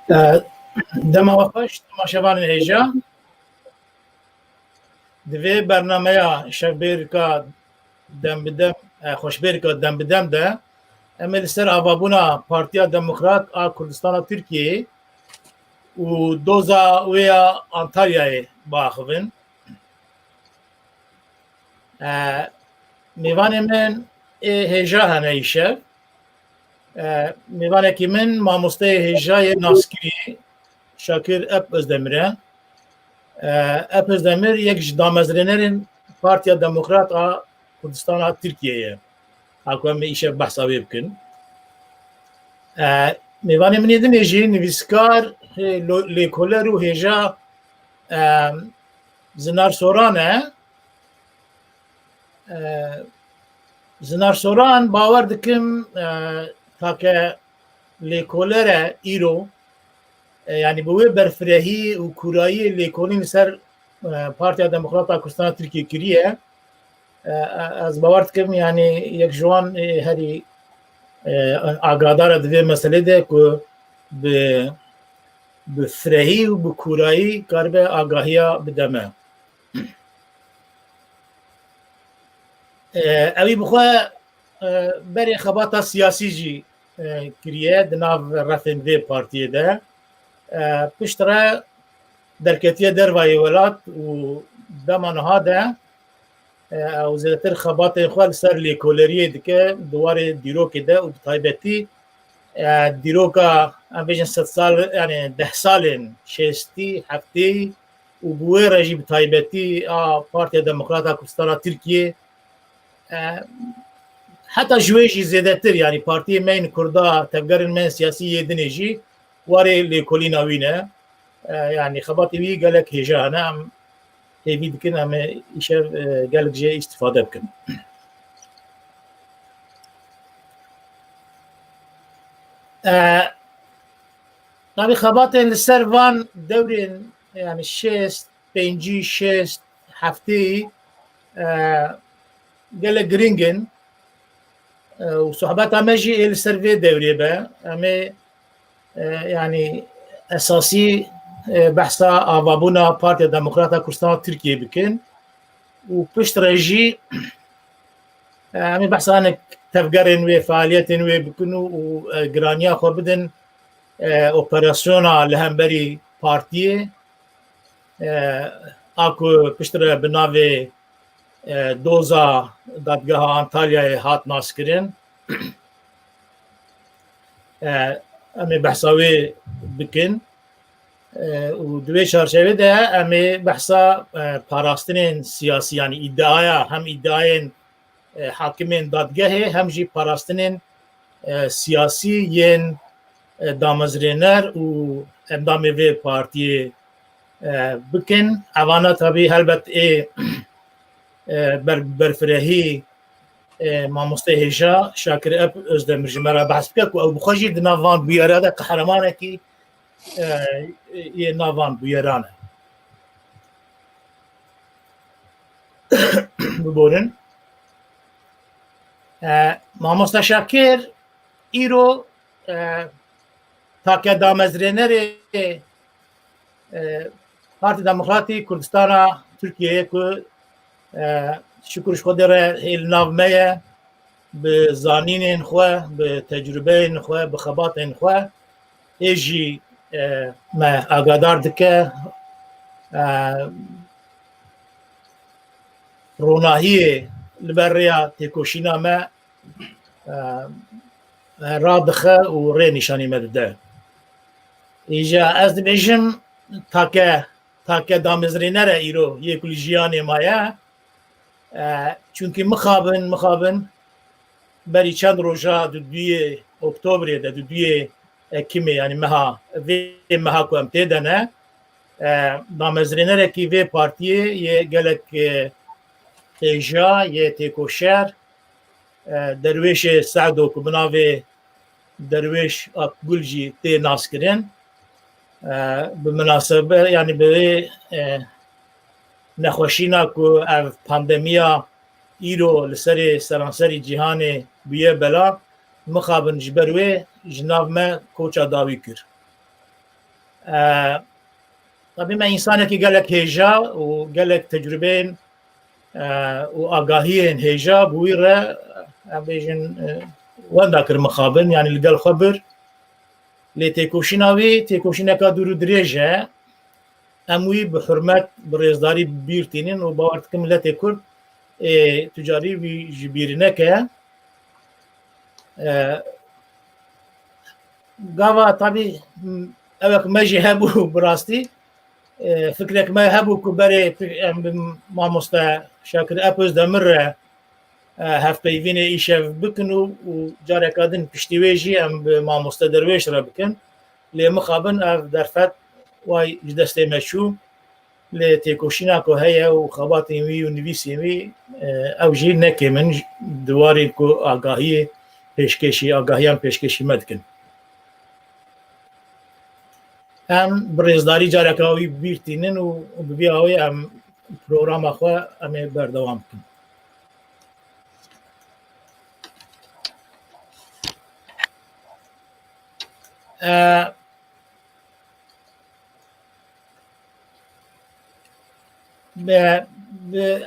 Dema xweş temaşevanên hêja divê bernameya şevbêrika dem bi dem xweşbêrika dem bi dem de em ê li ser avabûna Partiya Demokrat a Kurdistana Tirkiyeyê û doza wê ya Antalyayê biaxivin. Mêvanê min ê hêja hene îşev. Mêvanekî min mamosteyê hêjayê naskirî Şakir Ep Özdemir e. Ep Özdemir yek ji damezrênerên Partiya Demokrat a Kurdistana Tirkiyeyê ye. Haku em ê îşev behsa wê bikin. Mêvanê min ê dinê jî nivîskar, lêkoler û hêja Zinar Soran e. Zinar Soran bawer dikim take lêkoler e îro yani bi wê berfirehî û kurayî lêkolîn li ser Partiya Demokrat a Kurdistana Tirkiyê kiriye. Ez bawer dikim yani yek ji wan herî agadar e di vê meselê de ku bi firehî û bi kurayî karibe agahiya bideme. Evî bixwe berê xebata siyasî jî kiriye di nav refên vê partiyê de. Pişt re derketiye dervayê welat û dema niha de ew zêdetir xebatên xwe li ser lêkoleriyê dike di warê dîrokê de û bi taybetî dîroka em bêjin sed sal yani 10 salên şêstî heftê û bi wê re jî bi taybetî a Partiya Demokrat a Kurdistana Tirkiyê heta ji wê jî zêdetir yani partiyê meyên Kurda tevgerên meyên siyasî yê dinê jî warê lêkolîna wî ne. Yani xebatê wî gelek hêja hene em têvî dikin em ê îşev gelek jê îstîfade bikin. Navî xebatên li ser van dewrên yani şêst, pêncî, şêst hefteyî gelek giring in û sohbeta me jî ê li ser vê dewrê be. Em ê yani esasî behsa avabûna Partiya Demokrat a Kurdistana Tirkiyeyê bikin û pişt re jî em ê behsa hinek tevgerên wê faaliyetên wê bikin û giraniya xwe bidin operasyona li hemberî partiyê a ku pişt re bi navê doza dadgeha Antalyayê hat naskirin. Em ê behsa wê bikin û di wê çarçevê de em ê behsa parastinên siyasî yani îddiaya hem îddiayên hakimên dadgehê hem jî parastinên siyasî yên damezrêner û endamê vê partiyê bikin. Evana tabî helbet ê berfirehî mamosteyê hêja Şakir Ep Özdemir ji me re behs bike ku ew bi xwe jî di nav van bûyera de qehremanekî yê nav van bûyeran e. Biborin. Mamosta Şakir îro take damezrênerê Partiya Demokratî Kurdistana Tirkiyeyê ku şikur ji Xwedê re hê li nav me ye bi zanînên xwe, bi tecrübeyên xwe, bi xebatên xwe ê jî me agadar dike ronahiyê li ber rêya têkoşîna me radixe û rê nîşanî me dide. Îja ez dibêjim take damezrêner e îro yê ku li jiyanê ma ye çünkü mixabin berî çend roja di duyê Oktobrê de di duyê Ekimê yani meha vê meha ku em tê de ne damezrênerekî vê partiyê yê gelek hêja yê têkoşer derwêşê Sedo ku bi navê derwêş Akgul jî tê naskirin bi münasebet yani bi wê nexweşîna ku ev pandemiya îro li serê seranserî cîhanê bûye bela mixabin ji ber wê ji nav me koça dawî kir. tabii me insanekî gelek hêja û gelek tecrübeyên û agahiyên hêja bû wî re em bêjin wenda kir mixabin yani li gel xwe bir lê têkoşîna wî têkoşîneka dûr û dirêj e em wî bi hurmet bi rêzdarî bîrtînin û bawer dikim miletê Kurd tucarî wî ji bîrî neke gava tabii evek me jî hebû bi rastî fikrek me hebû ku berê em bi mamoste Şakir Epöz Demir re hevpeyvînê îşev bikin û careka din piştî wê jî em bi mamoste derwêş re bikin lê mixabin ev derfet way ji destê me çû lê têkoşîna ku heye û xebatên wî û nivîsên wî ew jî nekê min di warê ku agahiyê pêşkêşî agahiyan pêşkêşî me dikin em bi rêzdarî careka wî bîrtînin û bi vî awê em programa xwe em ê berdewam bikin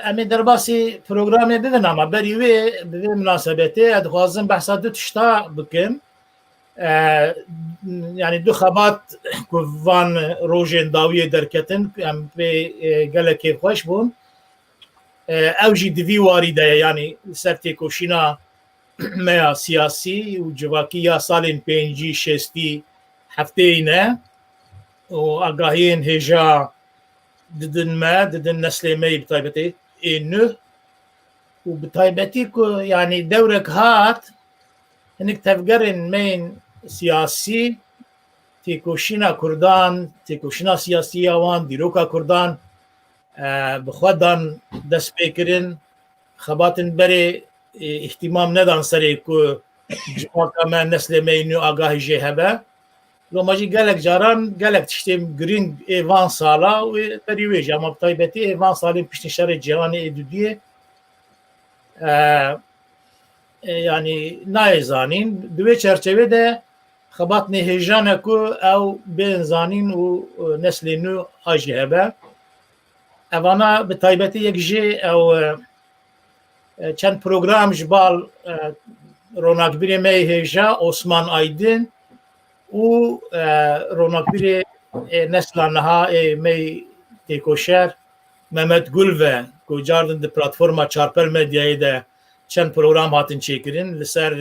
em ê derbasî programê bidin ama berî wê bi vê münasebetê ez dixwazim behsa du tişta bikim yani du xebat ku van rojên dawiyê derketin em pê gelekê xweş bûn ew jî di vî warî de ye yani ser têkoşîna me ya siyasî û civakî ya salên pêncî şêstî hefteyî ne û agahiyên hêja didin me didin neslê me bi taybetî ê nû û bi taybetî ku yani dewrek hat hinek tevgerên me yên siyasî têkoşîna Kurdan têkoşîna siyasî ya wan dîroka Kurdan bi xwe dan dest pêkirin xebatên berê îhtimam nedan serê ku civaka me neslê me nû agahî jê hebe loma jî gelek caran gelek tiştên girîng ê van sala û berî wê jî ama bi taybetî ê van salên piştî şerê cîhanê ê dudiyê yani nayê zanîn di wê çerçevê de xebatnê hêja ne ku ew bên zanîn û neslê nû a jî hebe evana bi taybetî yek jê ew çend program ji bal ronakbirê me hêja Osman Aydin û ronakbirê nesla niha ê me têkoşer Mehmet Gul ve ku cardin di platforma Çarpel Medyayê de çend program hatin çêkirin li ser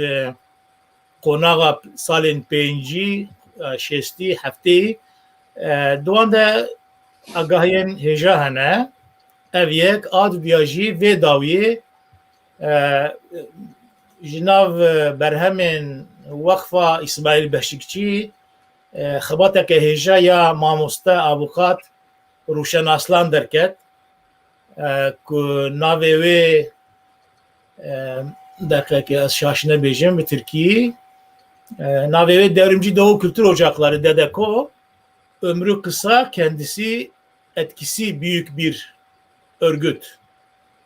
qonaxa salên pêncî şêstî hefteyî di wan de agahiyên hêja hene ev yek a duya jî vê dawiyê ji nav berhemên Wexfa İsmaîl Beşikçî xebateke hêja ya mamoste avûkat Rûşen Aslan derket ku navê wê deqekê ez şaş nebêjim bi Tirkiyî navê wê Devrimci Doğu Kültür Ocakları Dedeko ömrü kısa kendisi etkisi büyük bir örgüt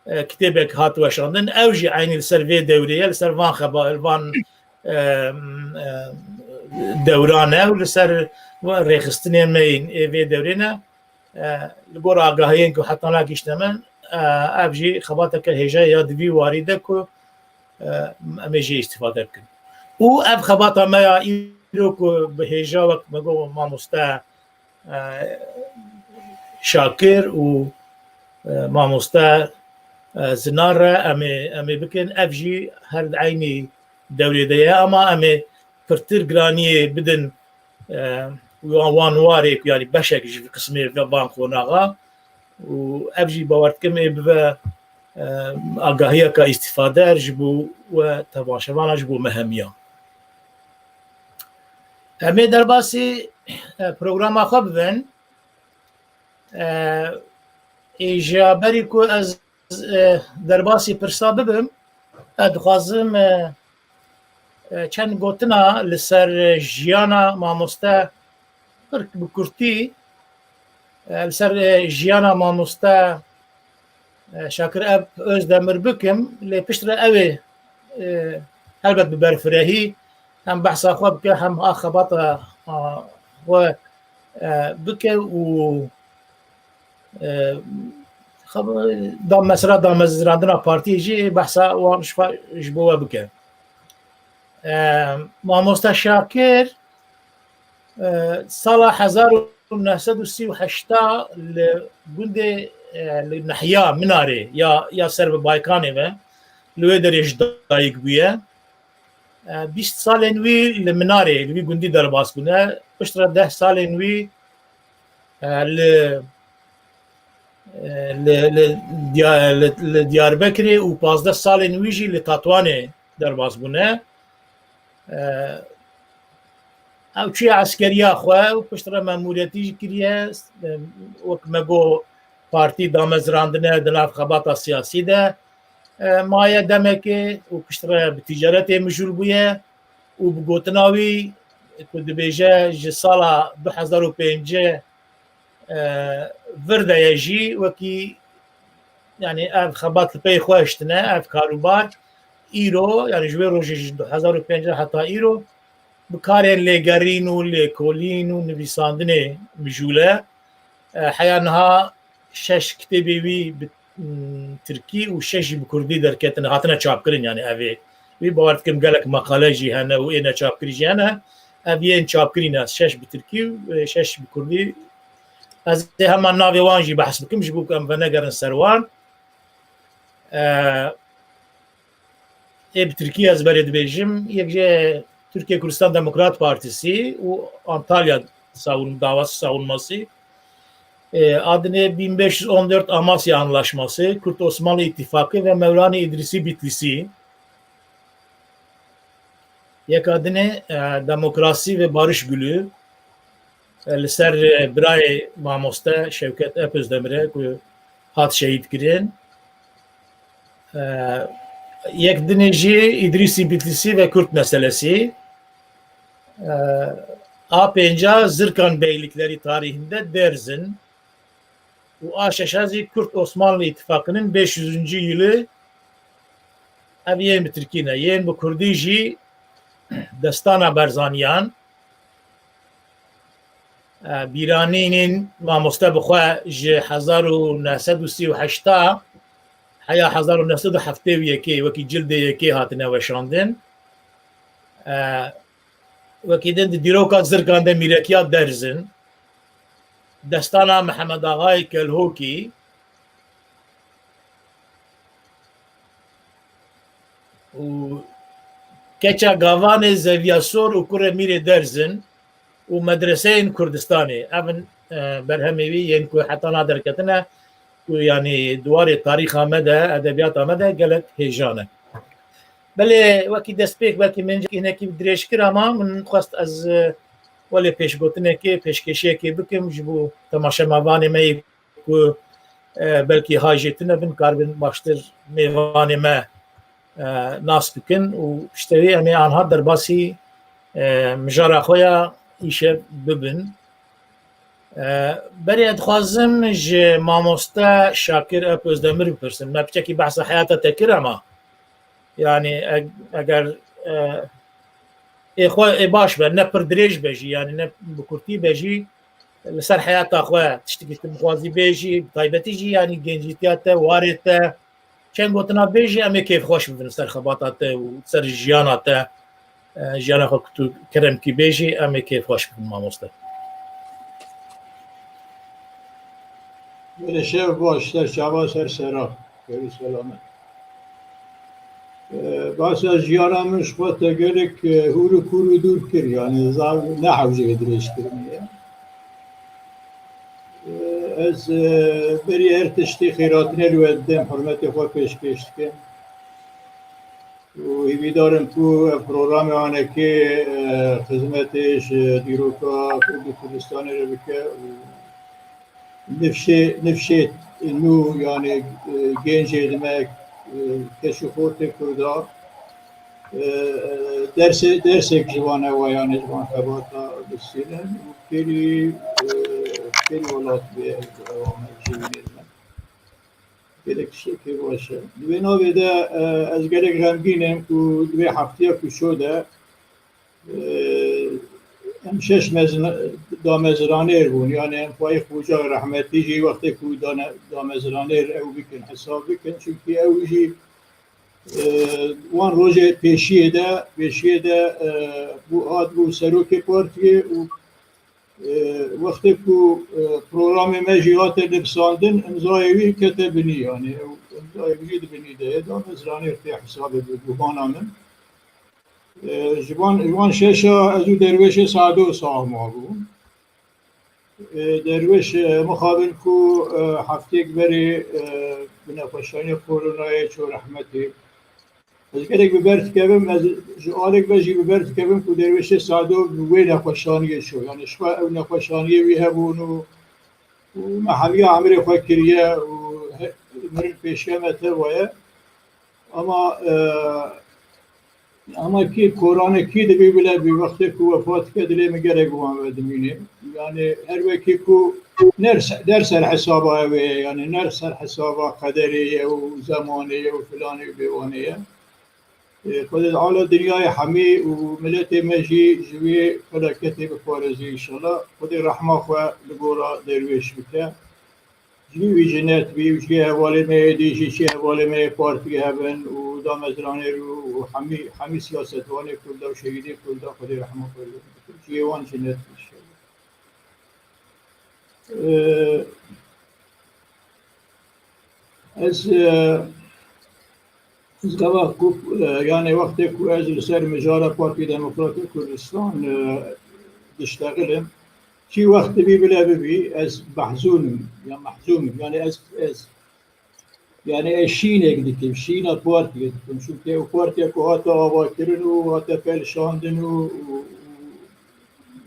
kitêbek hat weşandin ew jî aynî li ser vê dewreye li ser van van dewran ew li ser rêxistinên me yên vê dewrê ne li gor agahiyên ku hetana gîşte min ev jî xebateke hêja ya di vî warî de ku em ê jî îstîfade bikin û ev xebata me ya îro ku bi hêja wek me got mamoste Şakir û mamoste zinar re em ê bikin ev jî her di aynî dewrê de ye ama em ê pirtir giraniyê bidin wan warê ku yanî beşek ji qismê van qonaxa û ev jî bawer dikim ê bibe agahiyeka îstîfader ji bo we temaşevana ji bo me hemiya em ê derbasî programa xwe bibin ji berî ku ez derbasî pirsa bibim ez dixwazim çend gotina li ser jiyana mamoste bi Kurtî li ser jiyana mamoste Şakir Özdemir bikim lê piştre ew ê helbet bi berfirehî hem behsa xwe bike hem a xebata xwe بکه و دام مثلا دامزراندنا پارتی جی بحثا وانش جبوه بکه مامۆستا شاکر ساڵا 1938 لە گوندێ نەحیا منارێ یا سەر بە بایکانێ بە لێ دەرێژ دایک بووە 20 ساڵên wî li minarê li wî gundî derbas bûne piştre 10 salên wî li Diyarbekirê û 15 salên wî jî li Tatwanê derbas bûne ew çûye eskeriya xwe û piştre memûriyetî jî kiriye wek me got partî damezrandine di nav xebata siyasî de maye demekê û piştre bi tîcaretê mijûl bûye û bi gotina wî ku dibêje ji sala 2005 vir de ye jî wekî yani ev xebat li pê xwe hiştine ev karûbar îro yani ji wê rojê ji 2005 heta îro bi karên lêgerîn û lêkolîn û nivîsandinê mijûl e heya niha 6 kitêbê wî bi Tirkî û 6 jî bi Kurdî derketine hatine çapkirin yani evê wî bawer dikim gelek meqale jî hene û ê neçapkirî jî hene ev yên çapkirîne 6 bi Tirkî û 6 bi Kurdî ez ê heman navê wan jî behs bikim ji bo ku em venegerin ser wan ê bi Tirkî ez berê dibêjim yek jê Türkiye Kurdistan Demokrat Partisi û Antalya davası savunması adını 1514 Amasya Anlaşması, Kürt Osmanlı İttifakı ve Mevlana İdrisi Bitlisi. Yek adını Demokrasi ve Barış Gülü li ser birayê mamoste Şevket Epözdemir'e ku hat şehit kirin. Yek dinê jî İdrisi Bitlisi ve Kürt meselesi. A5 Zırkan Beylikleri tarihinde Derzin bu A6 Kürt Osmanlı İttifakı'nın 500. yılı ev yên bi Tirkî ne yên bi Kurdî jî Destana Berzaniyan bîranînên mamoste bi xwe ji 1938 heya 1971 wekî cildê yekê hatine weşandin wekî din di dîroka Zirkan de Mîrekiya Derzin Destana Mehmed Agay Kelhokî û keça gavanê Zevyasor û Kurê Mîrê Derzin û medreseyên Kurdistanê evin berhemê wî yên ku heta naderketine ku yanî duwarê tarîxa me de edebiyata me de gelek hêjan e belê wekî destpêk belkî min hinekî dirêj kir ama min xwest ez welê pêşgotinekê pêşkêşiyekê bikim ji bo temaşemevanê me ku belkî hajê tune bin karbin baştir mêvanê me nas bikin û piştî wê em ê anha derbasî mijara xwe ya îşev bibin berê dixwazim ji mamoste Şakir Epözdemir bipirsim me piçekî behsa heyata te kir ama yani eger ê baş be ne pir dirêj be jî yani ne bi Kurtî be jî li ser heyata xwe tiştekî tu dixwazî bê jî taybetî jî yani gencîtiya te warê te çend gotina bê jî em ê kêfxweş bibin ser xebata te û ser jiyana te jiyana xwe ku tu keremkî bê jî em ê kêfxweş bibin mamoste Böyle şev baş der çaba ser sera görü selamet Başa jiyaramış xwe gelek hûrû kûrû dûr kir yani zav ne hewce dirêj kiriniye ez berî her tiştî xêratinê li we didem hurmetê xwe pêşkêş dikim û hîvîdarim ku ev programê wanekê xizmetê ji dîroka Kurdistanê re bike nifşê nû yani gencê demek keşifotê Kurda dersek ji wan ew yani ji wan xebata bistînin û kêrî welat bê gelek tiştekî baş e di vê navê de ez gelek remgînim ku di vê heftiya ku şo de em 6 mezin دامزرانیر بون یعنی ام پای خوجا رحمتی جی وقتی کو دامزرانیر او بکن حساب بکن چونکی او جی وان روزه پیشیه ده بو آد بو سروک پارتیه و وقتی کو پروگرام مجیات نبساندن امضایوی کتبنی یعنی امضایوی دبنی ده دامزرانیر تی حساب بگوهانا من جوان ششا ازو درویش سعدو ساهما بون درویش مخابن کو هفتیک بری بنفشانی کورونای چو رحمتی از گرگ ببرد کبم از جوالک بجی ببرد کبم کو درویش سعدو بوی نفشانی شو یعنی شو او نفشانی وی هبون و محمی عمری خواه کریه و مرن پیشکمته وایه اما کی قرآن کی دبی بله بی وقتی کو وفات کردی میگره گوام ودمینه یعنی هر وکی کو در سر حسابه و یعنی نر سر حسابه قدریه و زمانیه و فلانی و بیوانیه خود عالی دنیای همی و ملت مجی جوی فلکتی بپارزی انشالله خود رحمه خواه لگورا درویش بکه جوی جنت بی و جوی حوالی میدیشی چی حوالی می پارتی هبن و دامزرانی رو و همی سیاستوانی کرده و شهیدی کرده خودی رحمه کرده جیوان جنت بشه از گواه یعنی وقتی که از سر مجال پارتی دموکراتی کردستان دشتغلم چی وقت بی بلا ببی از محزونم یعنی از شینه گدیکم شینه پارتی گدیکم چونکه او پارتی که هاتا آوا کرن و هاتا پلشاندن و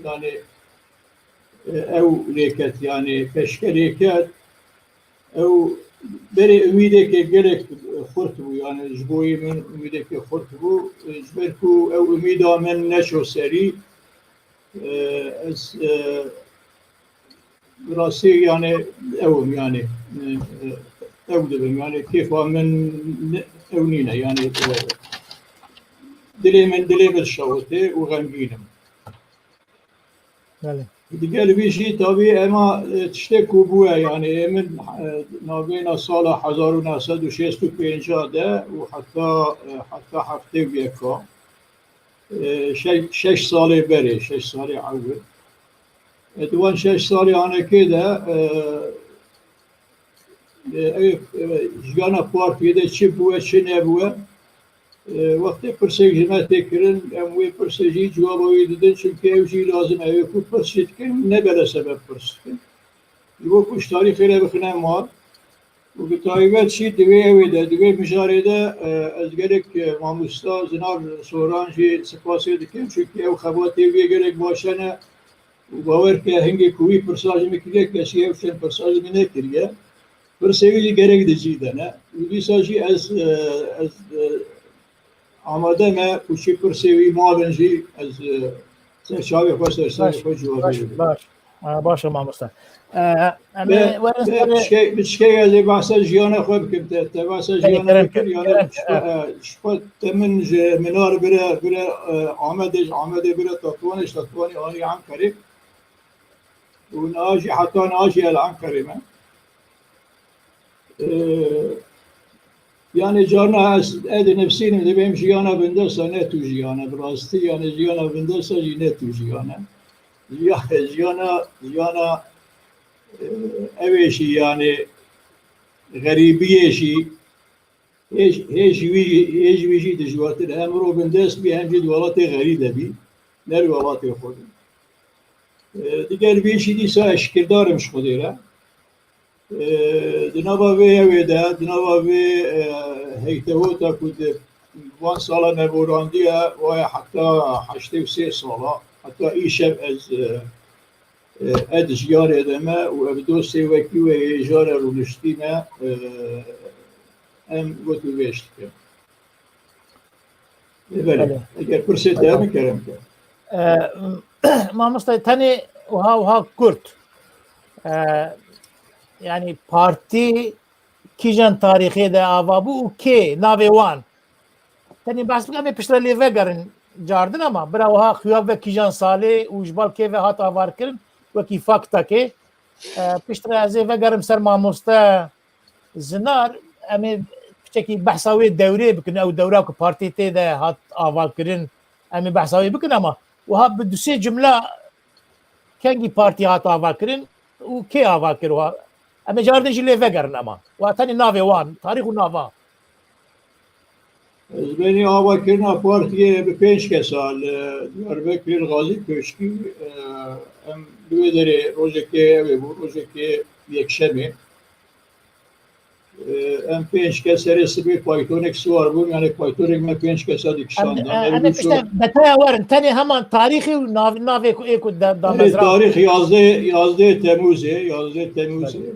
یعنی او لیکت یعنی پشکه لیکت او بری امیده که گلک خورت بو یعنی جبوی من امیده که خورت بو جبر کو او امیده من نشو سری از راسي يعني أوم يعني أودبن يعني كيف من أونينا يعني دلي من الشوطة وغنجينم. قال بيجي طبيعي أما تشتكوا بوه يعني من نابين الصالة 1965 ده وحتى حفتي بيكا 6 سالة بري 6 سالة عود. دوان 6 سالی آنه که ده جیانا پارتیده چی بوه چی نبوه وقتی پرسیجمتی کرن اموی پرسیجی جوابوی دیدن چونکه اوجی لازم اوی کو پرسید کن نبله سبب پرسید کن یو کش تاریخی را بخنم ما و به تایبت چی دوی اوی ده دوی مجاره ده از گرک ماموستا زنار سورانجی سپاسی دکن چونکه او خواتی اوی گرک باشنه و باور که هنگی کوی پرساج میکریه کسی افشن پرساج می نکریه پرسیجی گرگ دچیده نه و دیساجی از آماده ما کشی پرسیجی مالنجی از سرچاوی خواستر سرچاوی جوابی باش ماموستا بشکی از بحث جیانه خوب کمته تا بحث جیانه بکر یعنی شپت تمن منار بره آمده بره تطوانش تطوانی آنی عم کریم وناجي حتى ناجي الآن كريمة يعني جانا أدي نفسيني اللي بيم جيانا بندرسة نتو جيانا براستي يعني جيانا بندرسة جي نتو جيانا جيانا أويشي يعني غريبية شي هيش ويجي دجوات الأمر بندرس بهم جد ولاتي غريبة بي نر ولاتي خود دیگر بیشی دیسا اشکردارمش خودیره دنابا ویده دنابا وی هیته تا کود 1 ساله نبوراندیه و حتی 83 ساله حتی ایشب از ادجیار ادمه و ابدوستی وکی و ایجار رونشتیمه ام گوتو ویشت که بله اگر پرسید ده میکرم که ماموستا تاني وها كرت يعني بارتي كيجان تاريخي ده آوابو وكي ناوي وان تاني بحث بقى بيشتري لي فيجرن جاردن اما برا وها خياب و كيجان سالي وجبال كيف هات آوار كرن وەکی فاکتەکێ پشترە ئەزێ vەگەرم سەر مامۆستا زنار ئەمێ کچێکی بەحساوێ دەورێ بکن ئەو دەورا و پارتی تێدا هات ئاواکردن ئەمێ بەحساوی بکن ئەمە وها bi du sê cimla kengî partî hat avakirin û kê avakirwa em ê caridin jî lê vegerin ema wa tenê navê wan tarîx û nava Ez benî avakirina partiyê bi 5 kesa li Diyarbekir Gazî Köşkî em li wê derê rojekê ew ê bû rojekê yekşemê em 5 kes serê sibê paytonek swar bûn yani paytonek me 5 kesa dikişandan em ê pişte betaya werin tenê heman tarîxî û navê ku ê ku damezra tarîx yazdê Temûzê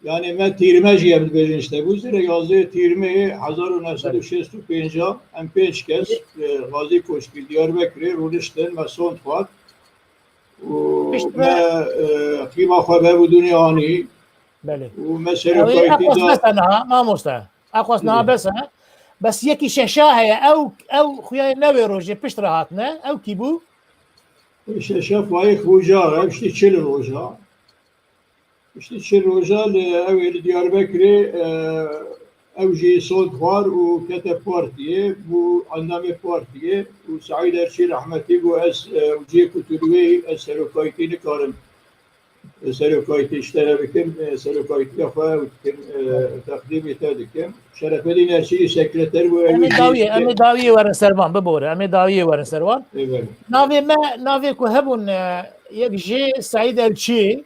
yani me tîrme jî em dibêjin ji Temmûzê re yazdê Tîrmeyê 1965 em 5 kes Gazî Koşkî Diyarbekirê rûniştin me son xwat û me xîma xwe vebû dunyanî belê û me serokayîtî da mamosta axwast niha bes e bes yekî şeşa heye ew xuyayê newê rojê pişt re hatine ew kî bû şeşa fayê xwûja ev ştî çil roja İşte Çirroja ev li Diyarbekirê ew jî son xwar û kete partiyê bû endamê partiyê û Saîd Erçî rehmetî bû ez ciyê ku tu wê ez serokayîtî nikarim serokayîtî iştere bikim serokayîtiya xwe bikim teqdîmê te dikim Şerefedîn Erçî sekreter bû em ê dawiyê werin servan bibore em ê dawiyê werin servan navê me navê ku hebûn yek jê Saîd Erçî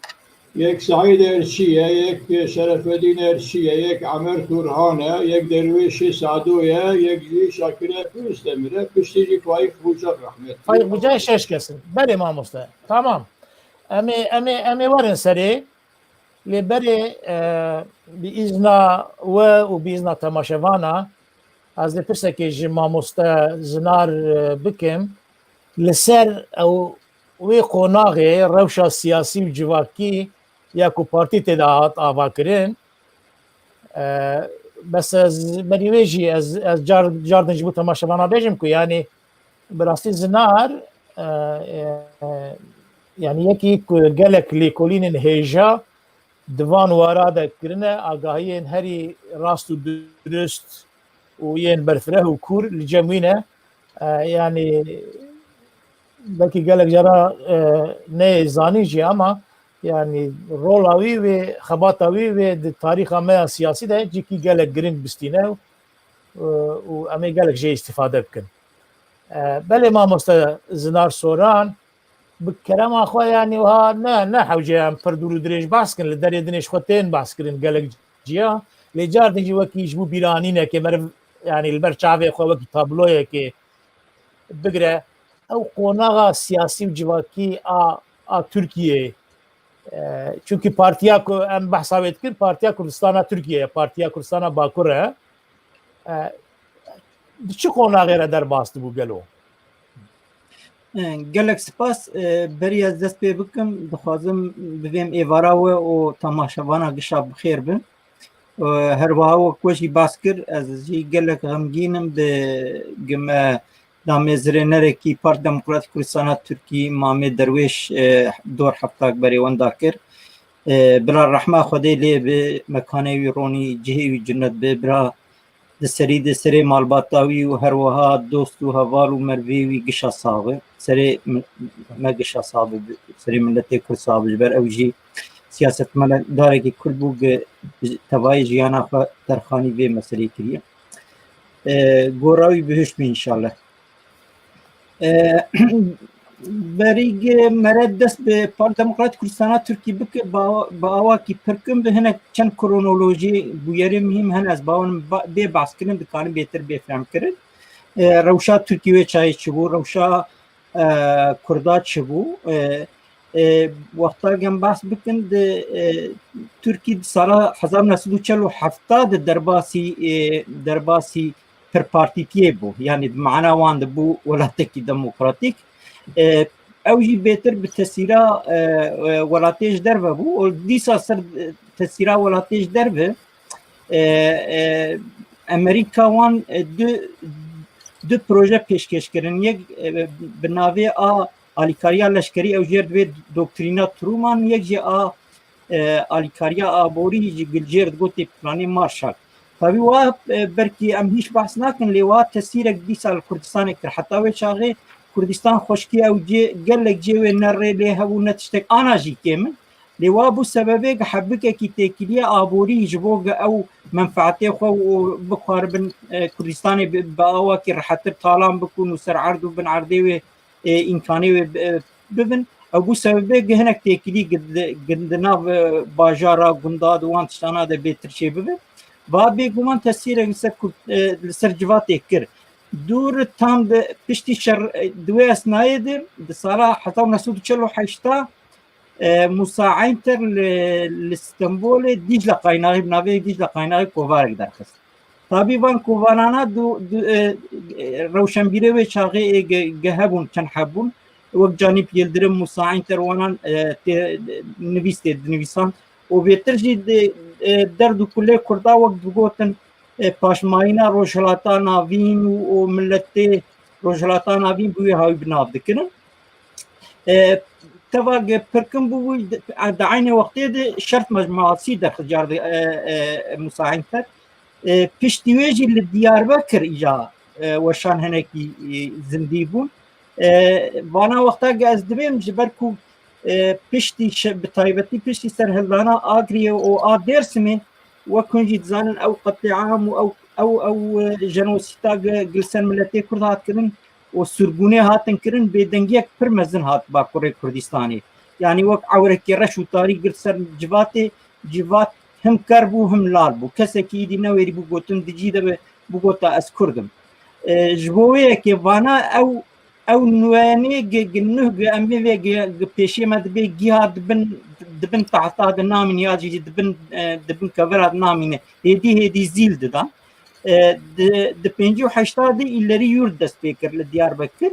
yek Saîd Erçîye, yek Şerefedîn Erçîye, yek Amer Turhane, yek Dervişê Sadoye, yek jî Şakir Özdemir e piştî jî Faik Bucak rahmet. Faik Bucak şeş kesin. Belê mamoste. Tamam. Em ê werin serê lê berê bi îzna we û bi îzna temaşevana ez dê pirsekê ji mamoste zinar bikim li ser ew wê qonaxê rewşa siyasî û civakî ya ku partî têda hat avakirin bes ez berî wê jî ez cardin ji bo temaşevana bêjim ku yanî bi rastî zinar yani yekî ku gelek lêkolînên hêja divan wara de kirine agahiyên herî rast û durist û yên berfireh û kûr li cem wî ne yani belkî gelek jara neyê zanîn jî ama yani rola wî wê xebata wî wê di tarîxa me ya siyasî de cîkî gelek giring bistîne û em ê gelek jê îstîfade bikin belê mamoste zinar soran bi kerema xwe yanî wiha ne hewce em pir dûr û dirêj behs kirin li derê dinê ji xwe tên behs kirin gelek ciya lê cardin jî wekî ji bo bîranînekê meriv yani li ber çavê xwe wekî tabloyekê bigire ew qonaxa siyasî û civakî a Tirkiyeyê çünkü partiya ku em behsa wê dikin Partiya Kurdistana Tirkiye Partiya Kurdistana Bakur e di çi qonaxê re derbas dibû gelo gelek spas berî ez dest pê bikim dixwazim bivêm êvara we û temaşevana gişa bixêr bin herwiha wek we jî bas kir ez jî gelek xemgînim di gime damêzirênerekî Parti Demokratîk Kurdistana Tirkî Mamê Derwêş dor heftak berê wenda kir bila rehma Xwedê lê bi mekanê wî ronî cihê wî cinnet bi bira di serê malbata wî û herwiha dost û heval û mervê wî gişa saxî serê me gişa saxî serê milletê Kurd saxî ji ber ew jî siyasetmedarekî Kurd bû tevayê jiyana xwe derxanî vê meselê kiriye gora wî bihişt bî înşallah berî mere dest bi Parti Demokratîk Kurdistana Tirkî bike bi awakî pirkim bi hinek çend kronolojî bûyerê mîhîm hene ez bawerim bê behskirin dikarin bêtir bêfehm kirin rewşa Tirkî wê çayê çibû rewşa Kurda çibû wexta gem behs bikin di Tirkî di sala 1947 di derbasî pirpartîtiyê bû yani bi mena wan de bû welatekî demokratîk ew jî bêtir bi tesîra welatê ji derve bû û dîsa ser tesîra welatê ji derve Amerîka wan du proje pêşkêş kirin yek bi navê آلیکاریا لشکری او جرد به دکترینا ترومان یک جی آلیکاریا آبوری جی گلجرد گوتی پلانی مارشال طبی واه برکی ام هیچ بحث نکن لیوات تسیرک 20 سال کردستان اکتر حتی و چاقی کردستان خوشکی او جی گلک جیوه نره لیه و نتشتک آنا جی کمن لیوا بو سببه حبکه کی تکیلی آبوری جبوگ او منفعته خو بخاربن کردستان با او کی راحتر طالان بکون و سر عرض بن عرضه و امکانی ببن او بو سببه گهنک تکیلی گندنا باجارا گنداد وان تشتانا ده بهتر شی ببن و بگومان تاثیر سر جوات کر دور تام ده پشتی شر دوی اسناید ده سالا حتی 1948 مساعینتر لإسطنبول دیجلا قایناغی بناوی دیجلا قایناغی کووارک درخست طبی وان کووارانا روشنبیره و چاقی گهبون چن حبون وقت جانب یلدرم مساعینتر وانان نویسان و بهتر جید درد کله کردا وقت بگوتن پاشماینا روشلاتا ناوین و ملت روشلاتا ناوین بوی های بناو دکنن تواجه پرکم بوی دعینه وقتی ده شرط مجموعاتی در خجار مساعینتر پشتیویجی لدیاربکر ایجا وشان هنکی زندگی بون وانا وقتا از دبیم جبرکو پشتی بطایبتی پشتی سرهلانا آگریه و آدرسمه وکنجید زانن او قطع عام او جنوسیتا گلسن ملتی کرد هات کردن و سرگونه هاتن کردن بدنگیک پر مزن هات با کره کردستانی یعنی وقت عورکی رش و تاری گلسن جوات هم کربو هم لال بو کسی که ایدی نویری بو گوتن دیجیده بو گوتا از کردم جبویه که وانا او نوانی گنه گامی و پیشی مد به گیاد دبن تعطاد نامین یا جی دبن کوراد نامینه هدی زیل دادن د 58 ایلری یورد دست بکر لدیاربکر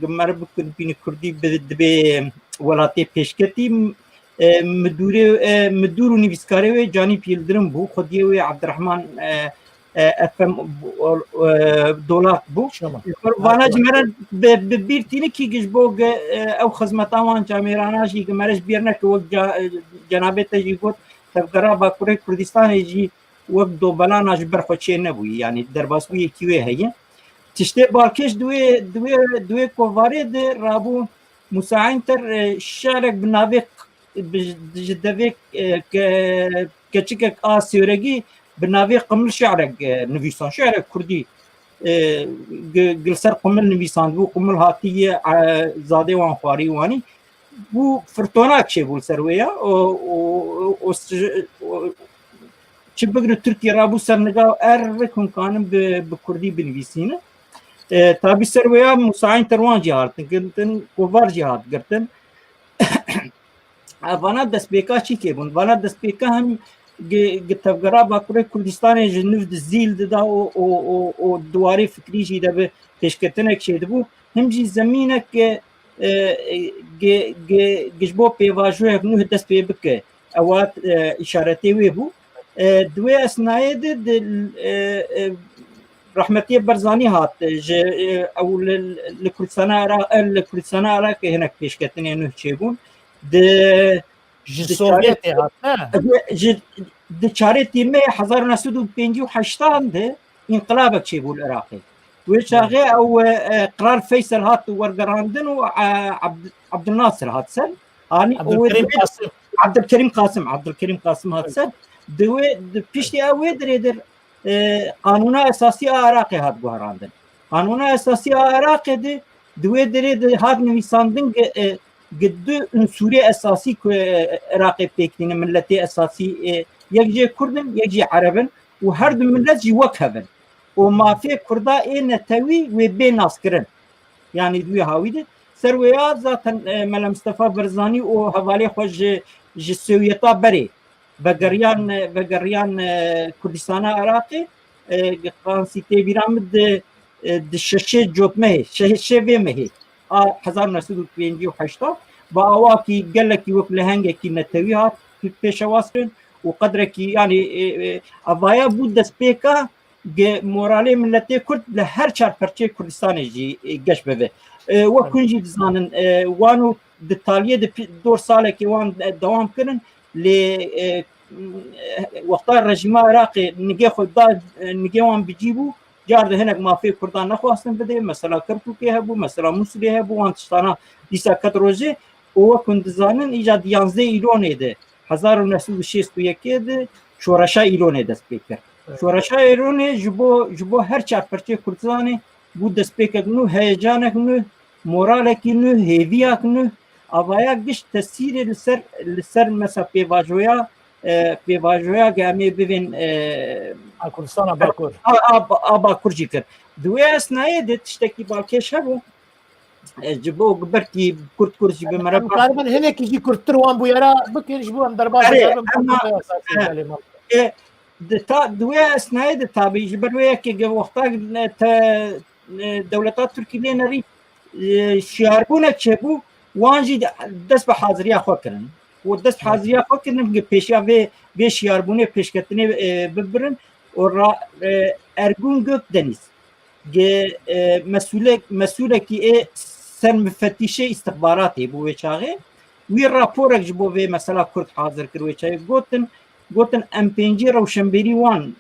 گمر بکن بین کردی به ولاتی پیشکتی مدور و نویسکاری و جانب یلدرم بو خودی و عبدالرحمن افم دولار بو وانا جمرا ببیرتینی کی گجبوگ او خدمتاوان جامرانا جی گمرش بیرنا که وقت جنابت جی گفت تفکرا با کره کردستان جی وقت دو بلانا جبر خوچه نبوی یعنی درباسوی کیوه هیه تشته بالکش دوی کوواری ده رابو مساعینتر شارک بناوی جدوی کچک آسیورگی بناوی قمل شعرك نویسان شعر کردی گلسر قمل نویسان بو قمل هاتیه زاده وان خواری وانی بو فرتوناک چه بول سرویا و چه بگره ترکیه رابو سرنگاو رکن کانم به کردی بنویسینه تابی سرویا مساعین تروان جهارتن گرتن کووار جهات گرتن وانا دست بیکا چی که بون وانا دست بیکا هم گتفگرا با کره کردستان جنوب زیل دا و دواری فکری جی ده به پیشکتنک شده بو هم جی زمینه که گجبو پیواجوه نوه دست پی بکه اوات اشارتی وی بو دوی اسنایه ده رحمتی برزانی هات او لکردستان عراق که هنک پیشکتنه نوه چه بون ده سوویت هات د چاره تیمه 1958 ده انقلابك چه بول العراقي وشاغي او قرار فيصل هات ورقراندن وعبد الناصر هات سن اني عبد الكريم قاسم هات سن دو بيشتي اوي دريدر قانون اساسي عراقي هات غراندن قانون اساسي عراقي دي دو دريد هات نويساندن قد عنصري اساسي عراقي بيكتين ملتي اساسي يجي كردن يجي عربن وهر دو ملت جي وكهبن وما في كردا نتوي وبين ناسكرن يعني دوي هاويد سرويات ذات ملا مصطفى برزاني وحوالي خوش جسويتا بري بقريان كردستان عراقي قانسيتي بيرامد دششه جوتمه ششه بمه 1958 با اواكي قالكي وكلهنگكي نتويها في بيشواسن وقدركي يعني افايا بود سبيكا مورالی ملت کرد له هر چهار پرچه کردستان جی گشت به و کنجی دزانن وانو د تالیه د دور ساله که وان دوام کردن ل وقتا رژیم عراقی نگه خود دا نگه وان بجیبو جارده هنگ مافی کردان نخواستن بده مثلا کرکوکی هبو مثلا موسولی هبو وان تشتانا دیسا کت روزه و کندزانن ایجاد 11 ایلونه ده 1961 ده شورشا ایلونه دست بکر شورشا ایلونه جبو هر چهار پرچه کردستانی بود دست بکر نو هیجانک نو مورالک نو هیویاک نو اویا گشت تاثیر لسر مثلا پیواجویا گامی ببین کردستان باکور باکور جی کرد دوی اسنایه ده تشتکی بالکش هبو جبو برکی کرد جی بمرا من هناك يجي كرتر وان بويرا بكر جبو ام درباز دوی اسنایه ده تابعی جبروی که وقتا دولتات ترکیه نری شیاربونه چه بو وانجی دست به حاضری خو کردن و دست حاضری خو کردن که پیشیا به شیاربونه پیشکتنی ببرن و ارگون گپ دنیز که مسئوله که سر مفتیشه استخباراتی بو چاغه وی راپورک جبو به مثلا کرد حاضر کروی چای گوتن ام پنجی روشنبری وان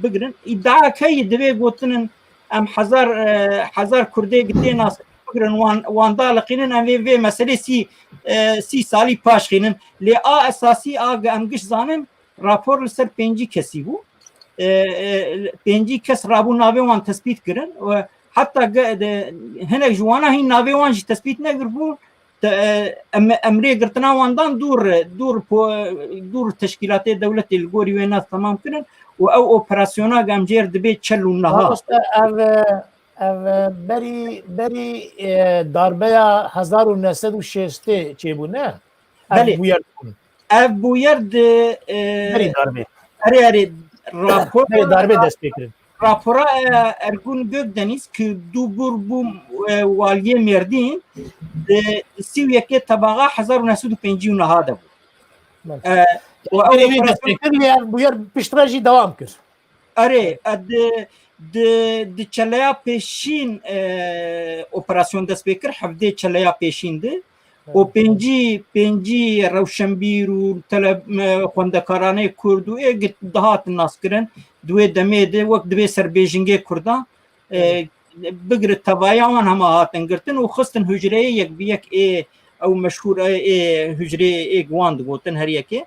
بگرن ادعا کی دوی گوتن ام هزار کرده گتی ناس بگرن وان دالقینن ام وی مسئله سی سالی پاش خینن لی اساسی ام گش زانن راپور لسر پنجی کسی بو پنجی کس رابو ناوی وان تثبیت کرن و حتی هنک جوانا هی ناوی وان جی تثبیت نگر بو امری گرتنا واندان دور تشکیلات دولت الگوری و ناس تمام کردن و او اپراسیونا گمجیر دبی چلو نها بری darbe 1960 چه بو نه ev buyerd beri darbe darbe dest pekir rapora Ergun Gökdeniz ki dubur bu valiye Merdin siviyeke tabağa 1950 nahada bu. Beri dest pekir bu yer piştirajı devam kır. Are د چلیا پیشین اپراسیون دست بکر هفته چلیا پیشین ده و پنجی روشنبیر و طلب خوندکارانه کردو اگه دهات ناس کرن دوی دمه ده وقت دوی سربیجنگه کردان بگرد تبایا وان همه هاتن گرتن و خستن هجره یک بیک او مشهور هجره گواند گوتن هر یکی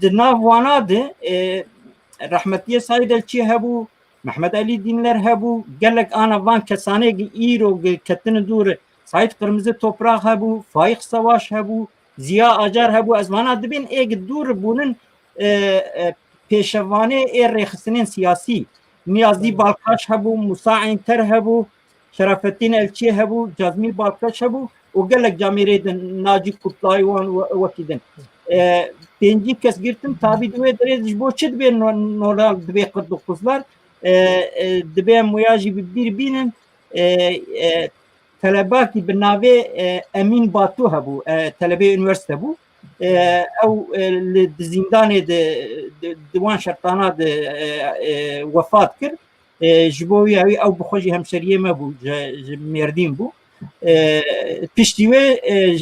دناف وانا ده رحمتیه ساید الچی هبو محمد علی دینler هبو گلک آنا وان کسانه ایرو کتن دور سعید قرمزی توپراق هبو فایق سواش هبو زیا آجار هبو از وانا دبین ایگ دور بونن پیشوانه ریخستنین سیاسی نیازی بالکاش هبو موسا عینتر هبو شرفتین الچی هبو جازمیل بالکاش هبو و گلک جامیره ناجی کتلای وان وکیدن پنجی کس گرتم تابی دوی دریزش بو چه دبی نورال دبی قردو قزلار دبی مویاجی بیر بینن طلباتی بناوی امین باتو هبو طلبه انورسیته بو او زندان دوان شرطانا وفات کرد جبوی او بخوشی همسریه ما بو مردین بو پشتیوه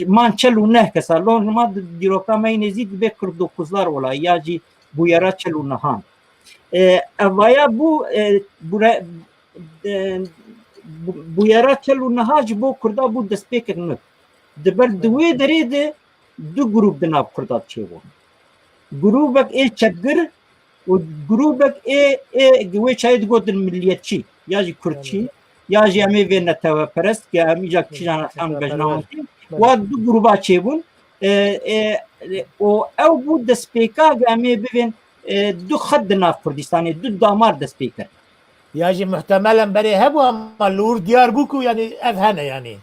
من 49 کسا لون ما دیروکا ما نزید به کردو کزلار ولا یا جی بویرا 49 اویا بو بویرا 49 جبو کردا بو دست پکرن دبر دوی درید دو گروپ دناب کردا چیو گروپک ای چگر و گروپک ای گوی چاید گودن ملیتچی یا جی کردچی یا جی امی و نتوا پرست که امی جا کشان ام گجناوتی و دو گروپا چیبون او بو دست پیکا امی ببین دو خد ناف کردستانی دو دامار دست پیکر یاجی محتملا بری هبو اما لور دیار بوکو یعنی افهنه یعنی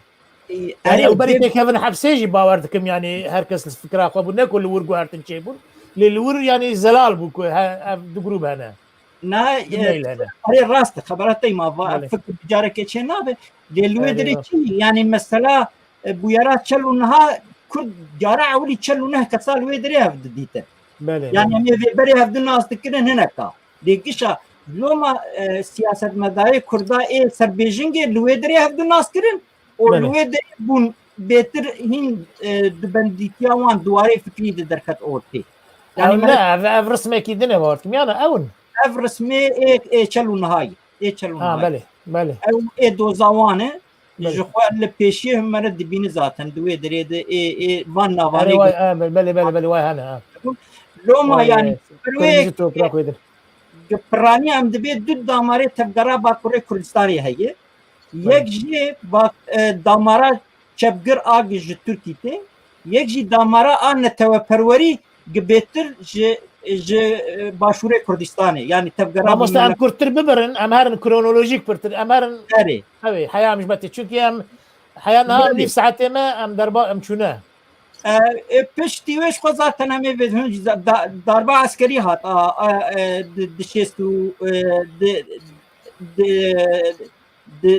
او بری تکهون حبسیجی باوردکم یعنی هر کس فکر آخوا بود نکو لور گوهرتن چه بود لور یعنی زلال بوکو دو گروب هنه نه اره راست خبرتی ما فکر بجاره که چه نابه لوی داری چی یعنی مثلا بویرا 49 کرد جاره اولی 49 کسا لوی داری هفت دیته یعنی بری هفت ناس دکرن هنکا دیگیشا لوما سیاست مداری کردا ای سربیجنگ لویدری هفته ناسکرین و لویدری بون بهتر هین دبندیتیا وان دواره فکری درکت اورتی يعني لا اف رسمي كي دنيا بارتم يعني اون اف رسمي ای چلو نهایی ای چلو نهایی بله او ای دوزاوانه جخوا لپیشی هم مرد دبین ذاتن دوی درید ای وان نوانی بله واي هنا لوما يعني بروي پرانی هم دبی دو داماره تفگرا با کره کردستانی هیه یک جی با داماره چپگر آگ جی ترکی ته یک جی داماره آن نتوه پروری گبیتر جی باشوره کردستانی يعني تفگرا ما مستعم كرتر ببرن امهرن كرونولوجيك برتر امهرن اري هاي حياه مش بتي چونكي ام حياه نهار نيف ساعتي ما ام دربا ام چونه پشتی وش خو zaten همه بدون darbe askeri hat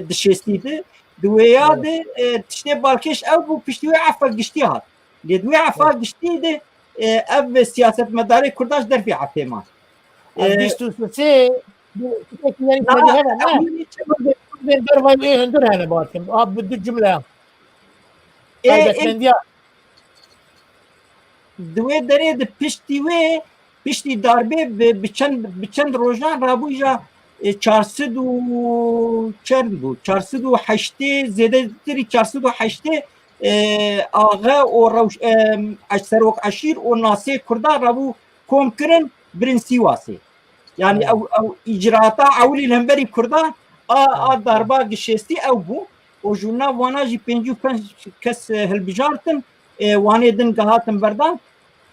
dişestiydi duya de işte balkeş ev bu pişti ve afa gişti hat lidwe afa giştiydi ev siyaset medarı kurdaş derfi afema ديستو سي يعني دربا ايه هندر هنا باركم بدو الجمله دوی داره د پشتی darbe بچند روزان رابویجا 408 زیاده تری 408 آغا و روش سروک عشیر و ناسه کرده رابو کم کرن برن سیواسه yani او اجراتا اولی لنبری کرده darba گشستی او بو و جونا وانا جی 55 کس هلبجارتن وانه دن گهاتن بردان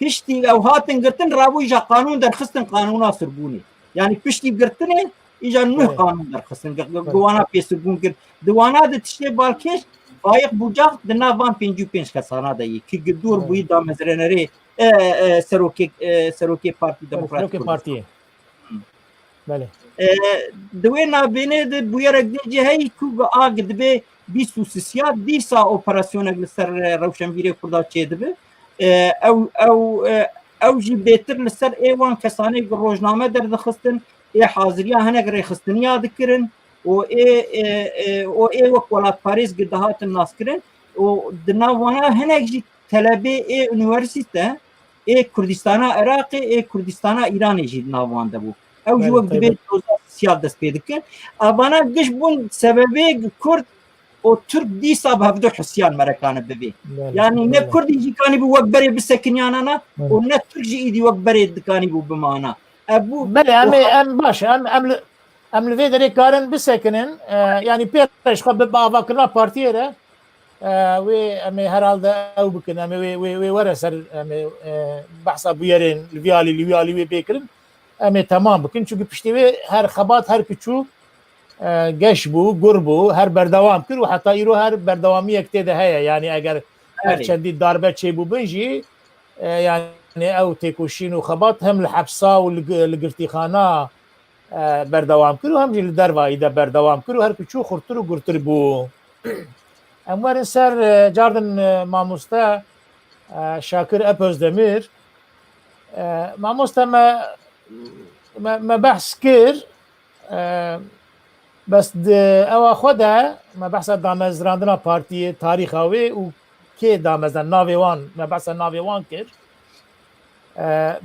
پشتی او هاتن گرتن رابو ایجا قانون در خستن قانونا سربونی یعنی پشتی گرتنه ایجا نه قانون در خستن گوانا پی سربون کرد دوانا ده تشتی بالکش فایق بوجاق دنا وان 55 کسانا دایی که دور بوی دا مزرنری سروکی پارتی دموکراتیک پارتی بله دوی نابینه ده بویرک دیجی هی که آگ دبی 23 دیسا اپراسیون لسر روشنبیری کردا چه دبی او جی بهتر لسر ایوان کسانی که روزنامه در دخستن ای حاضریه هنگ ری خستنی یاد کرن و ای وقت ولاد پاریس گدهات الناس کرن و دناوانا هنگ جی طلبه ای انوورسیته ای کردستان عراق ای کردستان ایران جی دناوان دبو او جی وقت دبی سیاد دست پیدا کن ابانا گش بون سببه کرد o Türk disa bavdu Hüsyan Amerikanı bebi. Yani ne Kurdi jikani bu vakberi bisekin yanana o ne Türkçe idi vakberi dikani bu bimana. Bu bele em baş em lvederi karen bisekinin yani peş kabbe bavakına partiyere ve em herhalde ev bikin em ve vereser em bahsa bu yerin viyali ve bekrin em tamam bikin çünkü pişti ve her xabat her küçük گەش بوو گوڕ بوو هەر بەردەوام کرد و حتا ئیرۆ هەر بەردەوامیەک تێدا هەیە ینی ئەگەر هەر چەندی داربەت چێ بوو بنژی یانی ئەو تێکوشین و خەبات هەم لە حەبسا و لە گرتیخانە بەردەوام کرد و هەمجی لە دەرڤاییدا بەردەوام کرد و هەر کوچوو خورتر و گورتر بوو ئەم وەرن سەر جاردن مامۆستا شاکر ئەپۆزدەمیر مامۆستا مە بەحس کرد بس او خدا ما بحث دامزراندنا پارتی تاریخاوی و کی دامزن ناویوان ما بحث ناویوان کرد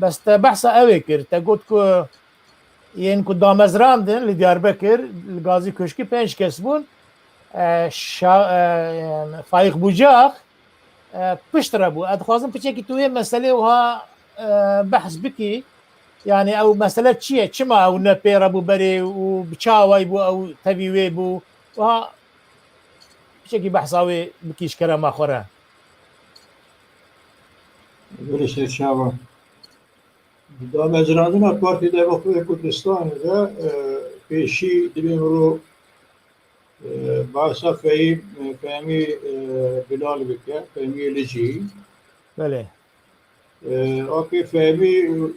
بس بحث اوی کرد تا گفت که ین کو دامزراندن لی دیاربکر لگازی کشکی 5 کس بون فایق بوجاق پشتره بو ادخوازم پچه که توی مسئله وها بحث بکی يعني او مسألة چیه چما او نپیره بو بری و بچاوی بو او تبیوی بو و بشكل بحثاوي بكيش كلام اخره برش شاوا دا مجراندنا پارتی دموکرات کردستان ده پیشی دبیم رو باسا فهمی بلال بکه فهمی لجی بله اوكي فهمی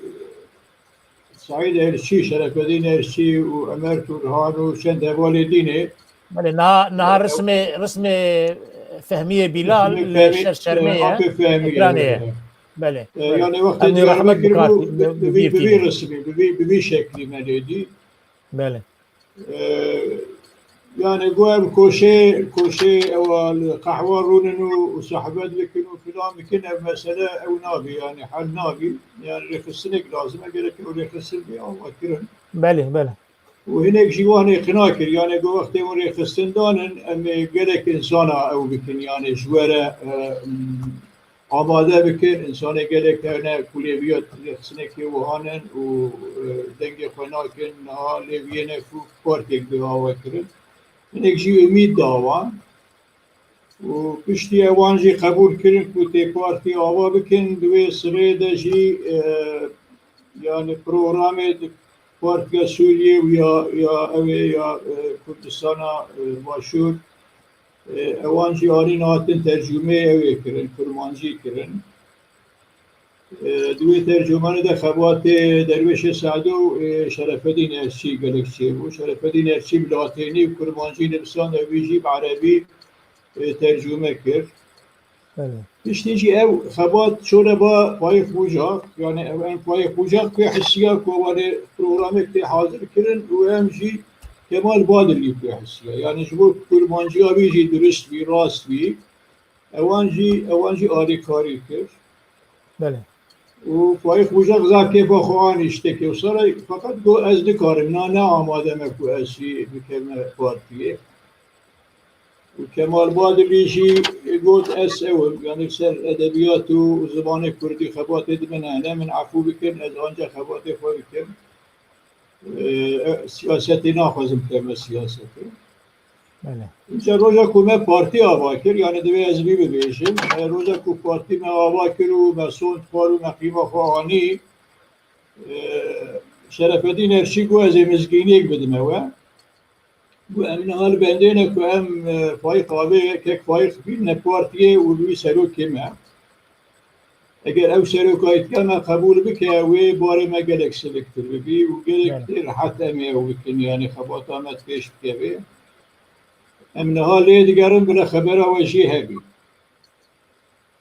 سعيد هرشي شرف الدين هرشي وأمير تورهان وشند والدينه بله نهار رسمي فهمية بلال الشرشرمية إكرانية بله يعني وقت ببي رسمي ببي شكلي مالدي بله يعني قوام كوشي او القحوة رونن وصحبات لكن وفلان يمكن مسألة او نابي يعني حل نابي يعني ريخسنك لازم اقول لك ريخسن بي او اكرن بله وهناك جواني قناكر يعني قو وقت ريخسن دانن ام قالك انسانا او بكن يعني جوارة آماده بکن انسان گله که نه کولیویات رخصنه که وهانن و دنگ خناکن نه لیویه فو پارتیک دعوا کرد اینک جی امید داوان و پشتی اوانجی قبول کرد که تی پارتی آوا بکن دوی سره دجی يعني پروگرام پارتی سوریه و یا کردستان مشهور اوانجی آنی ناتن ترجمه اوی کرن کرمانجی کرن دوی ترجمان ده خبات درویش سعدو شرف الدین ارچی گلکچی و شرف الدین ارچی بلاتینی و کرمانجی نفسان اویجی بعربی ترجمه کرد پشتیجی او خبات شوره با پای خوجاق يعني او پای خوجاق که حسیه که ولی پروگرامی که حاضر کرن و همجی كمال بادري في حسيا يعني شباب كرمانجي بيجي درست بي راست بي اوانجي آري كاري كر بله وفايق وجاق ذا كيف اخوان يشتكي وصار فقط قو ازدي كارم نا آماده مكو اسي بكلمة بارتيه وكمال بادري شي قلت اس اول يعني سر ادبيات وزبان كردي خبات ادمن انا من عفو بكن از انجا خبات فاي بكن سیاستی ناخوازم که سیاستی اینجا روزا که من پارتی آوا کرد یعنی دوی از بی ببیشم روزا که پارتی من آوا کرد و من سوند پار و من قیمه خواهانی شرف الدین ارچی گو از مزگینی یک بدمه و گو امین حال بندینه که هم فایق آوه که فایق بین پارتیه و دوی سروکی من اگر او سروکایت که ما قبول بکه و باره ما گلک سلکتر ببی و گلک تر حتی می او بکن یعنی خبات آمد پیش بکه امنه ها لیدگرم بلا خبر آوشی هبی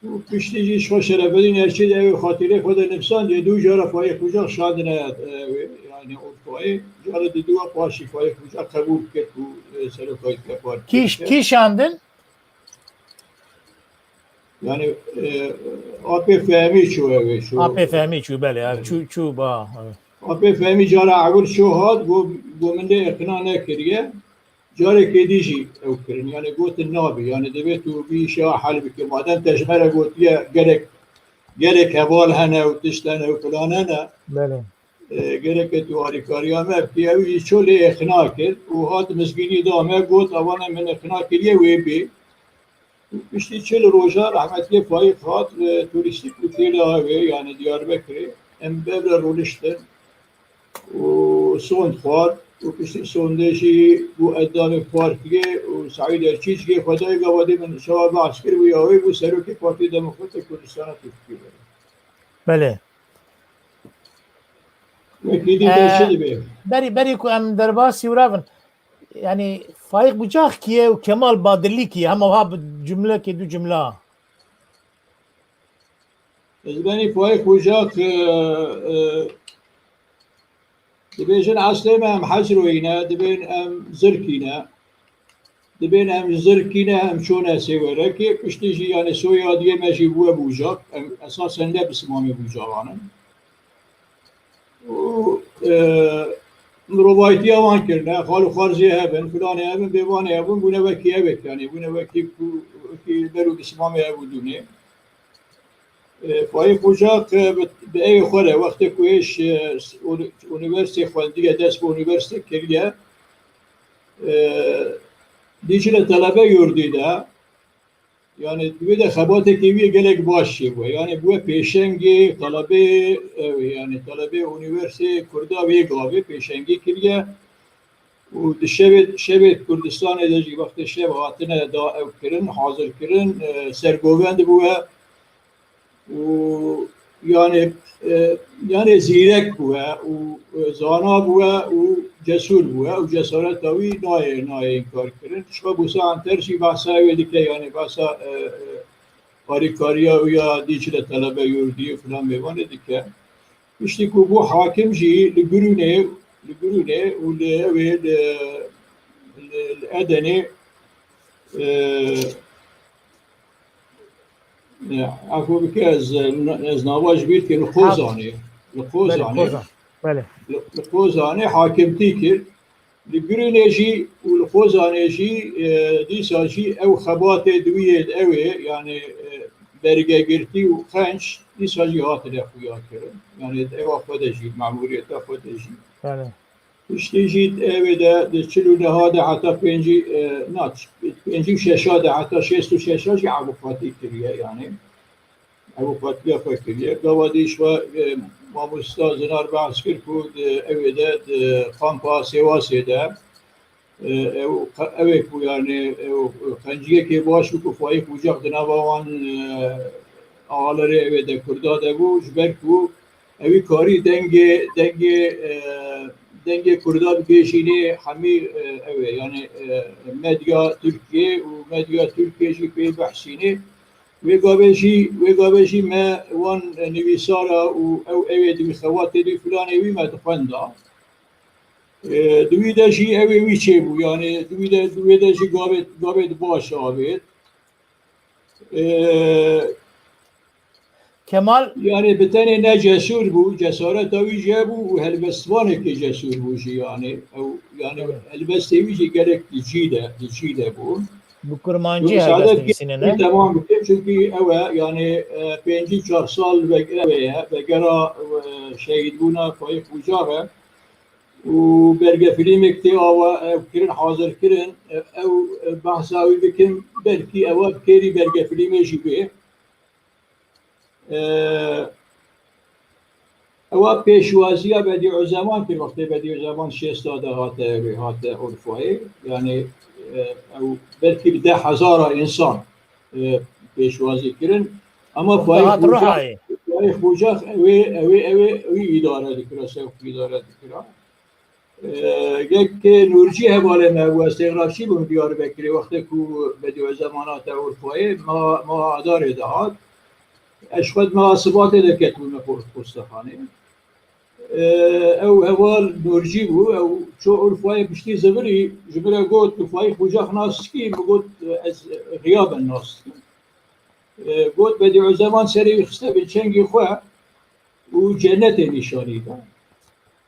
و پشتی جیش خوش رفدین ارچید او خاطره خود نفسان دی دو جارا فای خوجا شاد نیاد یعنی اون فای جارا دی دو پاشی فای خوجا قبول کرد و سروکایت که پارت کی شاندن؟ يعني آب فهمی شو اوه شو آب فهمی شو بله چو با آب فهمی جارا اول شو هاد گو من ده اقناع نکریه جارا که دیجی او کرن يعني قوت النابي يعني دبيتو بيشا حل بك مادام تجمره قوت يا جرك هوال هنا وتشتنا وفلان هنا بله جرك تو هاريكاريا ما بتياوي شو لي اقناع كر وهات مسكيني دامه قوت اوانا من اقناع كريه ويبي پشتی 40 روزا رحمتی فایق هات توریستیک اوتیل آوه یعنی دیاربکر ام ببر رولشتن و سوند خواد و پشتی سوندشی و ادام پارتیه و سعید ارچیچ که خدای گواده من شواب عسکر و یاوه و سروکی پارتی دموکرات کردستان ترکیه بله وکی دیگه چه دیگه بری که ام درباسی ورافن يعني فايق بجاخ كيه وكمال بادلي كيه هم وهاب جملة كي دو جملة زباني فايق بجاخ دبيجن عسلي ما هم حجروينا دبين ام زركينا دبين ام زركينا ام شونا سيورا كي بشتيجي يعني سويا دي ماشي بوا بوجاك اساسا لبس مامي بوجاوانا و روایتی آوان کرده خالو خارجی هبن فلان هبن بیوان هبن بونه وکی هبت یعنی بونه وکی که درو بسمامی هبودونه فای خوشاق به ای خوره وقتی کویش اونیورسیتی خواندیه دست به اونیورسیتی کریه دیجیل طلبه یوردیده yani bu da xabatı kivi gelek başı bu yani bu peşengi talebe yani talebe üniversite Kurda ve gavi peşengi kiriye و şevet Kurdistan edeci vakti şev hatine da evkirin hazır kirin sergovend bu yani zirek bu zana bu cesur bu cesaret tabii naye inkar kirin şu bu saan tercih bahsa vedike yani bahsa harikariya ya diçile talebe yurdi falan mevan edike işte bu hakimci li gürüne لقرونه والأدني عفوا بكاز نواج بيت القوزاني القوزاني حاكم تيكر الجرينيجي والقوزانيجي ديساجي او خباته دويد اوي يعني برقه قرتي وخنش ديساجي هات الاخويا كرم يعني ايوا خدجي معموريه خدجي اشتيجي اوي ده تشلو هذا حتى بينجي ناتش بينجي شاشه حتى شيستو شاشه عبو فاتي كريه يعني ابو فاتيه فكريه قواديش و ماموستاز نار بعسكر كود اويداد خامبا سواسي ده اوي كو يعني خنجيه كي باشو كو فاي وجاق دناوان آلره اويدا كردا ده بو جبركو اوي كاري دنگه كردا بيشيني حمي اوي يعني مديا تركيا ومديا تركيا جي بي بحسيني وقابشي ما وان نويسارا او اويد مخواتي دي فلاني وي ما تخوندا دويدا جي اوي وي چيبو يعني دويدا جي قابت باش آبت كمال يعني بتاني نا جسور بو جسارت اوي جابو وهلبستوانه كي جسور بو جي يعني او يعني هلبستوي جي قالك جيدا بو بكرمانجي هلبست سنينه تمام çünkü eve yani 5-4 sal ve gera şehit buna fayık ucara و برگه فیلمی که آوا کرن حاضر کرن او بحثاوی بکن بلکی اوا کری برگه فیلمی جیبه اوا پیشوازیه بدیع زمان که وقتی بدیع زمان 6 ساده هات عرفایی yani او بلکی 10,000 انسان پیشوازی کرن اما فایق بوجاخ اوی اداره دکره سوف اداره دکره یک نورجی حواله ما و استغراقچی بون دیاربکری وقتی کو بدیع زمانات عرفایی ما اداره دهات اشخاص مناسبات دکت بون پستخانه او هوال نورجی بو او شو عرفایی بشتی زبری جبره گوت فای بوجاخ ناس کی بگوت از غیاب الناس گوت بدیع زمان سری خسته به چنگی خو و جنت نشانی ده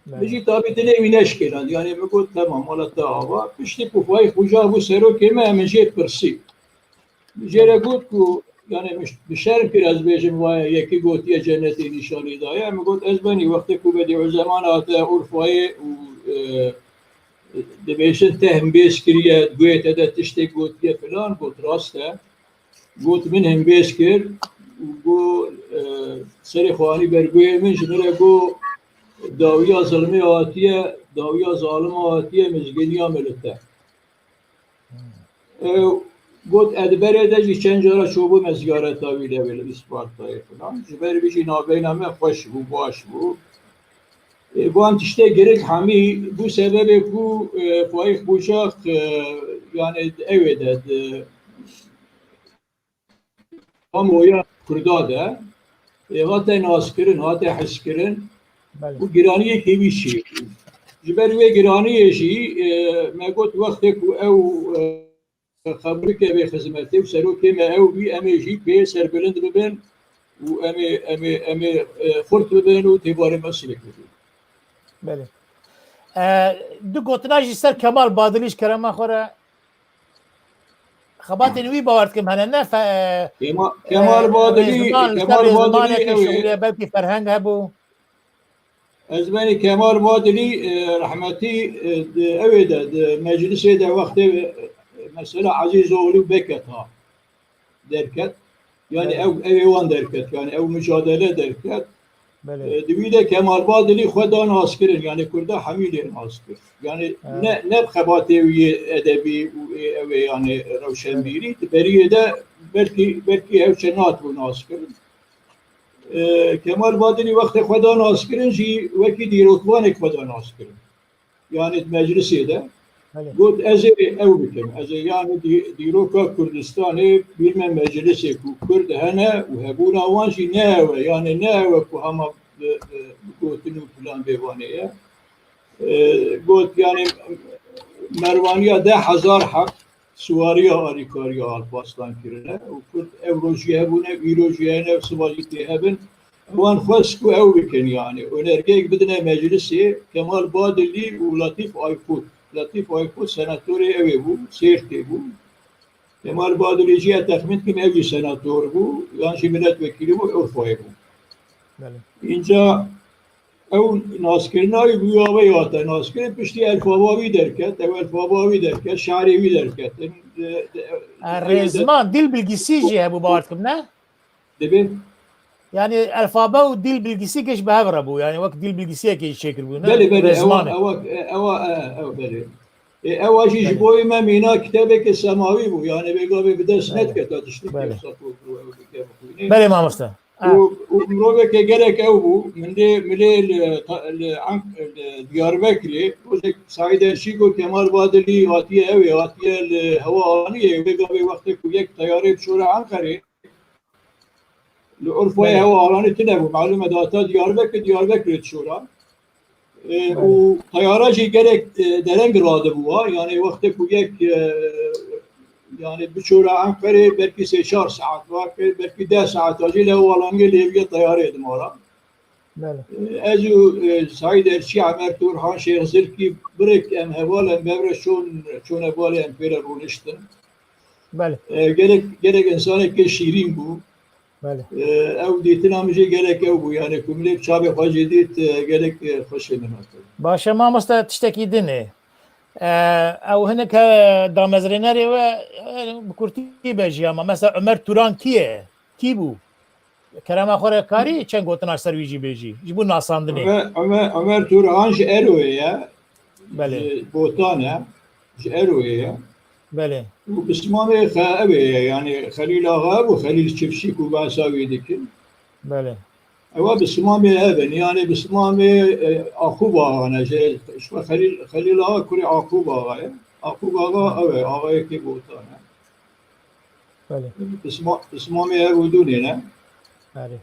بيجي طابي تلاقي نشكل يعني بقول تمام ولا تاوا بشتي بوفاي خوجا بو سرو كما من جيت برسي جيرا قلتكو يعني مش بشارك از بيجم واي يكي قلت يا جنتي نشاني دا يعني قلت ازبني وقتكو بديع زمانات عرفاي و دبيشن تهم بيسكريا قويت هذا تشتي قلت يا فلان قلت راسته قلت منهم بيسكر وقول سري خواني برقوي من جميله قو داویا ظلمی آتیه داویا ظالم آتیه مزگینیا ملته گفت ادبره دجی چند جارا چوبو مزگارت آویده ولی اسپارتای فلان جبر بیجی نابینامه خوش بو باش بو بو هم تشته گرک همی بو سبب بو فایق بوشاق yani evde kamuoya kurdada hatta naskirin hatta haskirin bu giraniye kevi şey. Jiber ve giraniye şey megot vakti ku ev xabri ke ve hizmeti seru ke me ev bi emeji be serbelend beben u eme xort beben u tibare meslek. بله دو گوتنا جسر کمال بادلیش کرما خوره خبات نوی باورد کم هنه نه کمال بادلی بلکی فرهنگ هبو از بنی کمال بادلی رحمتی اویده مجلسی ده وقتی مثلا عزیز اولو بکت ها درکت yani ev derket yani ev mücadele derket دویده کمال بادلی خدا ناسکرین yani kurda hamiyle naskir yani ne xebatevi edebi yani roşenbiri beriye de belki evçenat bu naskirin Kemal Badili vakti خدا naskirin ji veki dirotvan خدا naskirin yani meclisi de Gut eze ev bikim eze yani diroka Kurdistan'ı bilmem meclisi ku Kurd hene ve hebuna vanji ne yani ne ku hama gotinu plan bevaneye قلت يعني مروانيا 10,000 حق سواريا آریکاریا آلپاسلان کرده و کد اوروجی هبونه ویروجی هنه سواجی هبن وان خواست او بکن يعني ونرجع بدنا مجلسي كمال بادلي ولطيف ايفوت لطيف ايفوت سناتوري اوي بو سيرتي بو كمال بادلي جي تخمين كم اوي سناتور بو يعني شي ملت وكيل بو اورفاي بو اینجا او ناسکرنای بیاوی آتا ناسکرن پشتی الفاباوی درکت او الفاباوی درکت شعریوی درکت رزمان dil bilgisi هبو باورتكم نه؟ دبي يعني الفابا وديل bilgisi geç بهبره بو يعني وقت dil bilgisiye geç şekil bu ne؟ بله بله رزمانه او بله او شيء بوي ما مينا كتابك السماوي بو يعني بيقابل بدس نت كتا تشتكي بله ما مستر ومروبك جرك او بو من دياربكري وزك سعيد الشيكو كمال بادلي واتيه اوي واتيه الهوانيه بيقابل وقتك وياك طياره بشورى عنقري الأرفوية هواني تنبو معلومة داتا دياربكري تشورى وطيارة جي جرك درنگ راده بوا يعني وقتك وياك يعني بشورى عنقري بركي 3 ساعات بركي 10 ساعات اجي له والانجي ليبيا طياره دمارا ازو سعيد الشيع عمر تورحان شيخ زركي برك ام هوالا مبرا شون هوالا ام بيرا رونشتن بله gerek انسان که شیرین بو بله او دیتنا میشه gerek او بو yani kumlek çabe facidit gerek خوش مناسب باشه ما مست تشتكي دني او هناك دامزريناري و بكورتي بيجي اما مثلا عمر توران كي بو كلام اخر كاري چن گوتن اثر ويجي بيجي جيبو ناساندني عمر توران ارويه بله بوتانه ارويه بله وبسمامه خاويه يعني خليل اغا وخليل شفشيك وباساوي ديك بله هو بسمامه ابن يعني بسمامه اخوبا انا شو خليل اغا كوري اخوبا اغا اغا كي بوتانه بله بسمامه ودونينا بله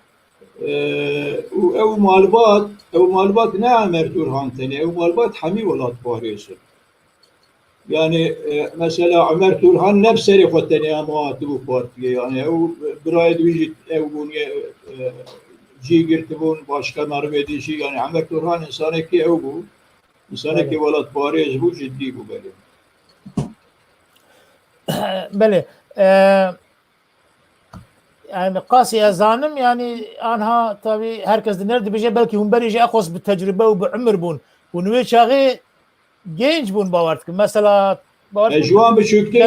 او مالبات نه عمر تورهان تاني او مالبات حمي ولات باريسو يعني مثلا عمر تورهان نفس ريخوت تاني اموات بو بارتيه يعني او برايد ويجي او بوني جي قرتبون باشكا نرويدي شي يعني عمر تورهان انسانه كي او بو انسانه كي ولات باريس بو جدي بو بله بله yani قاسي ازانم yani anha tabi herkes de nerede bije belki hun berici akos bir tecrübe ve bir ömür bun. Bunu ve çağı genç bun bavartkim. Mesela جوان بشكتي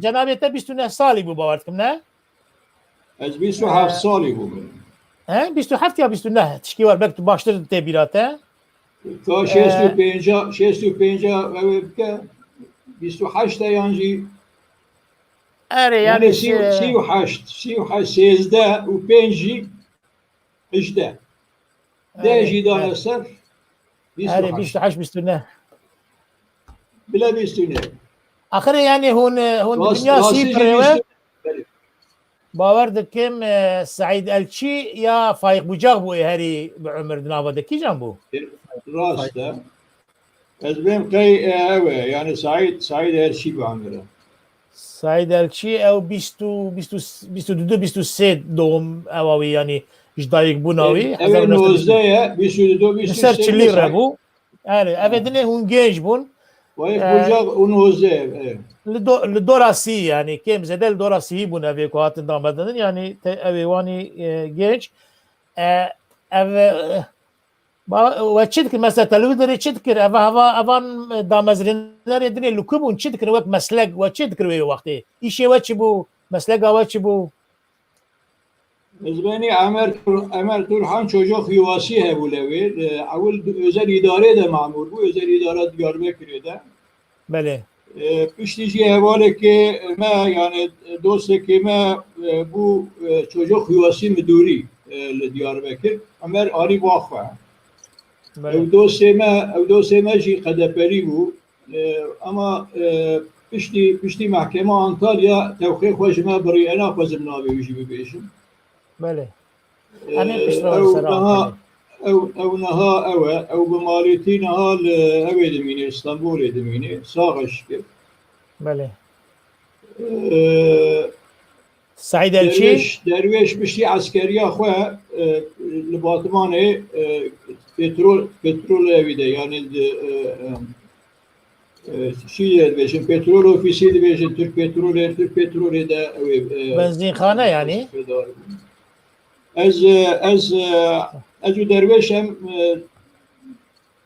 cenabete 29 sali bu bavartkim ne? از 27 سالي بو He 27 ya 29 tişki var belki başladı tebirate. تا 65 28 يعني Ere يعني yani 38 16 و5 10 داجي دانا سر ere 28 29 بلا 29 Ahire yani hun dünya sipre باور دکم سعید الچی یا فایق بوجاق بو هری به عمر دنابده کی جان بو راسته از بهم قی اوه يعني سعيد هرشي بعمره سعید الچی او 22 doğum evavi yani جدایک بوناوی اوه 19 سر چلی را بو yani evedine hun genç bun وایف بوجاق 19 Lidorasi yani kimse del dorasi bu nevi kuatın damadının yani evani genç ev ve çitkir mesela televizyon çitkir ev avan damazrinler edine lukubun çitkir vak meslek ve çitkir ve vakti işe ve bu meslek ve bu Ezbeni Ömer Turhan çocuk yuvası hebulevi özel idare de mamur bu özel idare Diyarbakır'da bele piştici hevale ki yani dostaki bu çocuk yuvası müdürü Diyarbakır Ömer Ali Vakfa ev dosyeme jî qedeperi bu ama pişti mahkeme Antalya tevkî xwe me birîyena xwezim navê wî jî bibêjim bele daha او نها او بماليتي نها او دميني اسطنبول دميني صاغش بله سعيد الشي درويش بشي عسكريه خو لباطمانه بترول evide yani şey diyeceğim petrol ofisi diyeceğim Türk petrolü de benzinxane yani از درویشم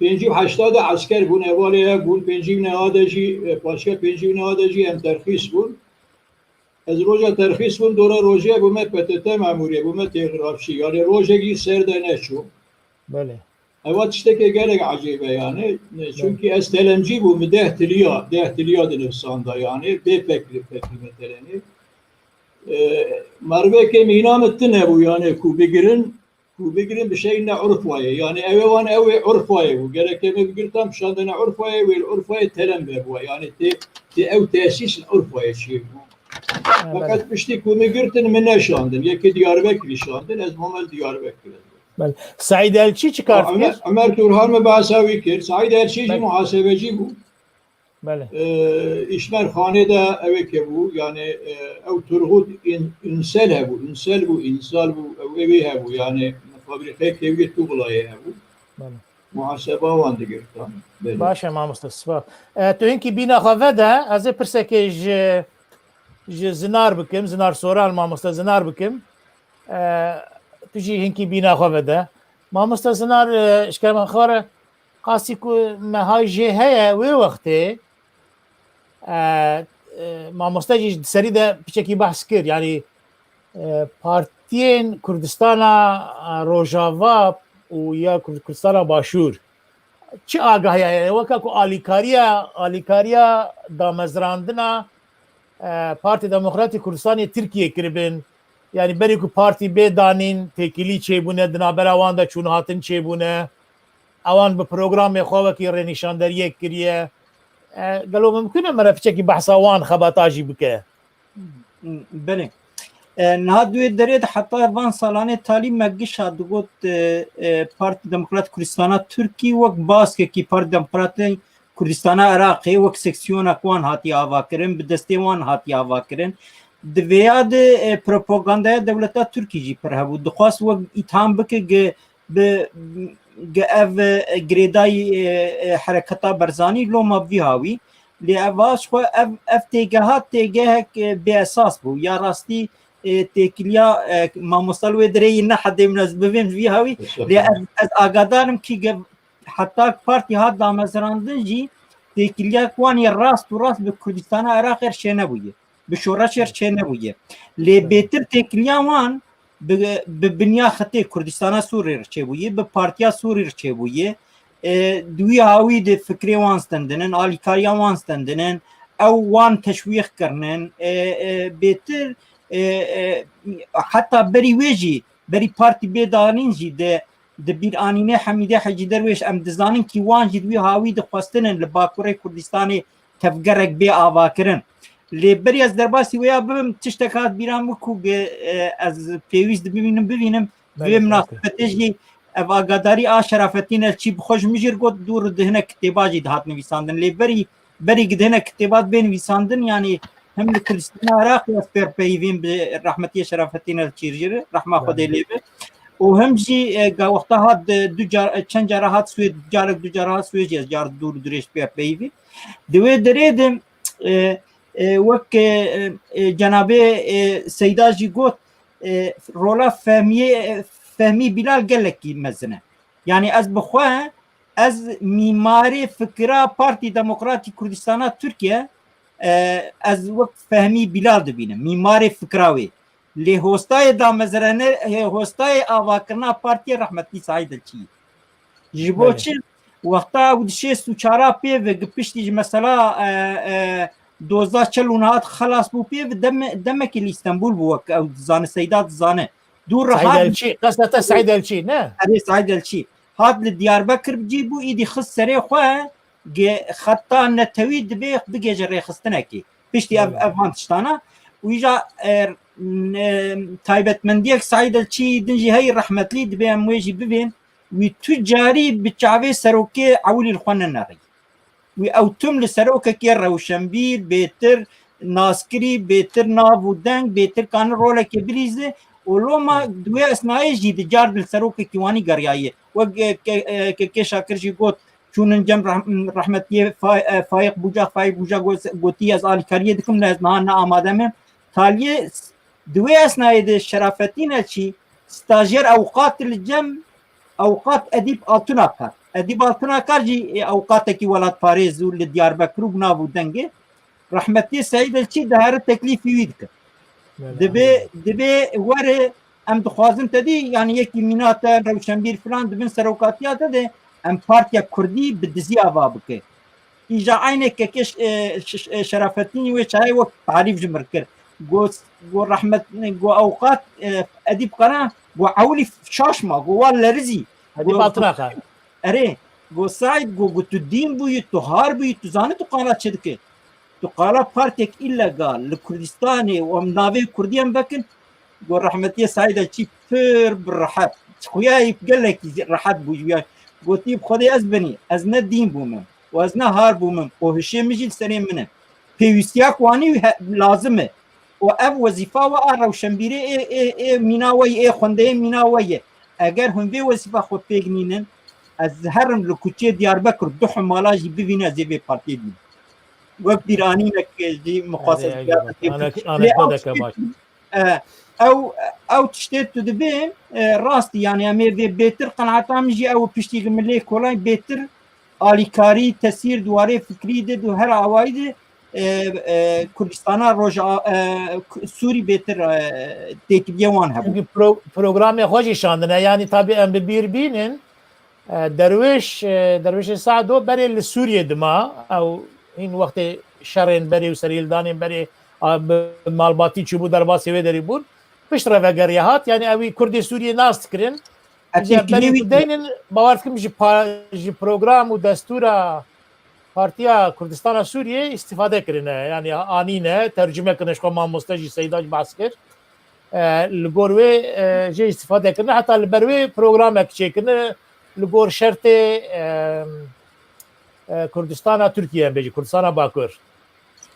50-80 asker bun evvaliye bun 50 nehadeci başka 50 nehadeci hem terhis bun از روزا ترخیص bun dora roja bu me PTT memuriye bu me telgrafçı yani roja gi serde ne şu böyle evet işte ki gerek acayip yani çünkü ez telemci bu dehtiliya denifsanda yani bepekli meteleni Merve ke minam ettin bu yani kubigirin bir şey ne urfaya yani evan urfaya bu gerek mi bir tam şandına urfaya ve urfaya telem bu yani ev tesis urfaya şey bu fakat işte kubigirtin minne şandın yeki Diyarbakır şandın ez Muhammed Diyarbakır بله سعيد الشي çıkartıyor Ömer Turhan mı basavi kir Said Elçi muhasebeci bu بله işler hanede evet bu yani ev turhut insel bu evi bu yani fabrikaya kevgi tuğlaya bu muhasebe vandı gerçekten باشه ما مستصفا تو اینکه بینا خواه ده از پرسکه زنار بکم زنار سورال ما مستزنار بکم تجي هنكي بينا خواه ده ما مستزنار اشکال من خواره قاسی که مهای جه هیا وی وقتی ما مستجی سری ده پیچکی بحث کرد یعنی پارتین کردستان روجاوا و یا کردستان باشور چه آگاهی یعنی وکا کو آلیکاریا دامزراندنا پارتی دموکراتی کردستانی ترکیه کربن yani beri ku parti bedanîn têkilî çêbûne di naber awan de çûn hatin çêbûne awan bi programê xwe wekî rênîşanderiyek kiriye gelo mimkûn e me re piçekî behsa wan xebata jî bike belê niha duê derê de heta van salanê talî me gişa digot Parti Demokrat Kurdistana Tirkî wek baskekî Parti Demokratê Kurdistana Iraqê wek seksiyona wan hatiye avakirin bi destê wan hatiye avakirin di vêya de propagandaya dewleta Tirkî jî pir hebû dixwast wek îtham bike bi ev girêdayî hereketa berzanî loma vî hawî lê ev xwe ev têgeha têgehek bêesas bû ya rastî têkiliya mamostal wê derê ne hedê min ez bivêm vî hawî lê ez agadarim kî heta partî hat damezrandin jî têkiliya wan ya rast û rast bi Kurdistana Iraqê çê nebûye bi şoreşê çê nebûye lê bêtir têkiliya wan bi binya xetê Kurdistana Sûriyê çêbûye bi Partiya Sûriyê çêbûye di wî hawî de fikrê wan stendinin alîkariya wan stendinin ew wan teşwîq kirinin bêtir heta berî wê jî berî partî bêdanîn jî de bir anîne Hemîdê Hecî Derwêş em dizanin kî wan jî wî hawî dixwestinin li Bakurê Kurdistanê tevgerek bê avakirin lê berî ez derbasî wê ya bibim tiştek hat bîran bû ku ez pêwîst bibînim vê münasebetê jî ev agadarî a Şerafettin Elçî bi xwe ji min jî got dûr di hinek kitêba jî dihat nivîsandin lê berî di hinek kitêbat bê nivîsandin yanî hem li Kurdistana Iraqê ez pêr peyvîn bi rahmetiye Şerafettin Elçî jî rahma Xwedê lê be û him jî wexta hat çend cara hat Swêd du cara hat Swêd jî ez car dûr dirêj pêr peyvî di wê derê de wek cenabê Seyda jî got rola Fehmî Bilal gelekî mezin e yani ez bixwe ez mîmarê fikra Partî Demokratîk Kurdistana Tirkiye ez wek Fehmî Bilal dibînim mîmarê fikra wê lê hostayê damezranê hostayê avakirina Partiya Rehmetî Saîd Elçî ji bo çi wexta ew dişê sûçara pê ve piştî ji mesela 2040 hat xelas bû pê demekî li İstanbul bû wek ew dizane Seyda dizane dûr Elçî qaseta Saîd Elçî ne Saîd Elçî hat li Diyarbakir cî bû îdî xist serê xwe xeta netewî dibe bigêje rêxistinekê piştî ev van tiştana û îja taybetmendiyek Saîd Elçî din jî hey rehmetlî dibe em wê jî bibên وی تجاری بچاوی سروکی عولی الخوان نری وی او تم لسروک کی روشنبیر بهتر ناسکری بهتر ناو دنگ بهتر کان رول کی بریزه ولوما دوی اسنای جی دجار بالسروک کیوانی گریایه و که شاکر جی گوت چون جم رحمتی فایق بوجا گوتی از آل کاریه دکم لازم نه آماده من تالیه دوی اسنای د شرافتینه چی ستاجر اوقات الجم اوقات ادیب آتوناکار ادیب آتوناکار جی اوقات کی ولات پاریز و دیاربکر و ناو دنگه رحمتی سعید الچی دهر تکلیفی وید که دبی وره ام دخوازم تدی یعنی یکی مینات روشنبیر فلان دبن سروکاتیات ده ام پارتیا کردی بدزی آوا بکه ایجا عینه که کش شرافتینی و چای و تعریف جمر کرد گو رحمت گو اوقات ادیب قرآن گو عولی شاشما گو وال لرزی ادیب آتوناکار اره گو سعید گو تو دین بوی تو هار بوی تو زانه تو قانات چه دکه تو قالا بارتك إلغال لكردستاني ومناوي كرديان بكن قول رحمتي سعيدة شي فير بالرحب خوياي قال لك رحب بوجوياي قلت بخدي أزبني أزنا الدين بومن وأزنا هار بومن وهشي مجيل سرين منه بيوستياك واني لازمه وأب وظيفة وأرى وشنبيري إيه ميناوي إيه خنده ميناوي أجر هم بي وظيفة خود بيجنينن الزهرم لكوتشي ديار بكر دحم مالاجي بيفينا زي بي بارتي دي وقت ديراني لك دي مقاصد انا خدك باش او تشتيت تدبين راستي يعني امي بيتر قناعتام جي او بيشتي ملي كولاي بيتر اليكاري تسير دواري فكري دد وهر عوايد كردستان روجا سوري بيتر تكبيوان هبو برنامج خوشي شاندنا يعني طبيعي ام ببير بينن درويش سعدو بري لسوريا دما او این وقت شرین بری و سریل دانیم بری مالباتی چوبو در باسی و داری بود پشت رو وگریه هات یعنی اوی کردی سوریه ناست کرن بری دینن باورد کم جی پروگرام و دستور پارتیا کردستان سوریه استفاده کرنه یعنی آنینه ترجمه کنش که ما مستجی سیداج بحث کرد لگوروی جی استفاده کرنه حتی لبروی پروگرام اکچه کرنه لگور شرط كردستان تركيا بيجي كردستان باكر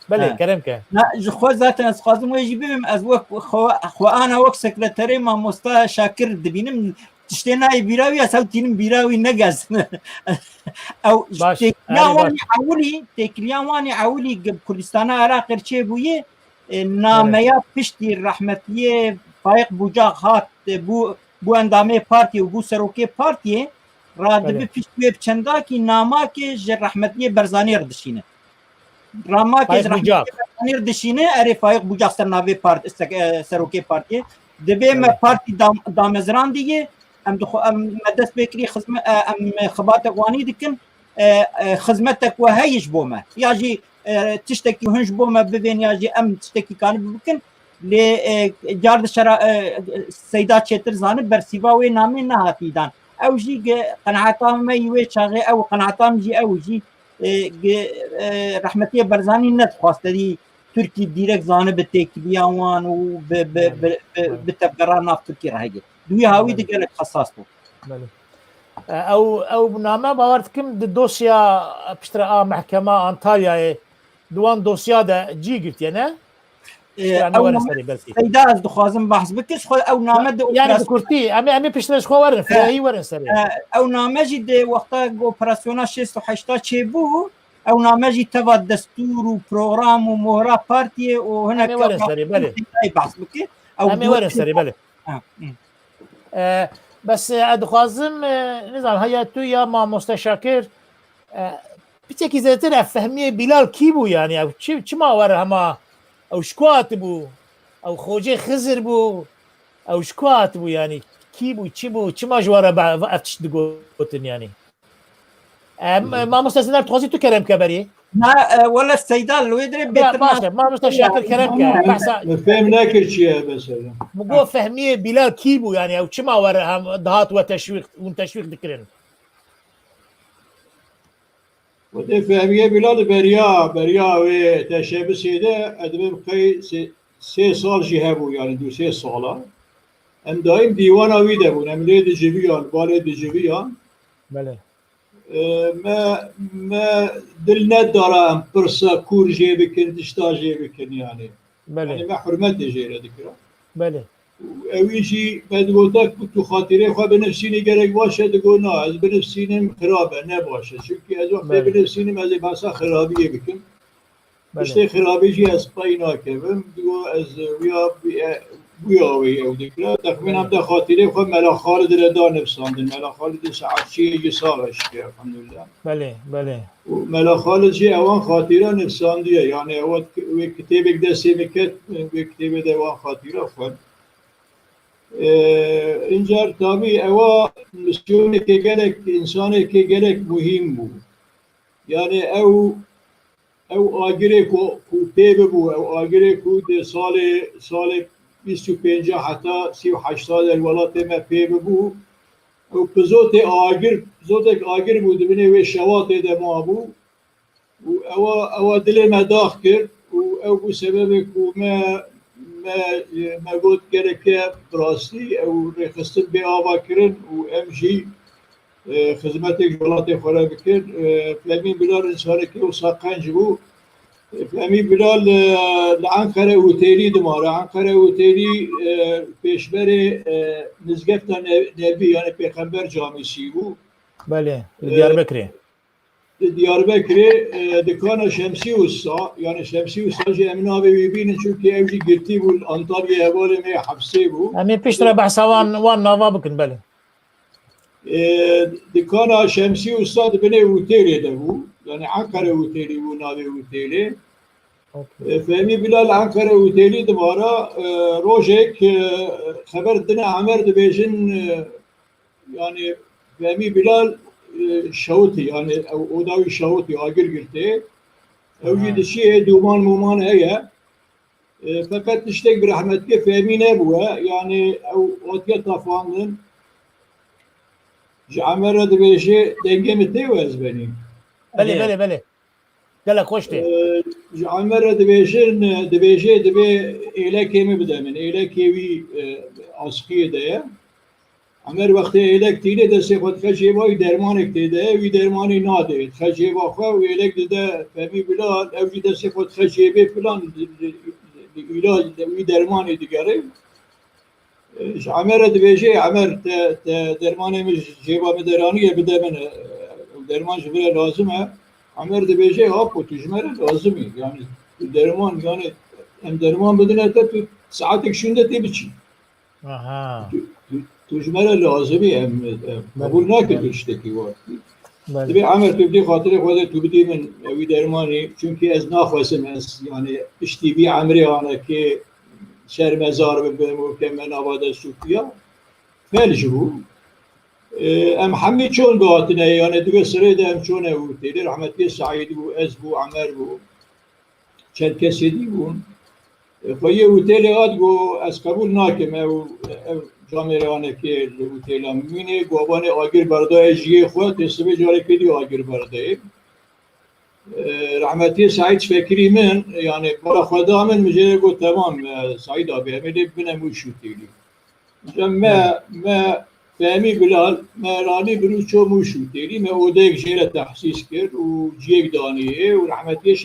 بله كلام كان لا خو ذات از خازم ويجي بهم از خو انا وك سكرتاري ما مستا شاكر دبينم تشتينا بيراوي اسوتين بيراوي نغاز او تكليواني عولي كردستان عراق رچه بويه ناميا پشتي رحمتيه فايق بوجا خات بو اندامه پارتي و بو سروكي پارتي رادبه پیشوی بچندا کی ناما که ج رحمتی برزانی ردشینه راما که رحمتی برزانی ردشینه اره فایق بوجاق سرناوی پارت سروکی پارتی دبه ما پارتی دامزران دیگه ام دست بکری ام خبات اقوانی دکن خدمتك وهيش بوما ياجي تشتكي هنش بوما ببين ياجي ام تشتكي كان بكن لجارد الشرا سيدات شتر زانب برسيباوي نامي نهاتيدان او جي قناعتام ما يوي شاغي او قناعتام جي او جي رحمتي برزاني نتخواست دي تركي ديرك زانب التكبيان و بالتبقرار ناف تركي راهي دوي هاوي دقالك خصاصته او بنامه باورتكم الدوسيا بشترا محكمه انطاليا دوان دوسيا دا جي قلت يعني سيدا از دخوازم بحث بكش خو او نامه يعني ذكرتي امي بيشترش خو ورن فهي ورن سري او نامه جي وقتا اوبراسيونا 680 تشيبو او نامه جي تبع دستور وبروغرام ومهره بارتي وهنا ورن سري بله بحث بك او امي ورن سري بله بس ادخوازم نظام هيا تو يا ما مستشاكر بتكي زيتنا فهميه بلال كيبو يعني او ما ور هما او شكوات بو او خوجي خزر بو او شكوات بو يعني كيبو تشيبو تشما جواره افتش دقوتن يعني ما مستثنى تخوزي تو كلام كبري لا ولا السيدان لو يدري باشا ما مستشاكر كلام ما فهمناك شيء بس مو فهميه بلال كيبو يعني او تشما ور ضغط وتشويق ذكرن ودي فهميه بلال بريا و تشابه سيده ادب بقي 3 سال جهابو يعني دو 3 سالا ام دایم دیوانا وی دبون ام لید جویان بالید جویان بله ما دل ندارم پرسا کور جی بکن دشتا جی بکن يعني بله يعني ما حرمت جيره ذكرى بله اویجی بدگوتاک بود تو خاطره خواه بنفسینی گرک باشه دگو نه از بنفسینیم خرابه نباشه چونکه از وقتی بله. بنفسینیم از بحثا خرابیه بکن بله işte خرابیجی از پای ناکبم دگو از ویا او دکرا تخمینم ده خاطره خواه ملا خالد را دا نفساندن ملا خالد ساعتچی یساقش که الحمدلله بله بله و ملا خالد جی اوان خاطره نفساندیه yani اوان کتابک دستی مکت و کتاب دوان خاطره خواه اینجا tabi eva misyonu ki gerek insanı ki gerek mühim bu. Yani ev agire ku peve bu ev agire ku de sale 25 hatta 38 el velat me peve bu. Ev pizote agir bu dibine ve şavate de ma bu. Eva dile me dakhkir ev bu sebebi ku ما قلت gerek براستی او رخصت به آوا کرن و ام جی خدمت جوالات خورا بکن فلمی بلال انسانی که وساقنج بو فلمی بلال لعنقره اوتیلی دماره عنقره اوتیلی پیشبر نزگفت نبی یعنی پیغمبر جامعی بو بله دیاربکری Diyarbakır'ı dükkanı Şemsi Usta yani Şemsi Ustacı Emin abi bibinin çünkü evci girdi bu Antalya evveli mi hapse bu. امی پیشتر بحث وان نوا بکن بله Dükkanı Şemsi Usta dibine oteli de bu. Yani Ankara oteli bu navi oteli. Fehmi Bilal Ankara oteli de var. Rojek haber dine Amer de bejin yani Fehmi Bilal şahuti yani o da şahuti agir girdi. Evci dişi duman muman heye. Fakat işte bir rahmetli Fehmi ne bu yani otiye tafandın Amer'e de beşi denge mi tevez benim. بله بله بله گله خوشتی Amer'e de beşi de be eyle kemi bidemin eyle kevi askiye de ya. Amer vakti eylek değil de sefat kaçıvay derman ekteydi. Evi dermanı nade. Kaçıva xwa ve eylek de Fehmi Bilal evci de sefat kaçıvay falan ilaç evi dermanı digeri. Amer de beşi Amer dermanımız ceva mederani bir de ben derman jibre lazım ha. Amer de beşi hap o tücmere lazım yani derman yani hem derman bedene de saatek şunda tebiçi. aha تجمله لازمی قبول نکرد اشتکی var. بله Tabii Amer tübdi hatırı koydu tübdi min evi dermani çünkü ez naxwasim ez yani işti bir amri ana ki şer mezar ve mükemmel avada sufiya felci bu. Em hammi çon gatine yani dibe sırada em çon evi tedi rahmetli Said bu ez bu Amer bu Çerkesidi bu. Faye oteli ad bu ez kabul nakim ev جامعه که لوتیلا مینه گوابانه آگر برده جیه خود تسبه جاری کدی آگر برده رحمتی سعید فکری من yani برا خدا من مجرد گو تمام سعید آبی همیده بنم وشوتیلی ما فهمی بلال ما رانی بروچو موشوتیلی ما اودک جیره تحسیس کرد و جیک دانیه و رحمتی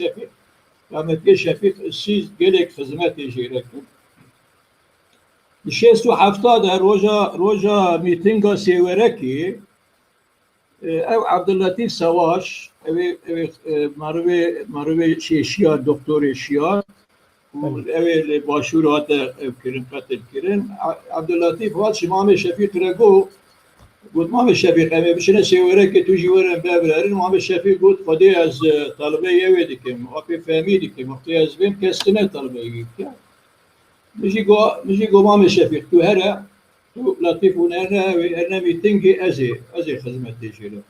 شفیق سیز گلک خدمت جیره کرد نشست و هفتاد روژا میتینگا سیورکی او عبداللطیف سواش او مروه شیشیار دکتر شیار او باشور هات کرن قتل کرن عبداللطیف هات شمام شفیق رگو گفت مام شفیق امی بشنه سیورکی تو جیورن ببرن مام شفیق گفت خودی از طلبه یوی دیکم اپی فهمی دیکم وقتی از بیم کستنه طلبه یکم میجی گمان شفیق تو هره تو لطیف و نه میتینگی ازی خدمت دیجیره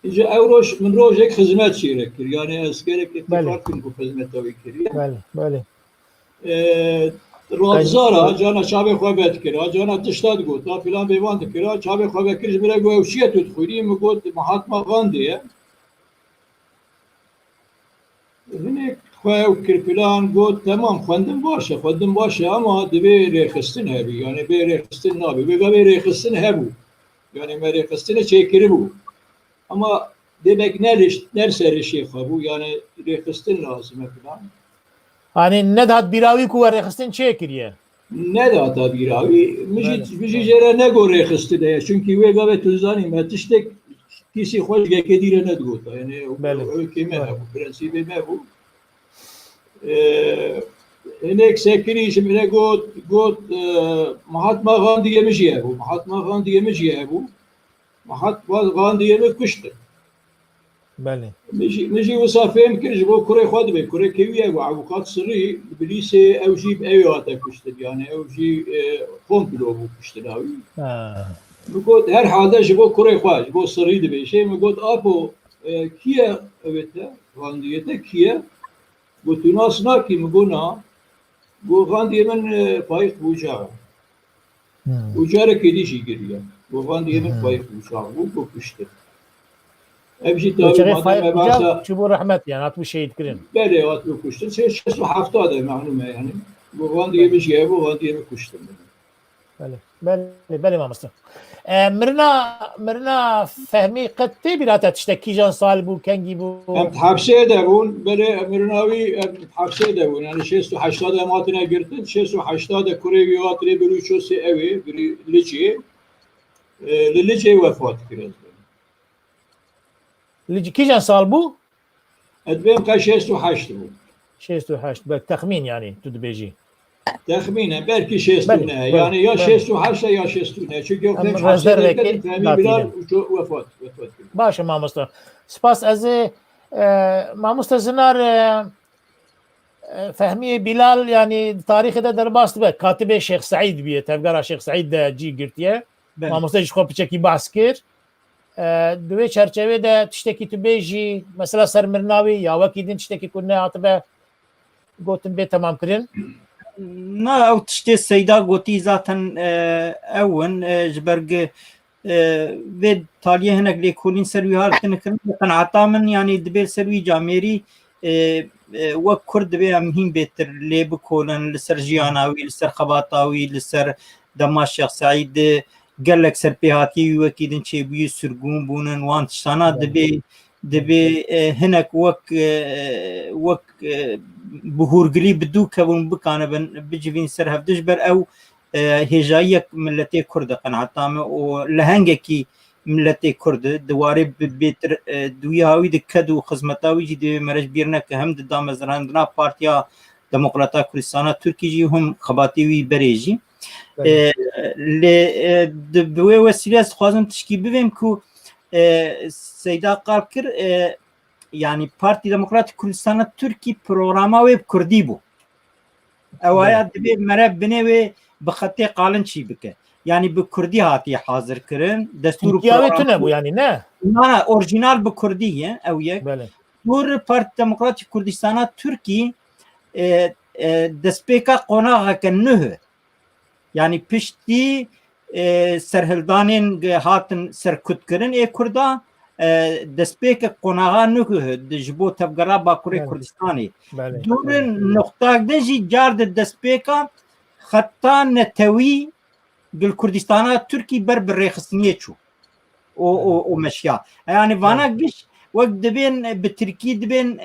اینجا اوروش من روز یک خدمت شیره کر یعنی از کرک اتفاق کن کو خدمت اوی کری بله بله رازارا جانا چابه خواه بد کرا جانا تشتاد گو تا فلان بیواند کرا چابه خواه بکرش میره گو اوشیه تو تخوری مگود مهاتما غاندیه هنه خواه و کرپلان گوت تمام خوندن باشه اما دبی ریخستن هبی یعنی بی ریخستن نابی بگا بی ریخستن هبو yani me rêxistinê çêkiribû ama demek nerserê şêxa bû yani rêxistin lazim e filan Hani nedat birawî ku we rêxistin çê kiriye? nedata bîrawî mijî jêre nego rêxistin heye çünkü wê gavê tu zanî me tiştek kîsî xweş gekedîre nedgota yani kême hebû prensîbê me bû hinek sekirî ji min re got Mahatma Gandhi'ye mi jî hebû Mahatma Gandhi'ye mi jî hebû Mahatma Gandhi'ye mi kuştin Belê. Mijî wisa fêm kir ji bo kurê xwe dibe kurê kêwiye û ewqat sirî bilîsê ew jî ew hate kuştin yani ew jî komplo bû kuştin awî min got her halde ji bo kurê xwe ji bo sirî dibe şê min got apo kiye ew te Gandhi'ye te kiye got tu nas nakî min got na got Gandhi'ye min payîq bû çawa û carekê dî jî giriye got Gandhi'ye min payîq bû çawa bû kuştin ev jî çi bo rehmet yani hat bu şehit kirin. Belê hat bû kuştin sê 670 de mehlûm e yani got Gandhi'ye min jî hebû Gandhi'ye min kuştin Belê mamosta. Mirina Fehmî qet tê bîrate tiştek kîjan sal bû kengî bû em hepsê de bûn belê mirinawî em hepsê de bûn yani 680 em hatine girtin 680 de kurê wî hatine birî çosê ew ê birî Licê li Licê wefat kir kîjan sal bû? edbêm qe 680 bû 6 belki texmîn yani tu dibêjî. Texmînen belkî 60 yani ya 68 ya 60 çünkü Bilal wefat kir Baş e mamosta. Spas ez ê mamosta zinar Fehmî Bilal yani tarîxê de derbas dibe katibê Şeyx Saîd bûye tevgera Şeyx Saîd de cî girtiye mamosta ji xwe piçekî bahs kir di wê çerçevê de tiştekî tu bêjî mesela ser mirinawî ya wekî din tiştekî ku nehatibe gotin bê temam kirin Na ew tiştê Seyda gotî zaten ewin ji ber vê taliyê hinek lêkolîn ser wî hatin kirin qeneta min yanî dibê ser wî camêrî wek Kurd dibê em hîn bêtir lê bikolin li ser jiyana wî li ser xebata wî li ser dema Şeyx Saîdê gelek serpêhatiyê wî wekî din çêbûyî sirgûn bûnin wan tiştana dibê hinek wek bihûrgirî bi dû kevin bikane bin bicivîn ser hevdî ji ber ew hêjayiyek milletê Kurd e qeneta me û li hengekî milletê Kurd di warê bêtir dûya wî diket û xizmeta wî jî divê me re ji bîr neke hem di damezrandina Partiya Demokrata Kurdistana Tirkî jî hûn xebatê wî berê jî lê bi wê wesilê ez dixwazim tişkî bivêm ku Seyda qal kir yani Parti Demokratik Kurdistana Tirkî programa wê bi Kurdî bû ew aya divê mere binê wê bi xetê qalin çî bike yani bi Kurdî hatiye hazir kirin destûr wê tune bû yani ne orijinal bi Kurdî ye ew yek dur Parti Demokratik Kurdistana Tirkî destpêka qonaxeke nû yani piştî serhildanên hatin serkutkirin ê Kurda destpêkek qonaxa nû ji bo tevgera Bakurê Kurdistanê dûrin noxtak de jî car di destpêka xeta netewî gil Kurdistana Tirkî ber bi rêxistiniyê çû û meşya yani vana giş wek dibên bi Tirkî dibên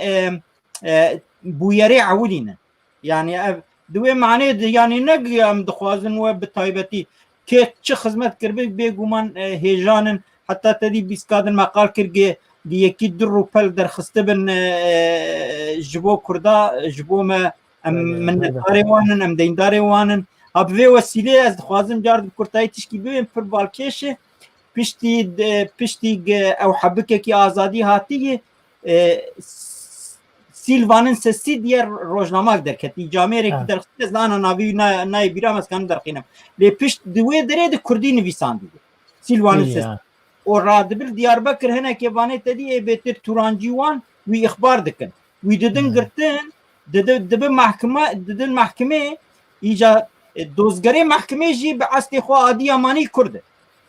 bûyerê ewilîne yani ev di wê manê yani ne em dixwazin we bi taybetî kê çi xizmet kirbê bêguman hêjanin heta tedî bîskadin me qal kir di yekî dir û pel derxiste bin ji bo Kurda ji bo me em minnetdarê wanin em deyndarê wanin ha bi vê wesilê ez dixwazim car bi Kurtayî tişkî bibêm pir balkêşê piştî ew hebikekî azadî hatiyê Silvanın sesî diğer rojnamak derketî camêrekî derxiste zana navî nayê bîra me skanim derxînim lê pişt di wê derê di Kurdî nivîsandî Silvanın sesî û radibil Diyarbekir hinekê vanê tedî ê bêtir turancî wan wî ixbar dikin wî didin girtin didin mehkemê îca dozgerê mehkemê jî bi estê xwe adî yamanî Kurd e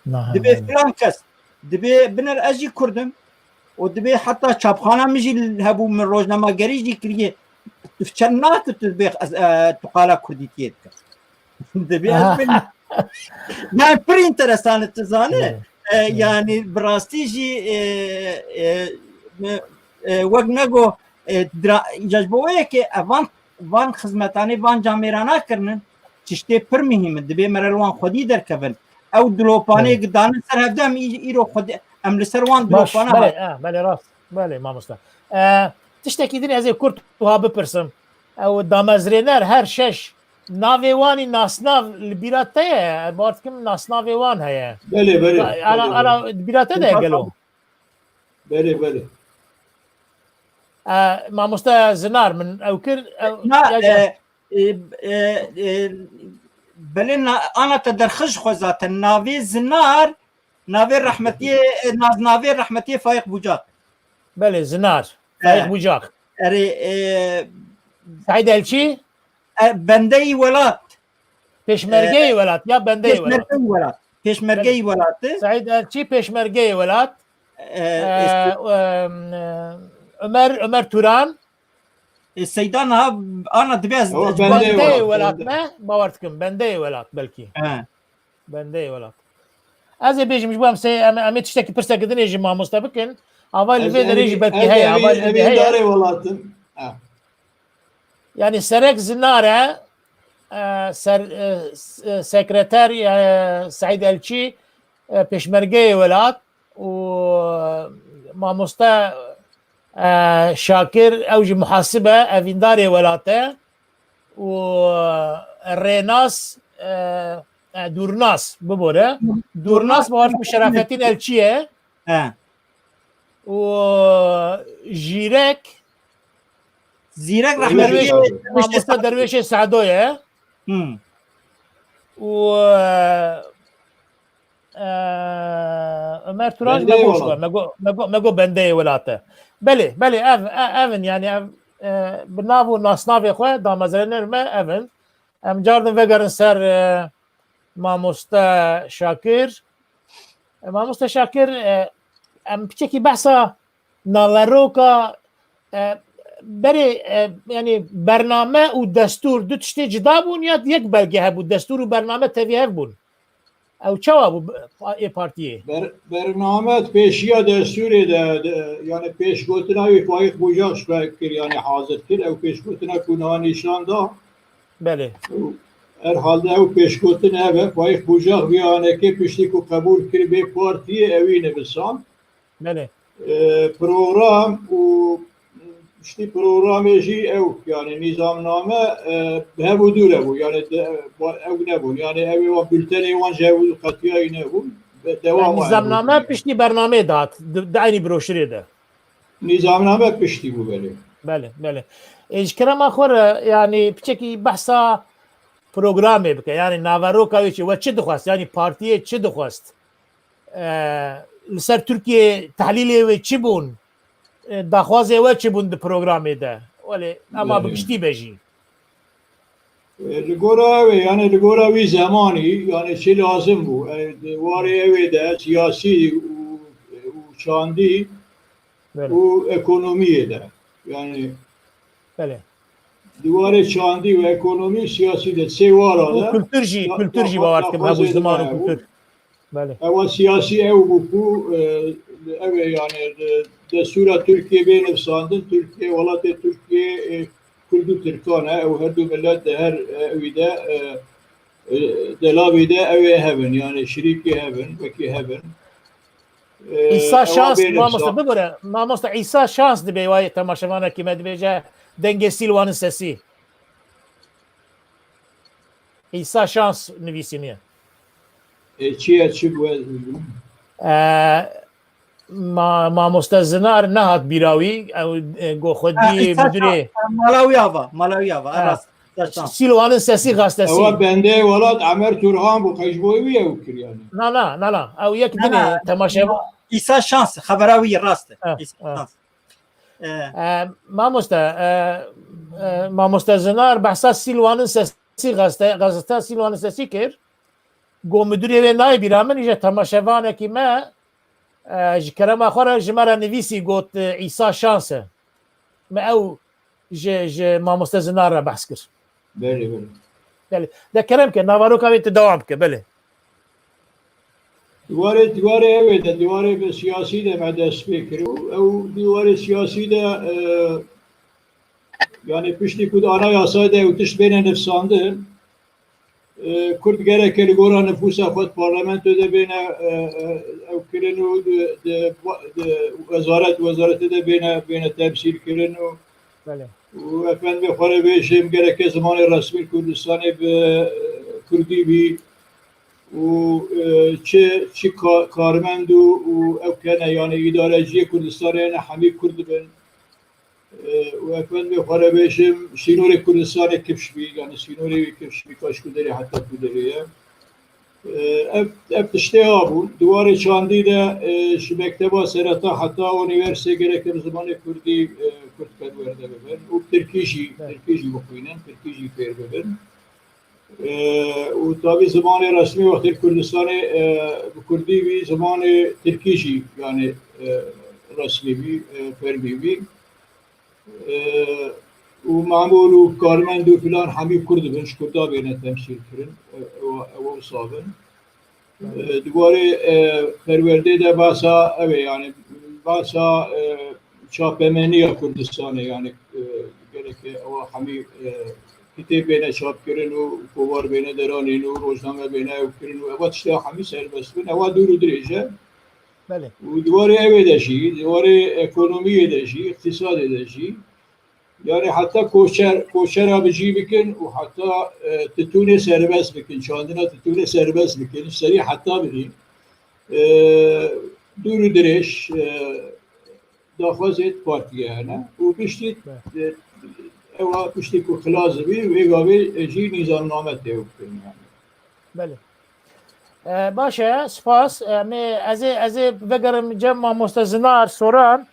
dibê filan kes dibê binir ez jî Kurdim û dibê heta çapxana min jî hebû min rojnamagerî jî kiriye تفشلنات تقالا كرديتيت دبي يعني برين ترسانة تزانه يعني براستيجي وقت نقو جذبوه که وان خدمتانی وان جامعه کردن چشته پر مهم دبی مرلوان خودی در کفن او دلوپانه گدان سر هفدم ایرو خود ام لسر وان دلوپانه بله راست بله ما مستا تشتکی دین از کورت تو ها بپرسم او دامزرینر هر شش ناویوانی ناسناو البیراته بارت کم ناسناویوان هیا بله انا البیراته ده گلو بله ما مستا زنار من او كر بلين انا تدرخش خوزات النافي زنار نافي رحمتي نافي رحمتي فايق بوجاك بله زنار فايق بوجاك اري سعيد الشي بندي ولات بيشمرجي ولات يا بندي ولات بيشمرجي ولات سعيد الشي بيشمرجي ولات عمر توران السيدان انا دبيز بندي ولات ما باورتكم بندي ولات بلكي بندي ولات ازي بيجي مش بهم سي ام تشتكي برسا قدن يجي ما مستبكن اول الفيدر يجي بلكي هي اول هي ولاتن يعني سرك زناره سكرتير سعيد الشي بيشمرجي ولات وما مستا شاكر اوجي محاسبه افينداري ولاته والريناس دورناس ببوره دورناس بوارد بشرافتين الشيه وجيرك زيرك رحمه مش مستا درويش سعدويه و عمر توران ماجو بندي ولاته بله افن يعني بنافو ناسنافي خواه دامزرنر ما افن ام جاردن وگرن سر ما مستا شاكر ام بچکی بحثا نالاروكا بری يعني برنامه و دستور دو تشتی جدا بون یا یک بلگه هبو دستور و برنامه تاویه بون او چوا بو پارتیه برنامه پیشیا دستوری ده یعنی پیشگوتناوی فایق بوجاش بکر یعنی حاضر کر او پیشگوتنا کنها نشان دا بله herhalde او پیشگوتنا فایق بوجاش بیانه که پشتی کو قبول کر به پارتیه اوینه بسان بله program و işte programajı ev yani nizamname hebu dure bu yani ev ne bu yani ev o bülteni o cevu katiya ne bu devam nizamname pişti bername dağıt aynı broşürü de nizamname pişti bu böyle bele eşkram akhor yani piçeki bahsa programı bike yani navaroka ve çi dixwast yani partiye çi dixwast ser Türkiye tahlili ve çi bun داخوازه و چه بوند پروگرامی ده ولی اما بگشتی بجی لگورا وی زمانی yani چه لازم bu واری اوی ده siyasi çandi bu ekonomiye de yani bele divare çandi ve ekonomi siyasi de sevara da kültürci var ki bu zaman kültür bele ama siyasi ev bu ev yani Destura Türkiye benefsandın Türkiye valatı Türkiye Kürdü Türkane ev her du millet de her evide delavide ev heaven yani şiriki heaven peki heaven İsa şans mamosta İsa şans de bey tamaşavana kime dibece denge Silvan'ın sesi İsa şans nüvisini çiğ bu ما مستزنار نهات بیراوی او گو خودی مدیری مالاویاوا راست سیلوانın sesi gazetesi ama bende valat Amer Turhan bu kajboyu ya ukir yani la او یک دنه تماشا İsa şans haberawi rast ما مستزنار بحثا سیلوانın sesi gazete سیلوانın sesi kir گو مدیری و نای بیرامن ایجا تماشاوانه کی ما جكرما خورا جمرة نفيسي قوت عيسى شانسة ما أو ji mamoste zinar re behs kir. بله بله Belê. De kerem ke navaroka wê tu dewam bike belê. دیواره evet دیواره به سیاسی de me dest pê kir ew دیواره siyasî de yani piştî ku anayasa de ew tişt bêne nifsandin Kurd gerek li gora nüfusa xwe parlamento de bêne ew kirin û wezarete de bêne temsîl kirin û Belê. û efendê xwe re bêjim gereke zimanê resmî Kurdistanê bi Kurdî bî û çi karmend û ew kene yani îdareciyê Kurdistanê ne hemî Kurd bin û efendê xwe re bêjim sînorê Kurdistanê kipş bî yani sînorê wî kipş bî kaş ku derê heta ku derê ye ev tiştê abû diwarê çandî de ji mekteba sereta heta unîversê gerek bi zimanê Kurdî Kurd perwerde bibin û Tirkî jî bixwînin Tirkî jî fêr bibin û tabî zimanê resmî wextê Kurdistanê bi Kurdî wî zimanê Tirkî jî yani resmî bî ferbî bî û mamûl û karmend û filan hemî Kurd bin ji Kurda bêne temsîl kirin ew wisa bin diwarê perwerdê de basa ew ê yani basa çapemeniya Kurdistanê yani gereke ew hemî kitêb bêne çapkirin û kovar bêne deranîn û rojname bêne ew kirin û ew tiştê hemî serbest bin ew dûr û dirêj e Belê. û diwarê ew ê de jî diwarê ekonomiyê de jî iktisadê de jî yani hatta koçera bijî bikin û hatta titûnê serbest bikin çandina titûnê serbest bikin serî heta birî dûr û dirêj daxwazê partiye hene û piştî ewa piştî ku xilas bî wê gavê jî nîzamname tê bikin yani Belê. Baş e spas ez ê vegerim cem mamoste zinar soran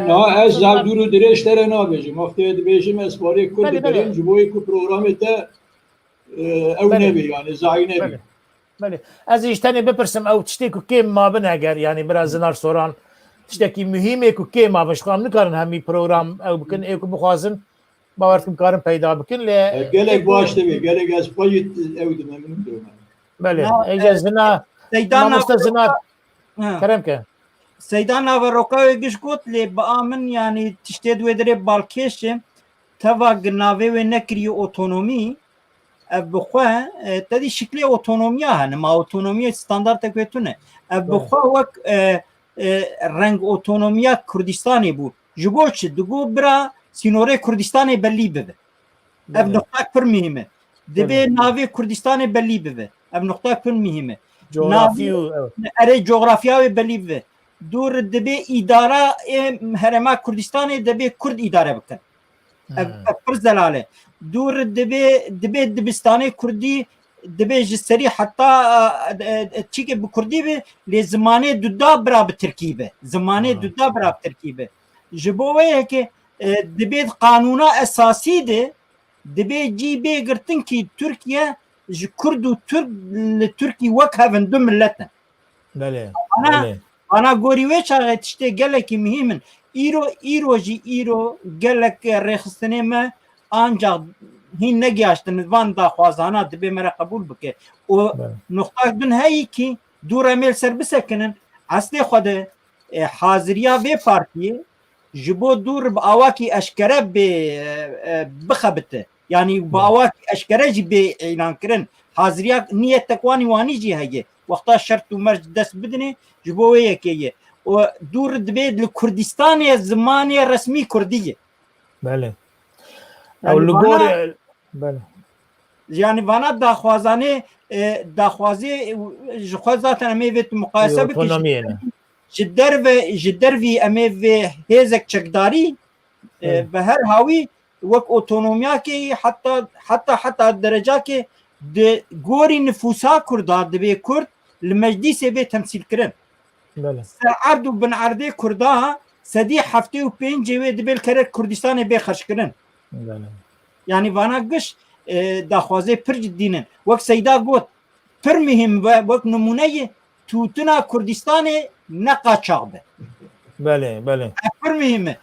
Na ez zav dûr û dirêj tere nabêjim wextê dibêjim ez parê Kurd Belê, belê. dikirim ji bo ku programê te ew Belê. nebî yani zayî nebî Belê. Belê. Ez ê ji tenê bipirsim ew tiştê ku kêm mabin eger yani biraz zinar soran tiştekî mühîmê ku kêm mabin ji xwe nikarin hemî program ew bikin ê ku bixwazin bawer dikim karin peyda bikin lê gelek baş dibê gelek ez xwe ew dime min dikim belê êce zina mamoste zinar kerem ke Seydan Navaroka giş got lê bi min yani tiştê dwê dirê balkêşê teva ginavê wê nekiriye otonomî ev bixwe tedî şiklê otonomiya hene ma otonomiya standartek wê tune ev bixwe wek reng otonomiya Kurdistanê bû ji bo çi digo bira sînorê Kurdistanê bellî bibe ev noktek pir mühim e dibe navê Kurdistanê bellî bibe ev noktek pir mühim e coğrafî û erê coğrafya wê bellî bibe dûr dibe îdara herêma Kurdistanê dibe Kurd îdare bikin ev pir zelal e dûr dibe dibistanê Kurdî dibe ji serî heta çîkê bi Kurdî be lê zimanê duda bira bi Tirkî be zimanê duda bira bi Tirkî be ji bo wê yekê dibe qanûna esasî de dibe cî bê girtin ki Türkiye ji Kurd û Türk li Tirkî wek hevin du millet in belê ana gorî wê çaxê tiştê gelekî mühim in îro jî îro gelek rêxistinê me ancak hîn negihaştin van daxwazana dibe me re qebûl bike û noxtak din heyî kî dû remêl ser bisekinin eslê xwe de haziriya vê partiyê ji bo dûr bi awakî eşkere bê bixebite yani bi awakî eşkere jî bê îlankirin haziriya niyetek wanî wanî jî heye wexta şert û merc dest bidine ji bo wê yekê ye û dûr dibe li Kurdistanê zimanê resmî Kurdî ye belê ew li gorê belê yani vana daxwazanê daxwazê ji xwe zaten em ê vê muqayese bikin otonomiyê ne ji dervî em ê vê hêzek çekdarî bi her hawî wek otonomiyakê heta derecakê di gorî nüfusa Kurda dibê Kurd li meclîsê vê temsîl kirin belê sererd û binerdê Kurda sedî heftê û pêncê wê dibe li kerek Kurdistanê bê xerç kirin belê yani vana giş daxwazê pir ciddînin wek Seyda got pir mühim ve wek numuneyê tûtina Kurdistanê ne qaçax be بله بله پر مهمه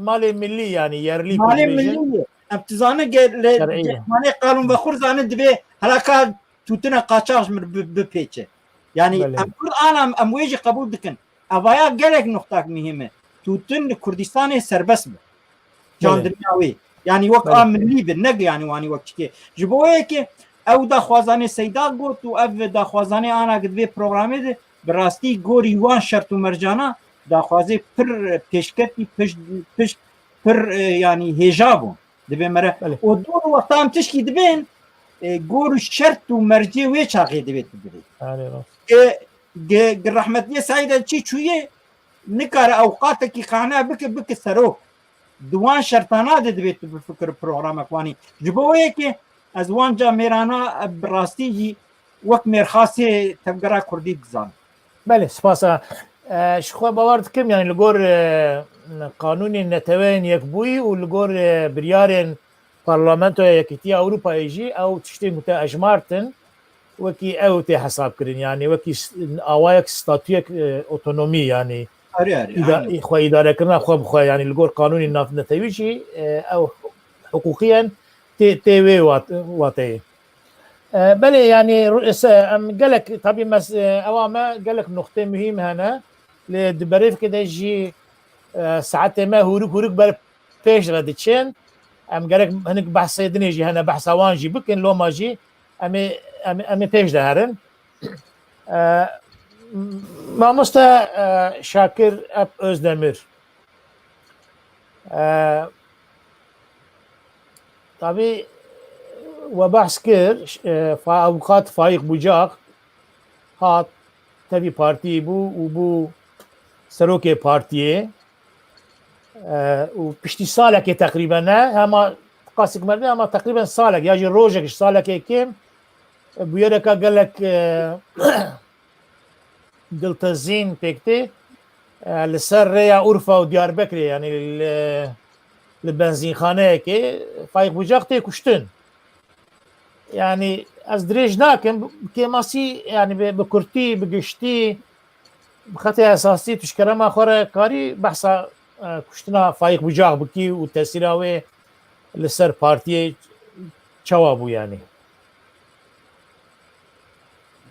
مال ملی yani yerli مالی proje ملیه ابتزانه شرعیه. مالی قانون و خور زانه دبی هلاکا توتنا قاچاق مر بپیچه yani بله. em Kurd anam em wêjî qebûl dikin evaya gelek noktak mühim e tûtin li Kurdistanê serbest be candiriya wê yani wek a millî be ne yani wanî wek çikê ji bo yekê ew daxwazanê Seyda got û ev daxwazanê ana divê programê de bi rastî gorî wan şert û mercana daxwazê pir pêşketî pişt pir yani hêja bûn dibe mere û dor wextan tişkî dibên gor û şert û mercê wê çaxê divê dibê rahmetli Saîd çi çûye nikare awqatekî xane bike serok diwan şertana de dibêt bi fikir programek wanî ji bo yekê ez wan ca mêrana bi rastî jî wek mêrxasê tevgera Kurdî dizanim. بله سپاسا شخوا باور دکم yani li gor kanunên netewên yekbûyî û li gor biryarên parlamentoya Yekîtiya Ewropayê jî ew tiştên ku te ejmartin wekî ew tê hesab kirin yani wekî awayek statûyek otonomî yani xwe îdarekirina xwe bi xwe yani li gor kanûnên navnetewî jî ew hukûkiyen tê wê wateyê. بله yani em gelek tabii ewa me gelek noktê mühim hene li diberêvkê de jî saetê me hûrik ber pêş re diçin em gerek hinek behsêdinê jî hene behsa wan jî bikin loma jî em ê pêş de herin. Mamoste Şakir Ep Özdemir tabii و بحث کر اوقات فایق بوجاق هات تبی پارتی بو و بو سروک پارتیه و پشتی سالک تقریبا نه اما قاسک مرده اما تقریبا سالک یا جی روزش سالک کم بویره که گلک دلتزین پکتی لسر ریا عرفا و دیاربکری یعنی لبنزین خانه که فایق بوجاق تی کشتن yani ez dirêj nakim kêmasî yani bi kurtî bi giştî bi xetê esasî tişkerema xwe re karî behsa kuştina Faik Bucaq bikî û tesîra wê li ser partiyê çawa bû yani.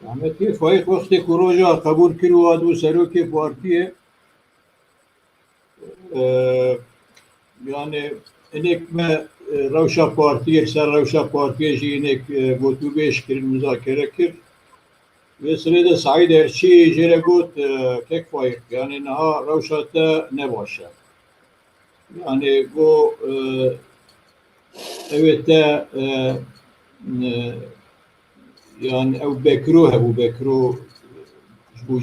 Ahmetî Faik wextê ku roja qebûl kir û hat û serokê partiyê yani hinek me rewşa partiyê ser rewşa partiyê jî hinek gotûbêj kirin müzakere kir vê sirê de Saîd Erçî jê re got kek Faik yani niha rewşa te ne baş e yani got ew te yani ew bekro hebû bekro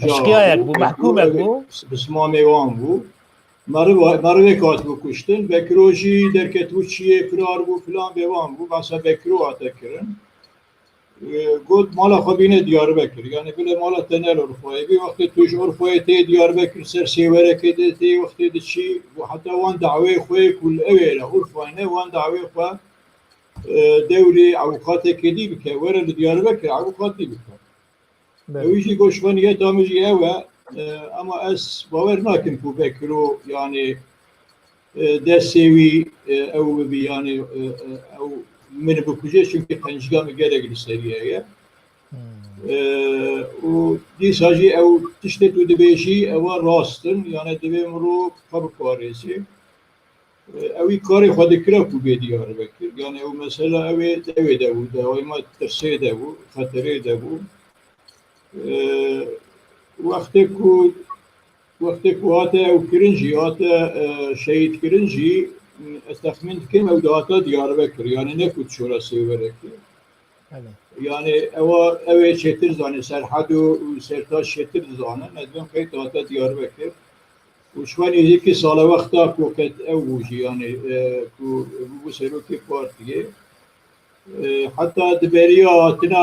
eşkıyayek bû mehkûmek bû bi simamê wan bû Marivê hatibû kuştin, Bekro jî derketibû çiyê firar bû filan bêvan bû, mesela Bekro hate kirin. Got mala xwe bîne Diyarbekir, yani bile mala te nel Urfayê, vê wextê tu ji Urfayê tê Diyarbekir ser sêwerekê de tê wextê diçî, heta wan dawê xwe ku li ew re Urfayê ne wan dawê xwe dewrê ewqatekê dî bike, were li Diyarbekir ewqat dî bike. Ew jî goşxweniyeta min jî ew e. Ama ez bawer nakim ku Bekro yani destêwî ew bibî yani ew min bikuje çünkü qencga min gelek li seriye ye û dîsa jî ew tiştê tu dibêjî ewa rastin yani divê mirov xwe biparêzî ewî karê xwe dikire ku bê Diyarbekir yani ew mesela evê de bû dawayê me tirsê de bû xeterê de bû وقتی کو هاته او kirin jî hate şehîd kirin jî ez texmîn dikim ew dihata Diyarbekir yani ne ku çora sêwerekê yani ew çêtir zanî serhed û sertaş çêtir dizanin ez bin qeyt hate Diyarbekir û şwenî hêkî sala wexta ku qet ew bû jî yani ku bû serokê partiyê heta di beriya hatina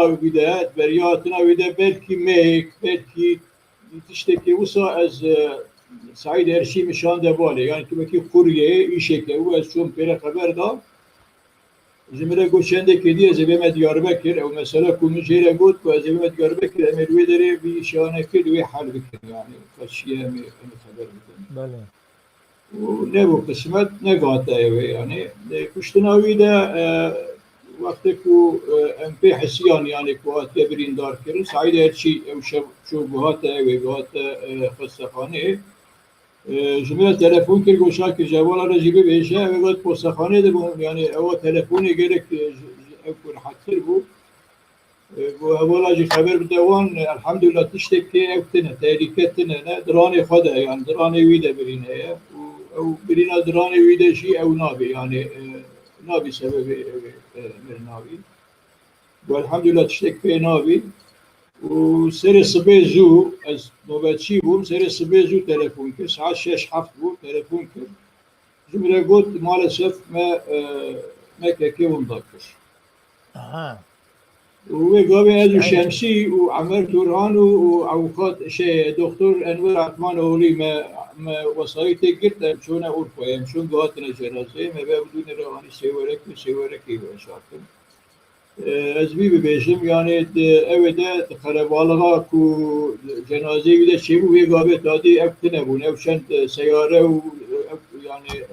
wî de belkî mêk belkî tiştekî wisa ez Saîd Erçî mişan de balê yani tu wekî quryê îşeke û ez çûm pêre xeber da جمله گوشنده که دی از بیم دیاربکر او مثلا کومجیره گفت که از بیم دیاربکر امروی داره بیشانه که دوی حل بکن یعنی کشیه می خبر بکن بله و نه bu قسمت نگاته یعنی کشتناوی ده وقتی که امپی حسیان یعنی که وقتی بریندار کردن سعید هرچی او شو بهات اوی بهات خستخانه جمله تلفن کرد گوشا که جوال رجیبی بیشه و گفت پستخانه ده بون یعنی او تلفنی گرک او کن حتر بود و اولا جی خبر بدوان الحمدلله تشتك او تنه تهریکت تنه نه دراني خدا يعني دراني ويده برينه او برينا دراني ويده شي او نابي يعني نابي سبب من نابي والحمدلله تشتك في نابي وسر الصبي زو از نوبتشي بوم سر الصبي زو تلفون كر ساعة 6-7 بو تلفون كر جمله قلت مالسف ما كيكي ونضكر aha وقابل أدو شمسي وعمر تورهان وعوقات شيء دكتور أنور عثمان أولي ما وصايته قلت شون أورفا شون قاتنا جنازة ما بابدون رواني سيورك وشاكم أزبي ببيشم يعني أودا خرابالغا كو جنازة وده شيء وقابل تادي أكتنا بون أو شنت سيارة يعني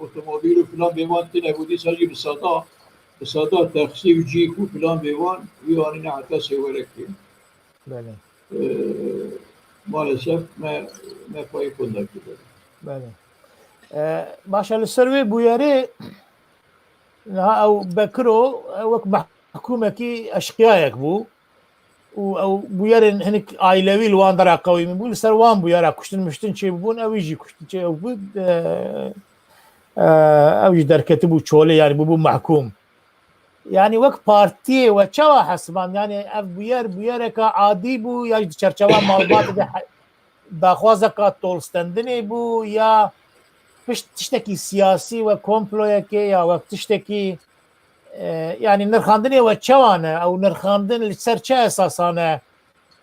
أوتوموبيل وفلان بيوان تنا بودي ساجي بالصداع بساطة تخصيب جيكو فلان بيوان يعني نحن سيوركي بله maalesef ما payı kondak gibi. بله باشا السروي بوياري او بكرو وك محكومة كي اشقياك بو او بوياري هنك عائلوي الوان درا قوي من بول سروان بويارا كشتن مشتن شي بون او يجي كشتن شي او بود او يجي دركتبو شولي يعني بو محكوم يعني وك بارتي وشوا حسبان يعني اف بويرك عادي بو يا چرچوا معلومات دا خوازك تولستندني بو يا فيش تشتكي سياسي وكومبلو كي يا وقت تشتكي يعني نرخاندني وشوانا او نرخاندن لسرچه اساسانا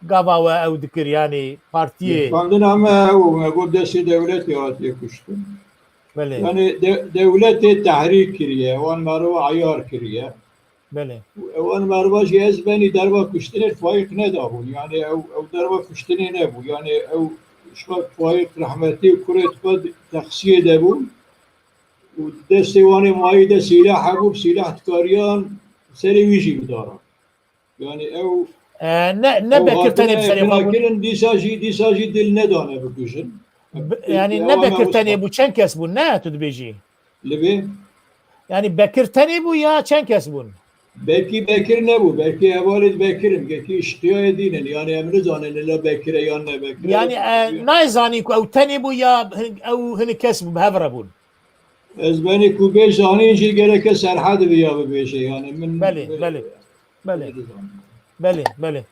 قابا او ذكر يعني بارتي Kandın ama bu desi devlet yatıyor kuştun. بله Yani devleti tahrik kiriye, o an marva ayar kiriye. بله O an marva jez beni darba kuştunur faik ne da bu? Yani o darba kuştunu ne bu? Yani o şu faik rahmeti kuret kod taksiye de bu. ودستواني مايدة سلاح أبو سلاح تكاريان سري ويجي بدارا يعني أو نبكر تاني بسري لكن ديساجي دل ندانة بكوشن يعني نبكر تاني بو چند كس بون نه تود بيجي لبي يعني بكر تاني بو يا چند كس بون belki Bekir ne bu? Belki evalet Bekir'im. Belki iştiya edinen. Yani emri zanen illa Bekir'e yan ne Bekir'e. يعني نايزاني او تاني بو يا او هن كسب بهفرة بون Ez beni kubey zanince gereke serhad biya bebeşe yani min بله بله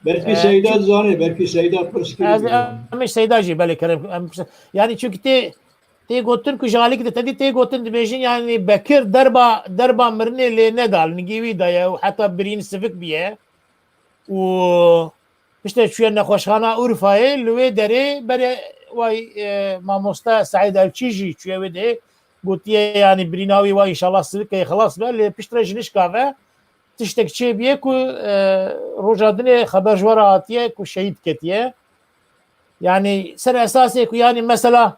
belki Seydat zani belki Seydat Pırskı مش سيداجي بله كلام يعني çünkü تي قلتن كجالك تدي تي قلتن دبيجين يعني بكر دربا مرني اللي ندال نجيبي دايا وحتى برين سفك بيه و işte شويه نخوشخانه اورفاي لوي دري بري واي ماموستا سعيد الشيجي شويه ودي قلت يعني بريناوي واي ان شاء الله سفك خلاص بقى بيشترجنش كافه تشتك شي بيه كو روجادني خبر جوراتيه كو شهيد كتيه يعني سر اساسي كو يعني مثلا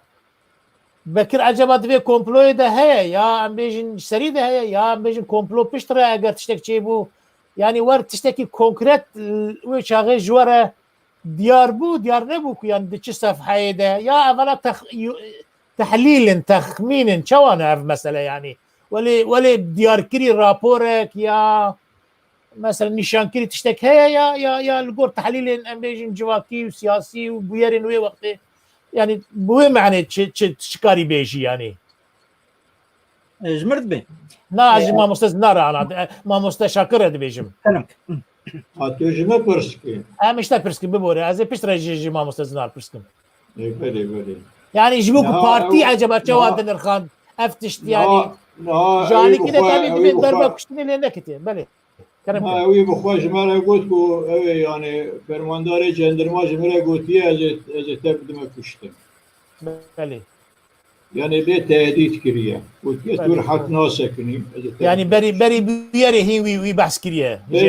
بكر عجبت في كومبلو ده هي يا ام بيجن سري ده هي يا ام بيجن كومبلو بيشتري اگر تشتك شي بو يعني ور تشتكي كونكريت وشاغي جوره ديار بو ديار نبو يعني دي صفحه ده يا اولا تحليل تخمين شوانا مثلا يعني ولي ديار كري رابورك يا مثلا نشان كري تشتك هي يا الجور تحليل ام بيجن جواكي وسياسي وبيرن وي وقت يعني بوي معنى شكاري بيجي يعني جمرت بي ناجي ما مستز نارا انا ما مستشكر هذا بيجم كلامك Atöjime Pırskı. مش تبرسك ببوري از بيشتري ما مستز نار برسكم Böyle. يعني يجيبوك بارتي عجبت جواد نرخان افتشت يعني جاني كده تابي ضربه كشتني لنكتي بله ما اوی بخواش مرا گفت کو yani فرماندار جندرما جمره گوتیه از تبدیم کشتم. بله yani bir tehdit kiriye. Bu tur hat nasekinim. Yani beri biyeri hi bahs kiriye. Beri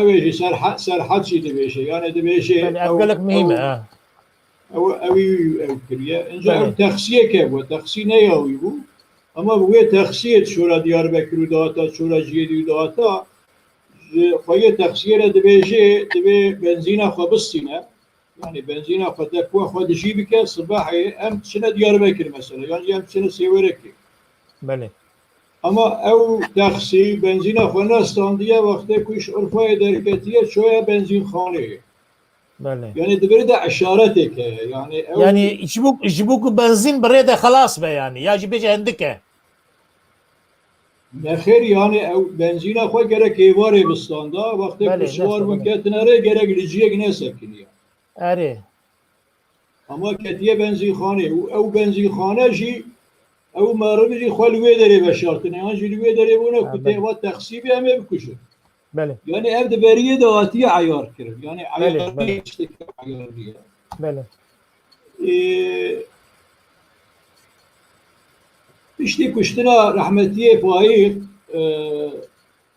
evi serhat şeydi bir şey. Yani de bir şey. Evgelik mühim ha. Evi kiriye. İnce ev taksiye ke bu. Taksi ne yavi bu? Ama bu taksiye şura Diyarbakır dağıta, şura Ciyedi dağıta. Khoye taksiye de bir şey, de benzina xabısine. Yani benzina fadak ve xadişi bike sabahı em çine Diyarbakır mesela. Yani em çine severek. Bale. Ama ev taksi benzina xanastan diye vakti kuş urfaya derketiye şoya benzin khane. Bale. Yani de de işaret eke. Yani jibuk benzin bire de halas be yani. Ya jibe hendike. Nexer yani ev benzina xo gerek evare bistanda vakti kuş var mümkünere gerek liciye ne sekiniyor. Are. Ama ketiye benzin khane. Ev benzin khane ji ev marı ji xalwe dere beşartine. Yani jilwe dere buna kuteva taksibi eme bikuşur. Bale. Yani evde beriye de atiye ayar kirir. Yani ayar işte ayar diye. Bale. İşte kuştina rahmetiye faik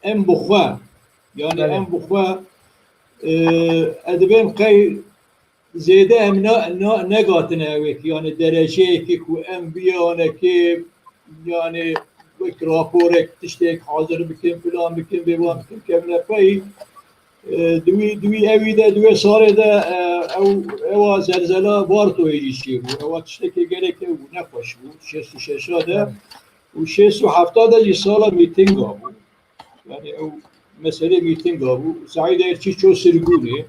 em bukhwa. Yani em bukhwa edibem kay zede em ne gatine evek. Yani derece ki ku em biyaneki yani raporek işte hazır bikin filan bikin bevan bikin kemle pay دوی اویده دوی ساره ده او زلزله وارتو ایشی بود او تشتکی گره که او نخوش بود 66 ده و 67 ده سال میتینگ بود yani o mesele miting bu. Said Erçi çok sırguni.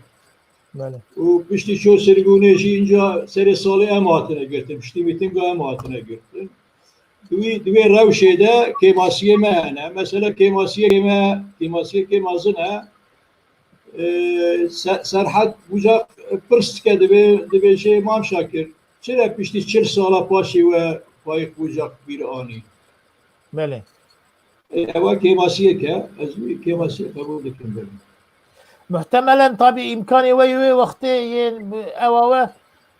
O işte çok sırguni işince sere salı ematine götürmüştü. Miting ematine götürdü. Duy revşede kemasiye mene. Mesela kemasiye kemazına Serhat bucak pırst kedi ve şey mam şakir. Çire pişti çir sala paşi ve faik bucak bir ani. Bele. Eva kemasiye ke, ezmi kemasiye kabul edim benim. Muhtemelen tabi imkanı ve vakti eva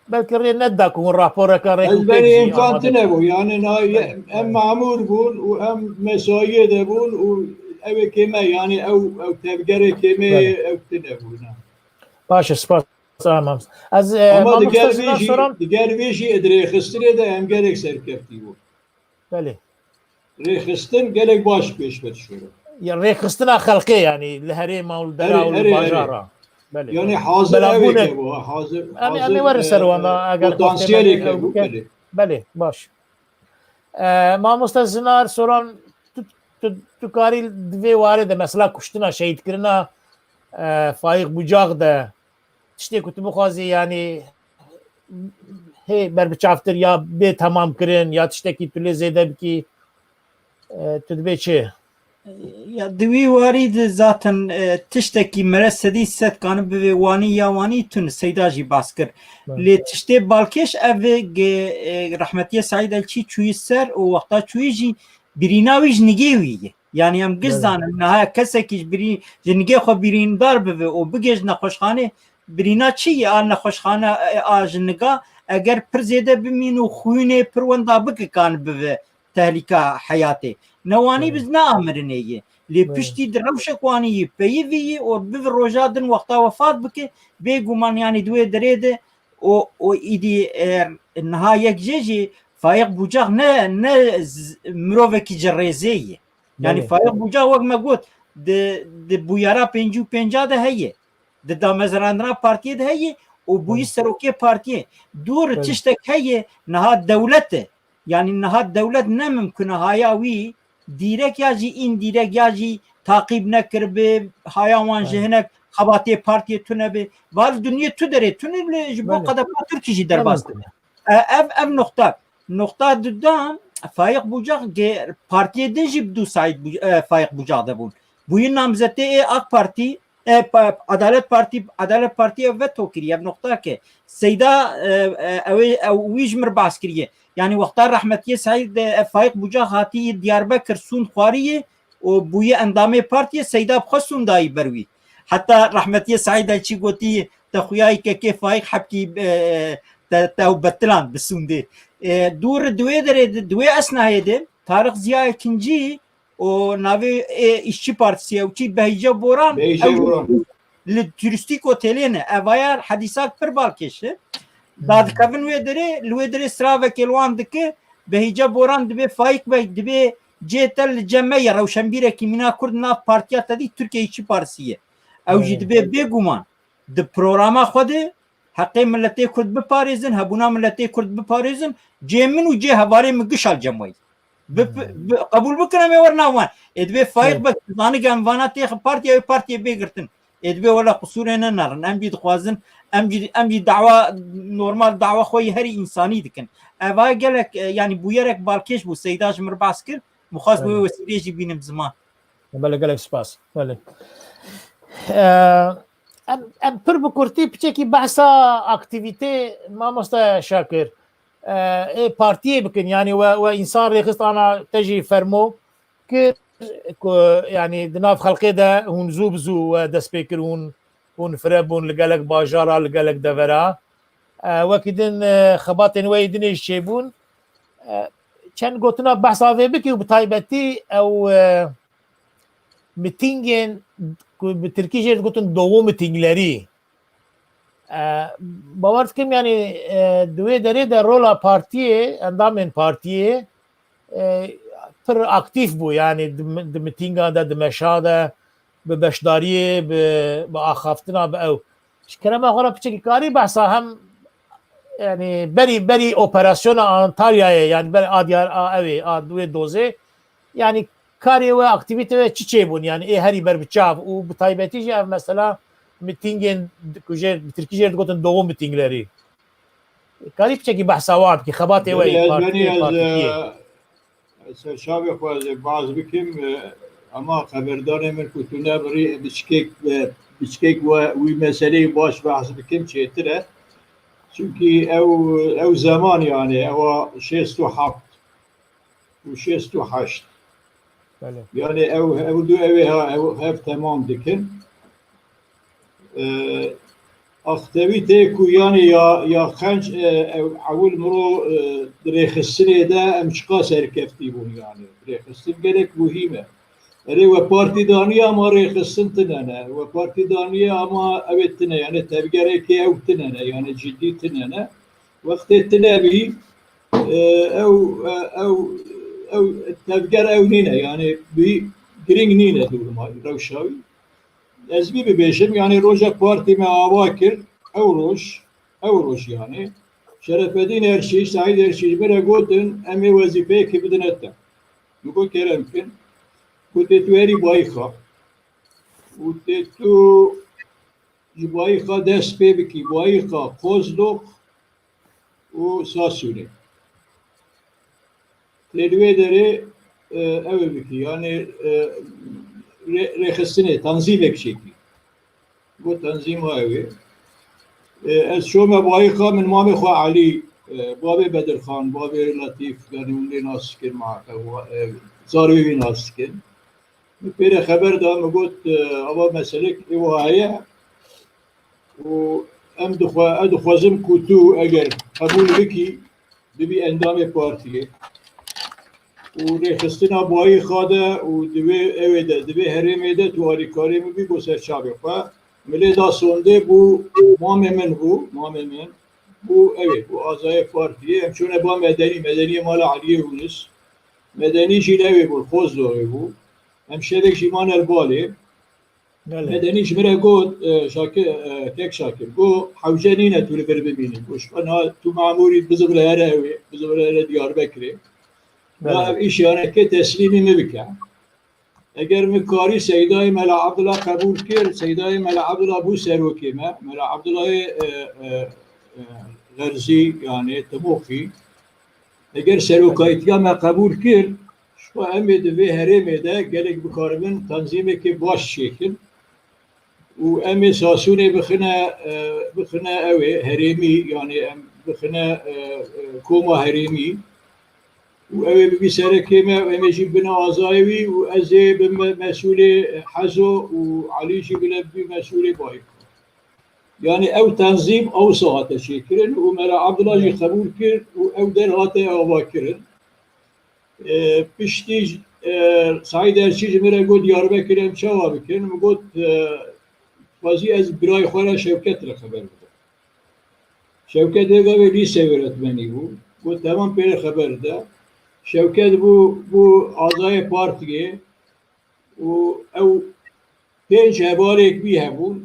belki redda kun rapora karek. Beni imkanı ne bu? Yani hem mamur bun, hem mesaiye de bun, ev keme yani ev tevgere keme ev tine bu. Baş spas tamam. Az ama diğer veji edrexistire de hem gerek serkefti bu. Bele. Rexistin gerek baş peş şöyle. Ya rexistina halkı yani leheri maul dara ul bajara. Bele. Yani hazır ev bu. Hazır. Ami var servanda agar potansiyeli bu. Bele. Baş. Mamustasınar soran tu karil dve ware de mesela kuştina şehit kirina faik bucak da işte kutubu khazi yani hey berbiçaftır ya be tamam kirin ya tişteki tüle zede ki tüdbeçi ya dvi wari de zaten tişteki meresedi set kanı be wani ya wani tun seydaji baskır le tişte balkeş ev rahmetiye Said Elçi çuyser o vakta çuyji birinaviş nigewi yani hem gizdan nihaya keseki biri nige xo birindar be o bigej naxoşxane birina çi ya naxoşxane ajniga eğer pirzede bimin u xuyne pirwenda bıkan be tehlika hayatı newani biz ne amrine li pişti dravşek wani peyivi o bir rojadın vakta vefat bike beguman yani duye derede o idi nihaya jeji faik bucak ne miroveki cerrezeyi yani faik bucak vak megot de buyara 55 de heye de damezrandına partiye de heye o buyi seroke partiye dur tiştek heye niha devlete yani niha devlet ne mümkün hayavi direk yaji indirek yaji takip nekir be hayawan jehnek xabatiye partiye tüne be var dünya tüdere tünle bu kadar Türkiye derbastı ev nokta düdan faik bucak partiye de jibdu Said faik bucak da bun bu yıl namzete AK Parti Adalet Parti ve tokiriye nokta ki Seyda Wijmer baskiriye yani vakta rahmetiye Said faik bucak hati Diyarbakır sun khwariye o bu yıl endame partiye Seyda bxasun dayi berwi hatta rahmetiye Said Elçi goti تخویایی که فایق حبکی تا بتلان بسونده دور دوی داره دوی اسنایه ده تاریخ زیاد ikinci o navi işçi partisi o çi Behçe Boran li turistik oteline evaya hadisa per balkeşi dad kavin ve dere strave kelwan dike Behçe Boran dibe faik ve dibe cetel cemme rawşenbire ki mina kurd na partiya tadi Türkiye işçi partisiye ev dibe beguman de programa xwede حقی ملتی کرد بپارێزن هەبوونا ملتی کرد بپارێزن جێ من و جێ هەوارێ من گشال جەمۆی قبول بکەم وەرناوان ئێدبێ فایق بە زانیگەنڤانە تێخ پارتیە بێگرتن ئێدبێ وەلا قسوورێ نەنەڕن ئەم بی دخوازن ئەم بی داوا نۆرمال داوا خۆی هەری ئینسانی دکن ئەڤا gelek yani بویەرێک باڵکێش بوو سەیداش مر باس کرد مخواست بۆ وەسیلێژی بینم زمان بەڵێ gelek سپاس بەڵێ ام پر بکورتی بچکی بحثا اکتیویته مامۆستا شاکر پارتیه بکن yani و انسان ریخست انا تجی فرمو که yani دناف خلقی ده هون زو بزو دست بکرون هون فربون لگلک باجارا لگلک دورا وکی دن خباتن وی دنیش چیبون چند گوتنا بحثا وی بکی و بطایبتی او میتینگین Türkiye'ye gittin doğu mitingleri باور کنم yani دوی داره در رول partiye endamın partiye پر aktif bu yani de mitinga da de meşada به beşdariye به آخافتنا به او شکرما غرا بچکی کاری بحثا هم yani beri operasyon Antalya'ya yani beri adiyar evi adwe doze yani kari ve aktivite ve çiçeği bun yani heri ber biçav o bu taybetici ev mesela mitingin kuje Türkiye'de gotun doğum mitingleri kari bıçaki bahsavat ki xabate ve partiye serşavi xwazê baz bikim ama xeberdarê min ku tu nebirî biçkek wî meseleyê baş behs bikim çêtir e çünkü ew zaman yani ewa 67 û 68 yani ew du evê hev temam dikin aktivite ku yani ya xenc ewil miro dirêxistinê de em çiqa serkeftî bûn yani dirêxistin gelek muhîm e erê we partîdaniya ama rêxistin tinene we partîdaniya ama ew tine yani tevgerekê ew tinene yani ciddî tinene wextê tine bî ew tevger ew nîne yani bî giring nîne dûrma rewşa wî ez bî bibêjim yani roja partî me ava kir ew roj yani Şerefedîn Erşîş, Saîd Erşîş bire gotin em ê wezîfeyekê bidine te min got kerem bikin ku tê tu herî bayîxa û tê tu ji bayîxa dest pê bikî bayîxa Kozlok û Sasûnê lê li wê derê ew ê bikî yani rêxistinê tanzîmek çêkî got tanzîma ew ê ez şome bayîxa min mamê xwe Elî bavê Bedirxan bavê Letîf yani hûn lê nas dikin zarî wî nas dikin min pêre xeber da min got ava meselek êwa heye û em dixwazim ku tu eger qebûl bikî bibî endamê partiyê û rêxistina bayîxa de û divê evê de divê herêmê de tu alîkarê min bî bo serçavê xwe milê da sondê bû mamê min bû evê bû azayê partiyê em çûne ba medenî mala Elîyê Hûnis medenî jî evê bû Kozlokê bû em şevek jî man Erbalê medenî ji min re got tek Şakir got hewce nîne tu li vir bibînî goşbana tu mamûrî bizivre here evê bizivre here Diyarbekirê ev îş yanekê teslîmî me bike eger min karî Seydayê Mela Abdullah qebûl kir Seydayê Mela Abdullah bû serokê me Mela Abdullahê Gerzî yani Timoxî eger serokayîtiya me qebûl kir şwa em ê di vê herêmê de gelek bikaribin tanzîmekê baş çêkin û em ê Sasûnê bixine ew ê herêmî yani em bixine koma herêmî û ew ê bibî serekê me em ê jî bine azayî wî û ez ê bim mesulê Hezo û Elî jî bile bibî mesulê bayîxa yani ev tenzim ev saate çekirin u Mela Abdullah'ı kabul kir u ev derhate ava kirin pişti Said Erçi cimire god Diyarbakır em çava bikirin god bazı ez biray xora Şevket re haber bide Şevket ega ve lise öğretmeni bu tamam pere haber de Şevket bu azay partiye u ev pênc hevalek bî hebûn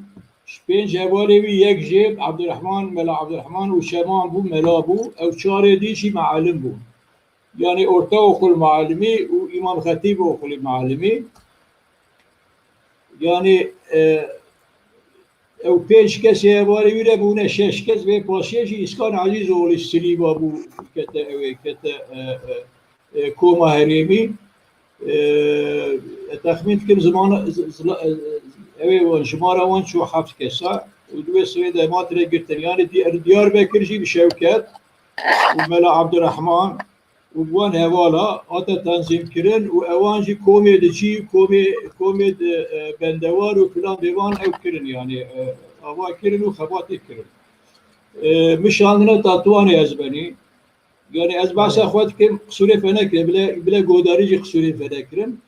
pênc hevalê wî yek jê Abdurrahman Mela Abdurrahman û Şeman bû mela bû ew çarê dî jî mealim bûn yani ortaokul mealimi û İmam Xetîb okulî mealimi yani ew pênc kesê hevalê wî re bûne şeş kes vê paşê jî İskan Ezîzoğlu Silîba bû kete ew kete koma herêmî تخمین کم زمان اوه وان شماره وان چو حفظ کسا و دوی سوی دامات را گرتن یعنی دیاربکر جی بشوکت و ملا عبدالرحمن و بوان هوالا آتا تنظیم کرن و اوان جی کومی دچی کومی بندوار و فلان دیوان او کرن یعنی آوا کرن و خباتی کرن مشاندنا تاتوانی از بنی yani ez bahsa xwed kim qsurê fenekire bile godarî jî qsurê fenekirin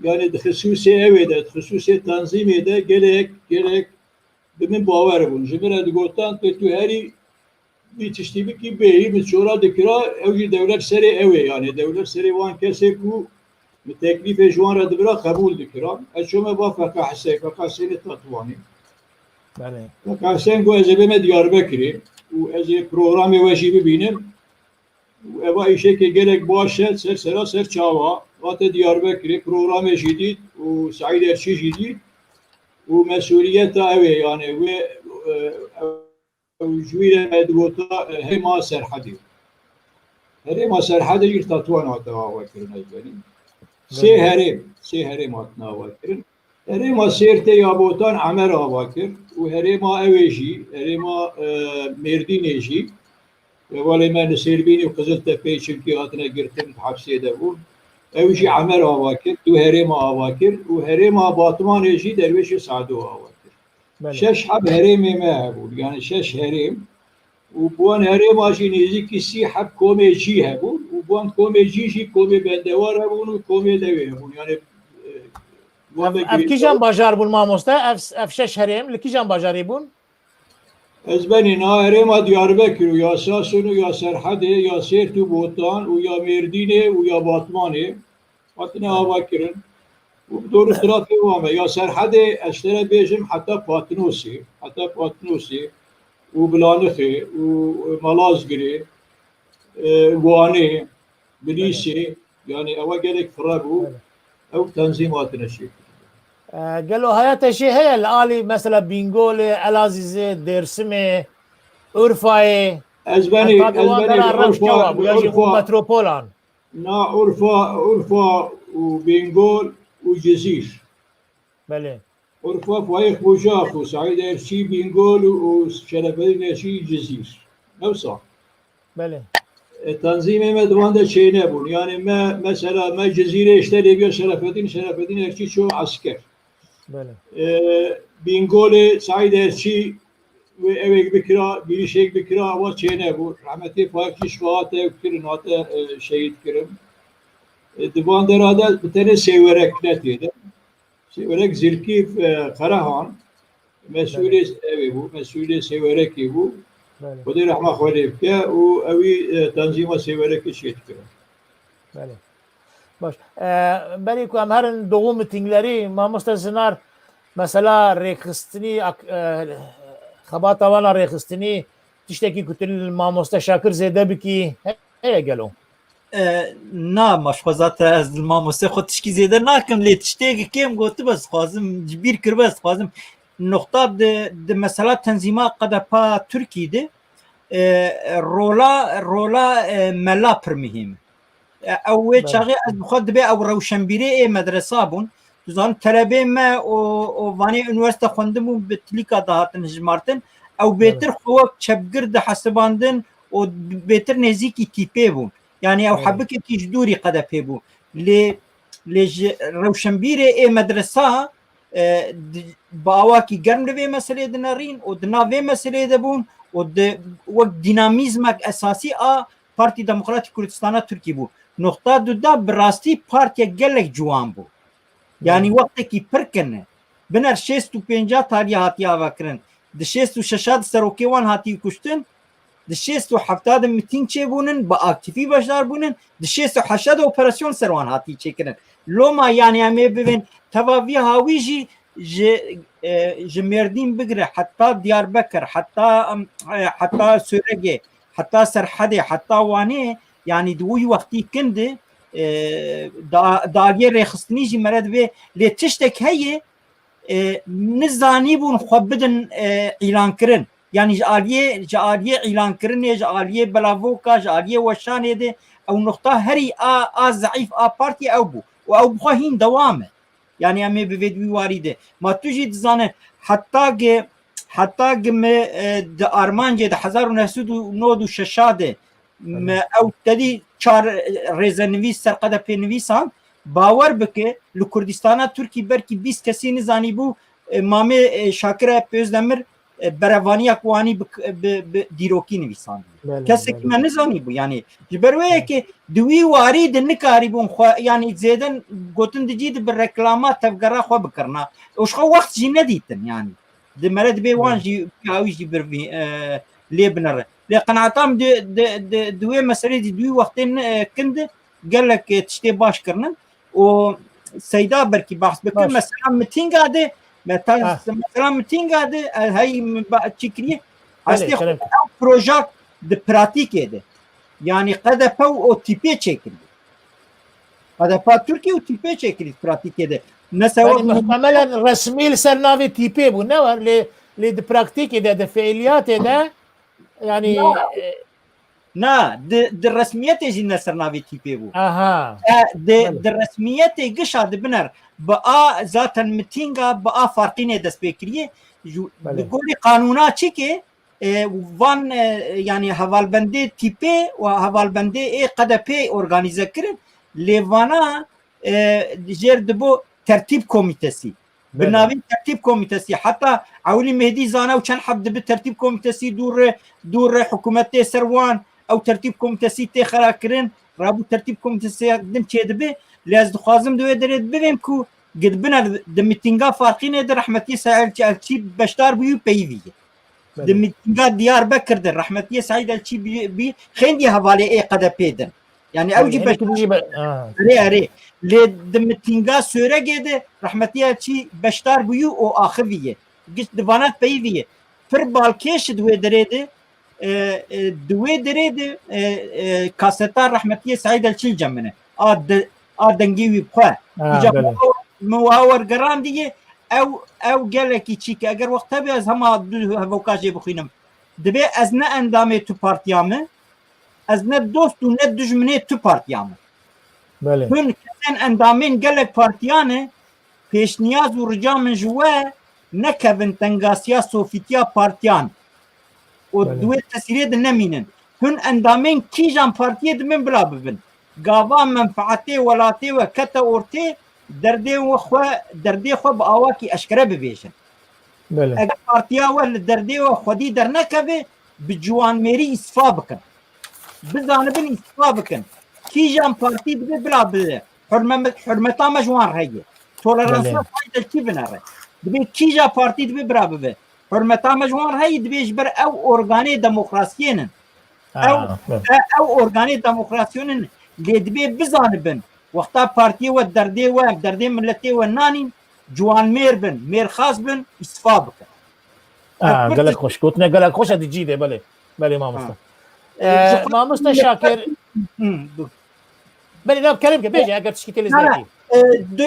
yani xisûsê evê de xisûsê tanzîmê de gelek bi min bawer bûn ji min re digotan tu herî bir tiştî bikî bêyî min çora dikira ew jî dewlet serê ew ê yani dewlet serê wan kesê ku bi teklîfê ji wan re dibira qebûl dikira ez çûme ba Feqa Hesênê Tatwanî Feqa Hesên got ez ê bime Diyarbekirê û ez ê programê we jî bibînim eva işe gerek başet ser çava vate Diyarbakır'ı programı jidid u Said Erçi jidid u mesuliyeta evi yani ve jüyle medvota hema serhadi hema serhadi bir tatvan hatta vakırın benim se herim atna vakırın hema serte yabotan amer avakır u hema eveji hema merdineji ولی من سربینی و قزلتپی چونکی هاتنا گرتن حبسه ده بود اوشی عمر آوا کرد تو هرم آوا کرد و هرم باطمان ایشی درویش سعدو آوا کرد شش حب هرم ما بود یعنی شش هرم و بوان هرم آشی نیزی کسی حب کومی جی بود و بوان کومی جی کومی بندوار بود و کومی دوی بود یعنی اف کیجان باجار بون ماموستا اف شش هرم لکیجان باجاری بون Ez beni naherema Diyarbakır ya Sasunu ya Serhade ya Sertu Botan ya Merdine ya Batmani Atine Avakir'in doğru trafiği var ya Serhade eşlere bejim hatta Patnosi u Blanıkı u Malazgiri Vani Bilisi yani eva gerek Frabu ev tanzimatına şey قالوا حياته شيء هي الآلي مثلا بينغولي الازيزي ديرسمي اورفاي ازباني متروبولان نا اورفا وبنغول وجزير بله اورفا فايق بوجاخ وسعيد ارشي بنغول وشرفين ارشي جزير نفسه بله تنظیم مدوان da şeyine bul. Yani mesela Cezire işleri yapıyor Şerafettin Erçi çoğu asker. Bingoli Said Erçi ve evek bikira bir şey bikira var şeyine bu. Rahmetli Faik Şuat evkirin hatta şehit kirim. Divan derada bir tane severek ne dedi. Severek Zilkif Karahan mesulü evi bu. Mesulü severek bu. خدای رحمه خواهی که او اوی تنظیم سیوره کشید کرد. بله. باش. بری که همهرن دوم تینگلری ما مستثنار مثلا ریخستنی خبات وانا ریخستنی تشتکی کتل ما مستشاکر زیده بکی هی گلو. نه مشخصات از ما مست خود تشکی زیده نکم لی تشتکی کم گفته بس خواستم جبیر کر بس خواستم نقطه د مثلا تنظیمات قدپا ترکی ده رولا ملا پر مهم او چاغي از بخود به او روشنبیری مدرسه بون زان طلبه ما او وانی üniversite خوندم به تلیکا دهاتن جمارتن او بهتر خو چبگرد حساباندن او بهتر نزدیکی تیپه بون yani او حبک تیجدوری قدپه بون ل روشنبیری مدرسه باواکی گرم لوی مسئله دنارین و دناوی مسئله دبون و وقت دینامیزمک اساسی پارتی دموکراتی کردستان ترکی بو نقطه دو دا براستی پارتی گلک جوان بو یعنی وقتی کی پرکنه بنر 650 تاریه هاتی آوکرن د 660 سروکیوان هاتی کشتن د 670 میتینگ چه بونن با اکتیفی باشدار بونن د 680 اپراسیون سروان هاتی چه کرن لوما یعنی همه ببین تواوی هاوی جی مردین بگره حتی دیاربکر حتی سورگه حتی سرحده حتی وانه یعنی دوی وقتی کنده داگه ریخستنی جی مرد به لی تشتک هیه نزانی بون خواب بدن اعلان کرن یعنی جالیه اعلان کرنه جالیه بلاوکا جالیه وشانه ده او نقطه هری ضعیف پارتی او بو و او بخواهین دوامه یعنی همه بویدوی وارده ما توجی دزانه حتی گمه ده آرمانجه ده 1996 ده او تدی 4 ریزنویس سرقده پی نویسان باور بکه لکردستان ترکی برکی 20 کسی نزانی بو مامه شاکر پیزدمر بروانی اکوانی دیروکی نویسان کسی که من نزانی بو یعنی جبرویه که دوی واری ده نکاری بون یعنی زیدن گوتن دجید بر رکلامات تفگره خواه بکرنا اوش خواه وقت جی ندیتن یعنی ده مرد بیوان جی پیاوی جی بروی لیبنره لقناعتام دوی مسئله دوی وقتين كنده قال لك تشتي باش كرنن وسيدا بركي بحث بكل مثلا متين قاعده مثلا متين قاعده هاي تشكري اصلي بروجكت د براتيك ده يعني قد او تي بي تشكري هذا با تركي و تي بي تشكري براتيك ده نسوا عملا رسمي لسرنافي تي بي بو نور لي د براكتيك ده فعاليات ده يعني نا د رسميت جي نسرنافي تي بي بو د رسميت قشا د بنر با ذاتا متينغا با فارقين دس بكريه بقولي قانونات تشيكي وان يعني هوالبندي تي بي وهوالبندي اي قد بي اورغانيزه كرن ليفانا جير دبو ترتيب كوميتسي بالنابي ترتيب كوميتسي حتى عولي مهدي زانا وكان حد بالترتيب كوميتسي دور حكومتي سروان او ترتيب كوميتسي تي خراكرن رابو ترتيب كوميتسي قدم تشدبه لاز خازم دو دريت بهم كو قد بنا دمتينغا فارقين در رحمتي سعيد الشي بشتار بيو بيفي دمتينغا ديار بكر در رحمتي سعيد الشي بي خندي حوالي اي قد بيدن يعني اوجي ري لي دمتينغا سورغه رحمتي الشي بشتار بيو او اخويه قلت دبانات بيفي پر بالكيش دوي دريده دوي دريده كاستا رحمتي سعيد الشي جمنه دنگیوی خواه مواور گران دیگه او گلکی چی که اگر وقت تبی از همه دو هفوکاجه بخوینم دبی از نه اندامه تو پارتیامه از نه دوست و نه دجمنه تو پارتیامه هون کسین اندامین گلک پارتیانه پیش نیاز و رجا من جوه نکوین تنگاسیا صوفیتیا پارتیان و دوی تسیریه ده نمینن هون اندامین کی جان پارتیه ده من بلا ببین گاوان منفعتی ولاتی و کتا اورتی دردی خو با آواکی اشکره ببیشن اگر پارتیا ول دردی و خودی در نکوه بجوان میری اصفا بکن بزانبین اصفا بکن کی جان پارتی بده بلا بده حرمتا مجوان رهیه تولرانسا فایدل کی بناره دبی کی جان پارتی دبی برا بده حرمتا مجوان رهیه دبی جبر او ارگانی دموکراسیینن او ارگانی دموکراسیونن لدبي بزانبن وقتا بارتي دردي ملتي ونانين جوان ميربن مير خاص بن اصفابك قال لك خوش كوتنا قال لك خوش هذه جيده بلي ما مصطفى ما مصطفى شاكر بلي لا كلامك بيجي اگر تشكيتي لزاكي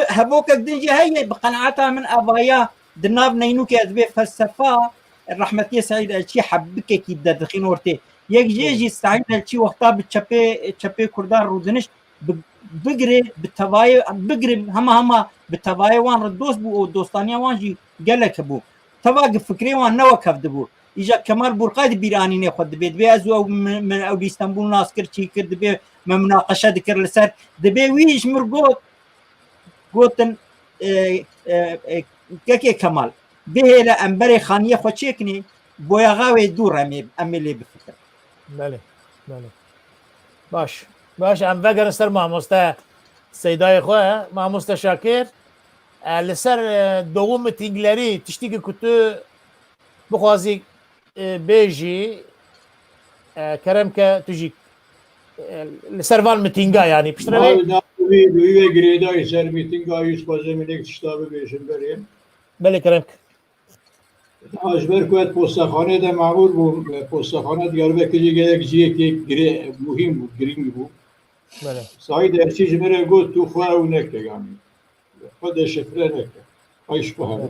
هبوك دنجي هي بقناعتها من ابايا دناب نينوك ازبي فلسفه الرحمتيه سعيد الشي حبك كي دخين ورتي یک جيجي سعيد الشي وقتا بتشبي كردار رودنش بقري بالتواي بقري هما بالتواي وان ردوس بو دوستانيا وان جي قالك بو تواقف فكري وان نوكف دبو اجا كمال برقايد بيراني ناخذ بيت بيازو من او اسطنبول ناس كرتي كرد بي مناقشه ذكر لسر دبي ويش مرقوت قوتن كاكي كمال بهلا أمبري خانية خوشيكني بويا غاوي دور أمي بفكر بله بله باش ام وگر سر ماموستا سیدای خواه ماموستا شاکر لسر دوم تینگلری تشتی که کتو بخوازی بیجی کرم که تجی لسر وان متینگا yani piştire دوی گریدای سر میتینگا yüz pazeminek tiştabı beşin beriyim. بله کرم Ajber kuvvet postakhane de mamur bu postakhane Diyarbakır'ı gerek ziye ki muhim bu, giring bu. بله Sahi dersi jmere got tu khwa u neke yani. Hada şifre neke. Ayş bu hal.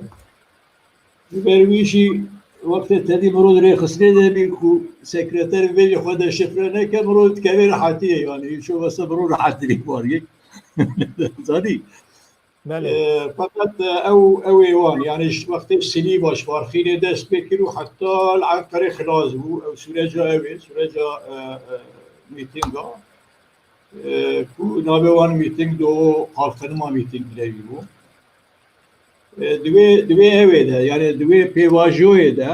Bervişi vakti tedi murud re khısne de bir ku sekreter ve hada şifre neke murud keve rahatiye yani. Şu vasa murud rahatlik var ki. Zadi. بله fakat ev evan yani vakti sili baş var. Khine dest bekiru hatta al-Ankara khilaz bu sürece evi sürece mitinga. Nabevan meeting do halkınma meetingleri bu. Dve evde yani dve pevajoye de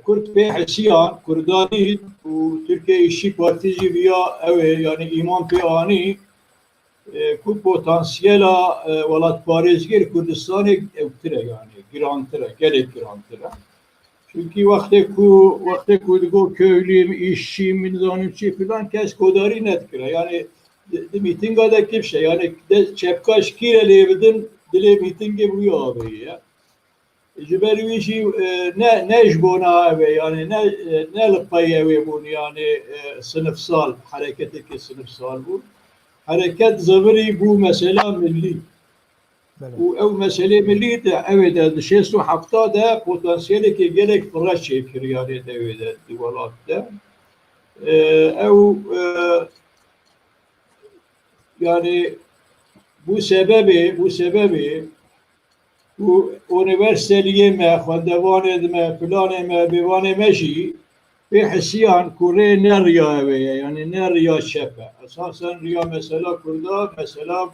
Kürt pe hasiyan Kurdani bu Türkiye İşçi Partisi veya ev yani İmam pe ani ku potansiyela velat Parizgir Kurdistan'ı evtire yani girantire gerek girantire. Çünkü vakti ku köylüyüm, işçiyim, minzanımçı falan kes kodari netkire. Yani mitingada kimse yani çepkaş kireliyordun dile mitinge buluyor abi ya. Cibervişi ne jbona abi yani ne lıpayı abi bunu yani sınıfsal hareketeki sınıfsal bu. Hareket zavri bu mesela milli. Bu ev mesele milli de evet şeysu hafta da potansiyeli ki gerek fıraş çekir yani devede divalatta. Ev yani bu sebebi bu üniversiteliğe me, xwendevan edme, plan eme, bivan emeji ve hisiyan kure ne riya eveye yani ne riya şepe. Esasen riya mesela kurda mesela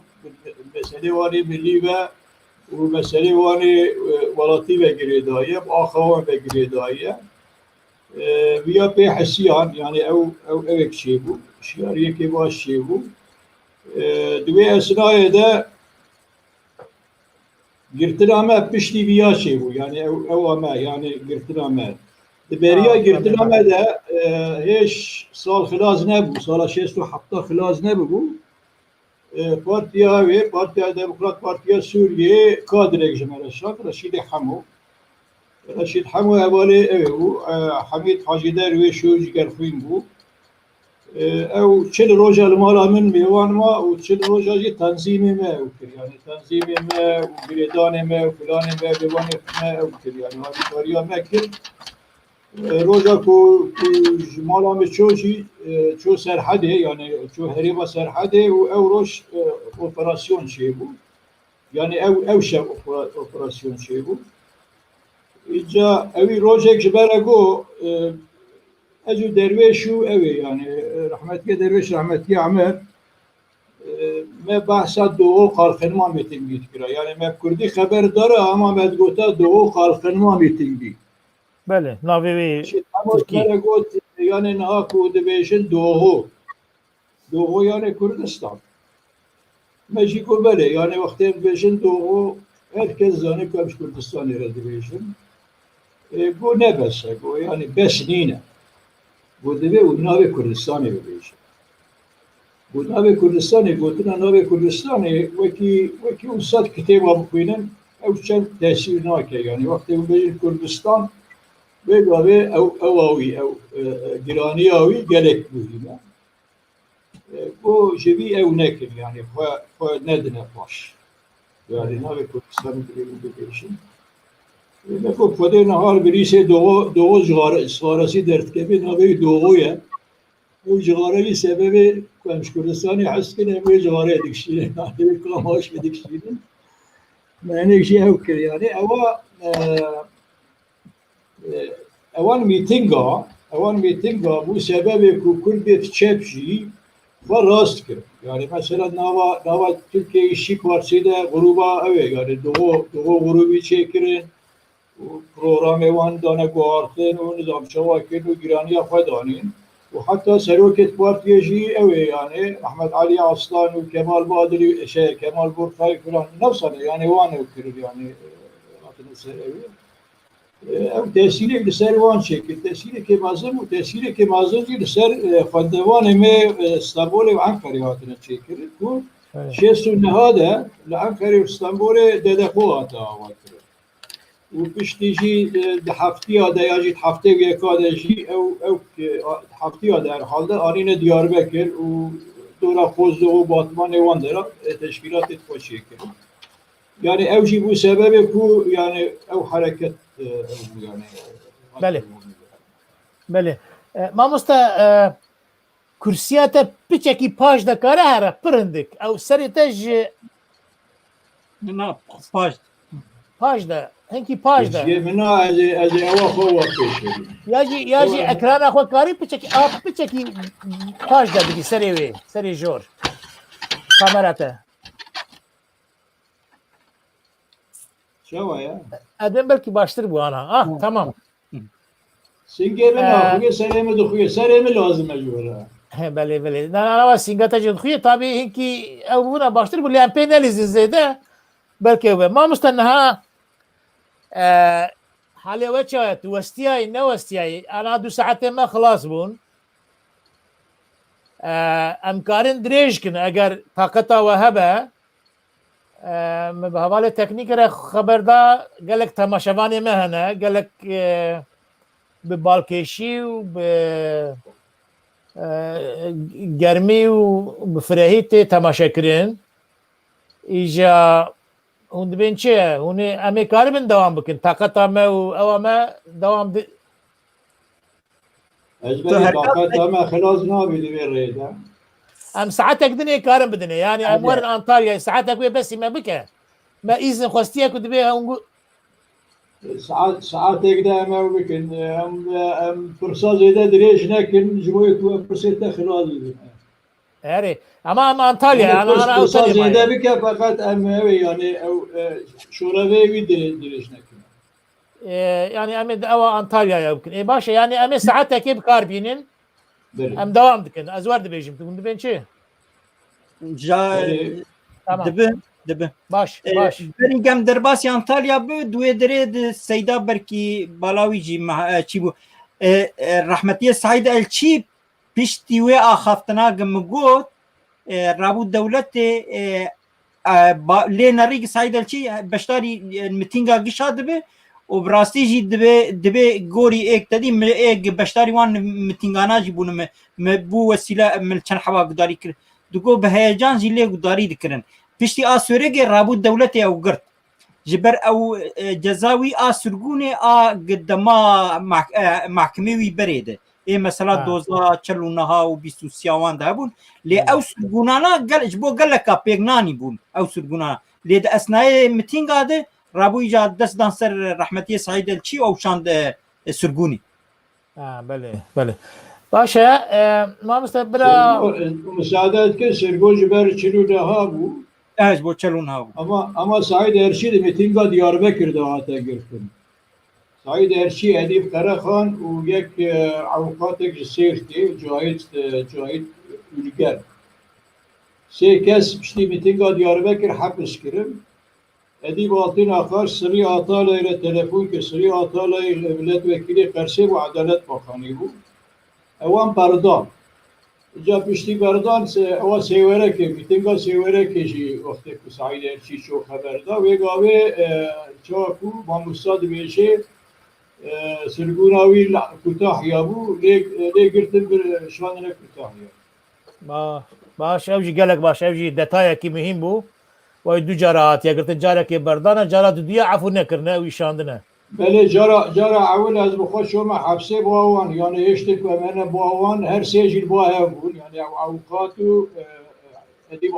mesele vani milli ve bu mesele vani valati ve giredayı, ahavan ve giredayı. Viya pe hisiyan yani ev şey bu. Şiariye ki baş şey bu. Dve esnaya da girtiname pişti viya şey bu. Yani ev ama yani girtiname. Beriya girtiname de hiç sal xilaz ne bu. Sala şestu hafta xilaz ne bu. Partiya ve Partiya Demokrat Partiya Suriye kadre jemeleşat Reşid Hamu. Reşid Hamu evveli ev bu. Hamid Hacıder ve Şuj Gerfin bu. Ev çil roja mala min mivanma u çil roja ji tanzimime evkir yani tanzimime u biredanime filanime divanime evkir yani variya mekir roja ku mala me ço serhade yani ço heriba serhade u ev roj operasyon şey bu yani ev şey operasyon şey bu İca evi rojek jberego Ecü derveşu evi yani rahmetli derveş rahmetli Amer me bahsa doğu kalkınma mitingi tkira yani me Kurdi haberdara ama medgota doğu kalkınma mitingi. بله ناوی Türkiye. Yani naku deveşin doğu yani Kürdistan. Meciko böyle yani vakti deveşin doğu herkes zanı kalmış Kürdistan yere deveşin. Bu ne bese bu yani besnine. Bu deve u nave Kurdistan'ı veriyor. Bu nave Kurdistan'ı, gotuna nave Kurdistan'ı veki usat kitaba bukuynen evçen tesir nake yani vakti bu bejin Kurdistan ve gave evavi giraniyavi gerek buhime. Bu jevi ev nekin yani nedine baş. Yani nave Kurdistan'ı veriyor. Mekop fade nahar birisi doğu zgarası dertkebi navi doğuya. O zgarayı sebebi Kıvanç Kürdistan'ı haskine ve zgarı edikşini. Yani kamaş edikşini. Yani şey evkir yani. Evan mitinga bu sebebi Kürdet çepşi ve rast kir. Yani mesela nava Türkiye İşçi Partisi de gruba evet yani doğu grubu çekirin. Programı van dana guartın, o nizam şavakin, o giraniye fadanin. Ve hatta Seroket Partiyeci evet yani Ahmet Ali Aslan ve Kemal Badri, Kemal Burkay falan nefsane yani van ökürür yani atını serevi. Tesiri ser van çekir. Tesiri ki mazlum ve tesiri ki mazlum ki ser faddevan eme İstanbul ve Ankara atını çekir. Bu şesun nehade Ankara ve İstanbul dedekho ata avatır. وبشتيجي حفتيها دا يجي حفتي ويكا دا جي او حفتيها دا herhalde arine Diyarbakır و dora Kozlu و Batman evan da teşkilat etkoç şekil. Yani evci bu sebebi bu yani ev hareket yani. Beli. Beli. Mamosta kursiyata piçeki paj da kare hera pırındık. Ev seritaj Na paj. paj da. Henki paj da. Yemina ez eva xova peşi. Yaji ekrana xwe karî piçekî paj da bigî serê wê serê jor. Kamera te. Şava ya. Edem belkî baştir bû ana. Tamam. Singe min axuye seremi duxuye seremi lazım ecvara. Belê. Nava singata jî dixuye tabii hinkî ew bûna baştir bû lê em pê nelîzin zêde belkê ew be. Mamosta niha حالي وجهت وستياي نوستياي انا 2 ساعتين ما خلاص بون امكارن دريجكن اگر طاقتا وهبه بهواله تكنيك را خبردا قالك تماشاواني مهنه قالك ببالكيشي وب گرمي وبفرهيت تماشا كرين ايجا هون دبین چه؟ هون امی کاری من دوام بکن. طاقت همه و اوامه دوام د. ازبری طاقت همه خلاص نابیدی بیرده. ام ساعتك دنيا كارم بدني يعني ام ورن انطاليا ساعتك بس ما بك ما اذن خوستيك ودبي ساعتك ده ما بكن ام فرصه زياده دريش لكن جويت فرصه خلاص يعني اما انطاليا انا فرصه زياده بك فقط ام يعني او شوروي دريش لكن يعني ام او انطاليا يمكن اي باشا يعني ام ساعتك بكاربينين ام دوام دكن ازوار دبيجم تكون دبين شي جا دبن باش برینگم درباسی انطالیا بو دوی درید سیدا برکی بالاوی جی چی بو رحمتی سعید الچی پشتی و آخافتنا گمگوت رابو دولت لینریگ سعید الچی بشتاری متینگا گشا دبه و براستی جی دبه گوری ایک تدی ایک بشتاری وان متینگانا جی بونم بو وسیله ملچن حوا گداری کرد دگو به هیجان جی لی گداری دکرن پشتی آسورگ رابو دولت او گرد جبر او جزاوی آسرگونه قدما محکمه وی بریده ای مثلا 2049 و 23 ده بون لی او سرگونانا جبو گلکا پیگنانی بون او سرگونانا لی ده اسنای متینگا ده رابو ایجاد دست دانسر رحمتی سعید الچی او شاند سرگونی بله باشه ما مستبرا مساعدت که سرگو جبر چلو ده ها بو Evet bu çalun ha. Ama Said Erşi de mitinga Diyarbakır'da hata girdim. Said Erşi Edip Karahan u yek avukatek seyirti Cahit Ülger. Kes işte mitinga Diyarbakır hapis kirim. Edip altın akar Sırrı Atala ile telefon ki Sırrı Atala ile milletvekili Kersi bu Adalet Bakanı bu. Evan pardon. جا پشتی بردان او سیوره که میتینگا سیوره که جی وقتی که سعید ارچی چو خبر دا و گاوه چا کو با مستاد بیشه سرگوناوی کوتاه یابو لی گرتن بر شوانه کوتاه یابو باش اوجی گلک باش اوجی دتایا کی مهم بو و دو جارات یا گرتن جارا که بردان جارا دو دیا عفو نکرنه و شاندنه بله جارا اول از بخواد شما حبسه باوان یعنی اشتک و من باوان هر سه جیل باهم بون یعنی اوقاتو ادیب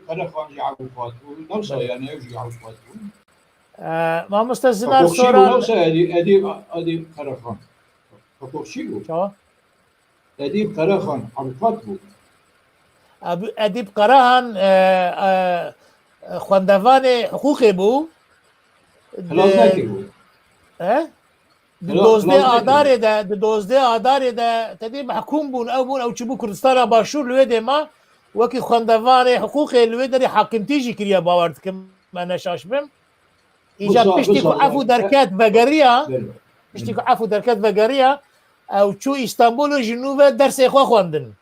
خانه خانجی اوقاتو نفسه یعنی اوجی اوقاتو ما مستزنار سورا نفسه ادیب خانه خان حقوقشی بود چا؟ ادیب خانه خان اوقات بود ادیب قراهان خوندوان حقوقی بو دوزده آداری ده تدی محکوم بون او چبو کردستان باشور لوی ده ما وکی خوندوان حقوقی لوی داری حاکمتیجی کریا باورد که من نشاش بم ایجاب پشتی که عفو درکت وگریا پشتی که عفو درکت وگریا او چو استانبول و جنوب درس خواه خوندن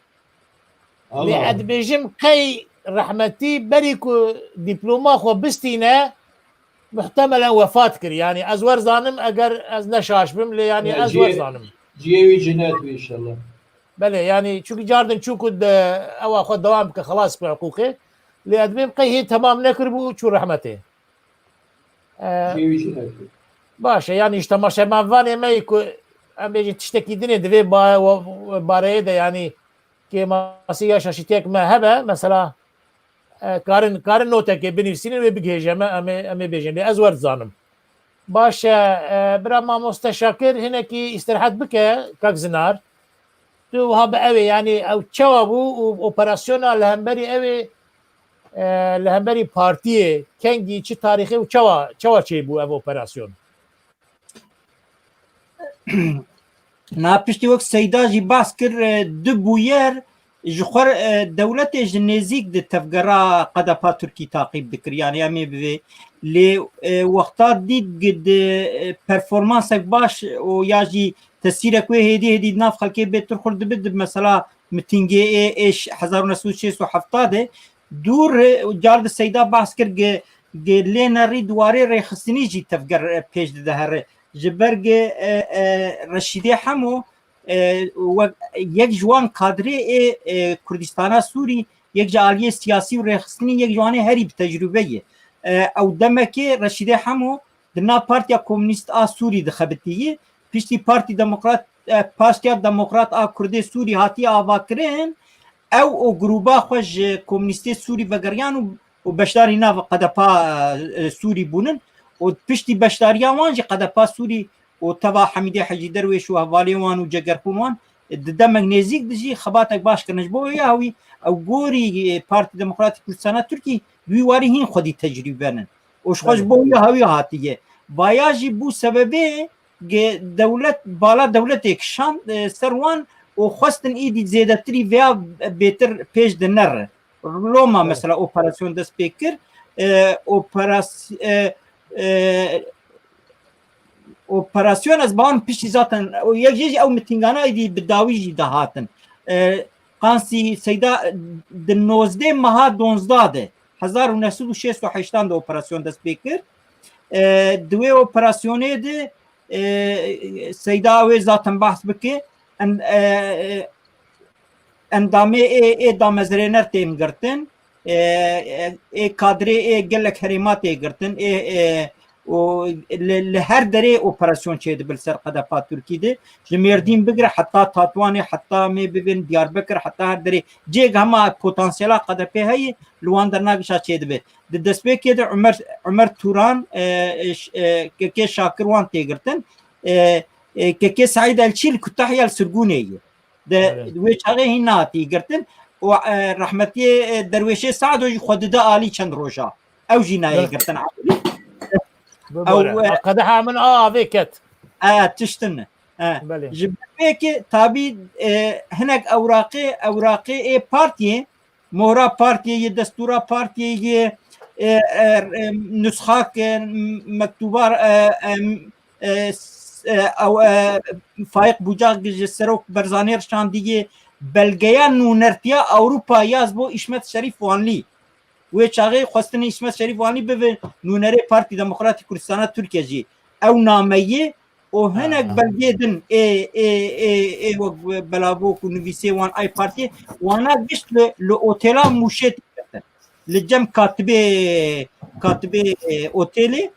لعد بيجم قي رحمتي بريكو دبلوما خو بستينا محتملا وفاة كر يعني ازور زانم اگر از نشاش بم يعني ازور زانم جيوي جنات ان شاء الله بله يعني شو جاردن شو كد او اخذ دوام خلاص بحقوقي لادمي قي هي تمام نكربو شو رحمته جيوي جنات باشه يعني اجتماع ما فاني ما يكو ام بيجي تشتكي دنيا دفي باريه ده يعني که ماسیه شاشیتک ما هبه مثلا کارن نوته که بنویسین و بگیجم امی بیجم از ورد زانم باشه برا ما مستشاکر هنا کی استراحت بکه کاک زنار تو ها به اوی یعنی او چوابو اپراسیون لهمبری اوی لهمبری پارتیه کنگی چی تاریخی و چوا چی بو او اپراسیون ناپشتی وقت سیدا جی باس کر دو بویر جخور دولت جنزیک ده تفگرا قدپا ترکی تعقیب دکر یعنی امی بوی لی وقتا دید گد پرفورمانس باش و یا جی تسیر کوی هدی ناف خلکی بیتر خورد بد مثلا متینگی ایش 1970 دور جارد سیدا باس کر گلین ری دواره ری خستنی جی تفگر پیش ده هر جبرگ رشیده همو یک جوان کادری کردستان سوری یک جالیه سیاسی و رخصنی یک جوان هری بتجربه او دمکه رشیده همو دنا پارتیا کمونیست سوری دخبتیه پیشتی پارتی دموکرات کرد سوری هاتی آواکرین او گروبا خوش کمونیستی سوری وگریان و بشداری ناو قدپا سوری بونن و پشتی بشداریا وان جی قدپا سوری و تبا حمیده حجی درویش و حوالی وان و جگرپون وان دمک نزیک دجی خباتک باش کنش بو یاوی او گوری پارتی دموکراتی کردستان ترکی ویواری هین خودی تجربه نن وش خوش بو یاوی هاتیه وایاجی بو سببه دولت بالا دولت اکشان سروان و خواستن ایدی زیادتری ویا بهتر پیش دنر روما مثلا اپراسیون دست پیکر اپراسیون از بان پیشی زاتن یک جیج او متینگانه ایدی بداوی جی دهاتن قانسی سیدا د 19 ماه 12 1968 ده اپراسیون دست پیکر دوی اپراسیونه ده سیدا اوی زاتن بحث بکه اندامه ای دامزرینر تیم گرتن ای کادری ای گلک حریمات ای گرتن و لهر دره اپراسیون چیده بالسر قدپا ترکی ده جمیردین بگره حتی تاتوانی حتی می ببین دیار بکر حتی هر دره جیگ همه پوتانسیلا قدپی هایی لوان در ناگشا چیده به دست بکی ده عمر توران که شاکروان تی گرتن که سعید الچیل کتاحی السرگونه ده ویچاقه هی ناتی گرتن و رحمتی درویشه سعد خود ده آلی چند روژا او جینایی گرتن او قدحها من فيكت تشتن جبك تابي هناك اوراقي بارتي مورا بارتي دستورا بارتي نسخه مكتوبه او فايق بوجاق جسروك برزانير شان ديجي بلغيان نونرتيا اوروبا يازبو اشمت شريف وانلي وچاغي خواستنی اسمت شریف وانی به نونره پارتی دموکراتی کردستان ترکیه جی او نامه او هناك بلدن ای بلابو کو نویسه وان ای پارتی وانا گشت ل اوتيلا موشت لجم کاتبه اوتيلي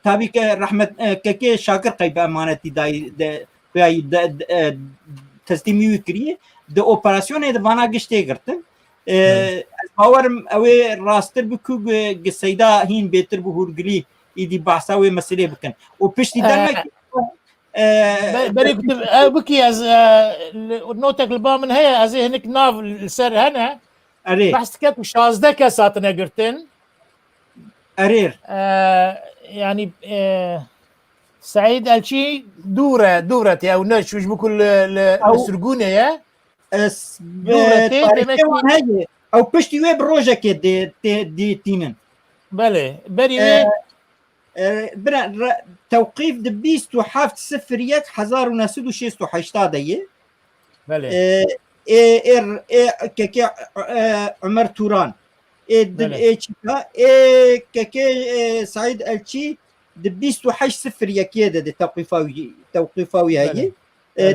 تابي رحمت كي شاكر قيب امانتي داي تسليمي وكري د اوپراسيون د وانا گشت گرتن باورم اوی راستر بکو سیدا هین بهتر بهورگلی ایدی بحثا و مسئله بکن و پشتی دمک بري كنت بكي از نوتك البا من هي از هناك ناف السر هنا اري بحث كت 16 كاساتنا قرتن ارير يعني سعيد الشي دورتي او نش وش بكل السرقونه يا دورتي تايوان هي او بشتي ويب روجك دي تيمن بله بري برا توقيف دبيست وحافت صفر يك 1986 دي بله ككي عمر توران ككي سعيد الشي دبيست وحش صفر يكيده دي توقيفاوي هي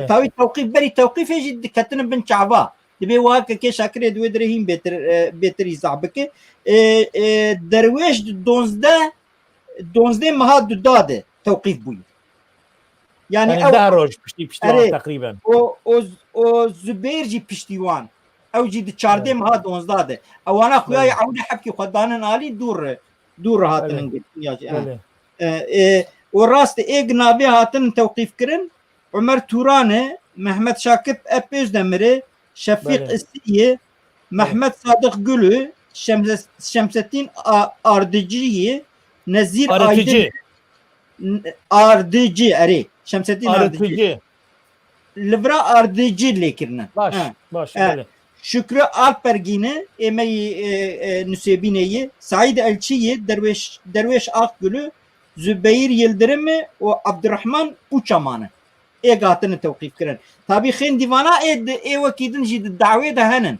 تاوي توقيف بري توقيف يجي كتن بن شعبا دبي واك كي شاكر دو درهم بيتر يزعبك درويش 12 مها داده توقيف بوي يعني او روج بشتي تقريبا او زبير جي بشتيوان او جي 14 مها 12 ده او انا خويا يعود حكي خدان علي دور هاتن وراست اجنابي هاتن توقيف كرن عمر تورانه محمد شاكب ابيش دمره شفيق السيه محمد صادق قلو شمستين اردجيه نزير اردجي اردجي اري شمستين اردجي لبرا اردجي اللي كرنا باش شكرا البرجينه امي نسيبينيه سعيد الشيه درويش اقلو زبير يلدرم وعبد الرحمن اوچمانه قاتن توقيف كرن طبي خين ديوانا اي وكيدن جد الدعوه ده هنن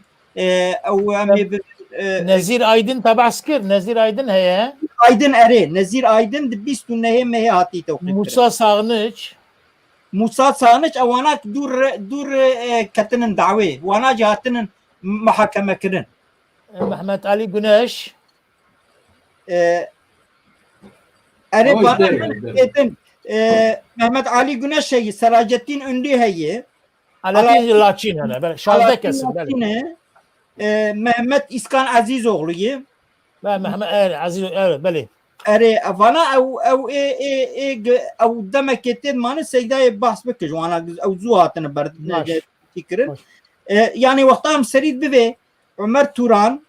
او نزير ايدن تبع سكر نزير ايدن هي ايدن اري نزير ايدن دبيستو نهي ما هي هاتي توقيف موسى صانج اواناك دور كتن دعوه وانا جاتن محاكمه كرن محمد علي قناش اري محمد علي قناش هي سراجتين اندي هي على لاتشين هنا شازده كسر محمد اسكان عزيز اوغلويه لا محمد عزيز بله اري افانا او دمكتين مان سيدا بحث بك وانا او زواتن برد فكر يعني وقتها سريد ببي عمر توران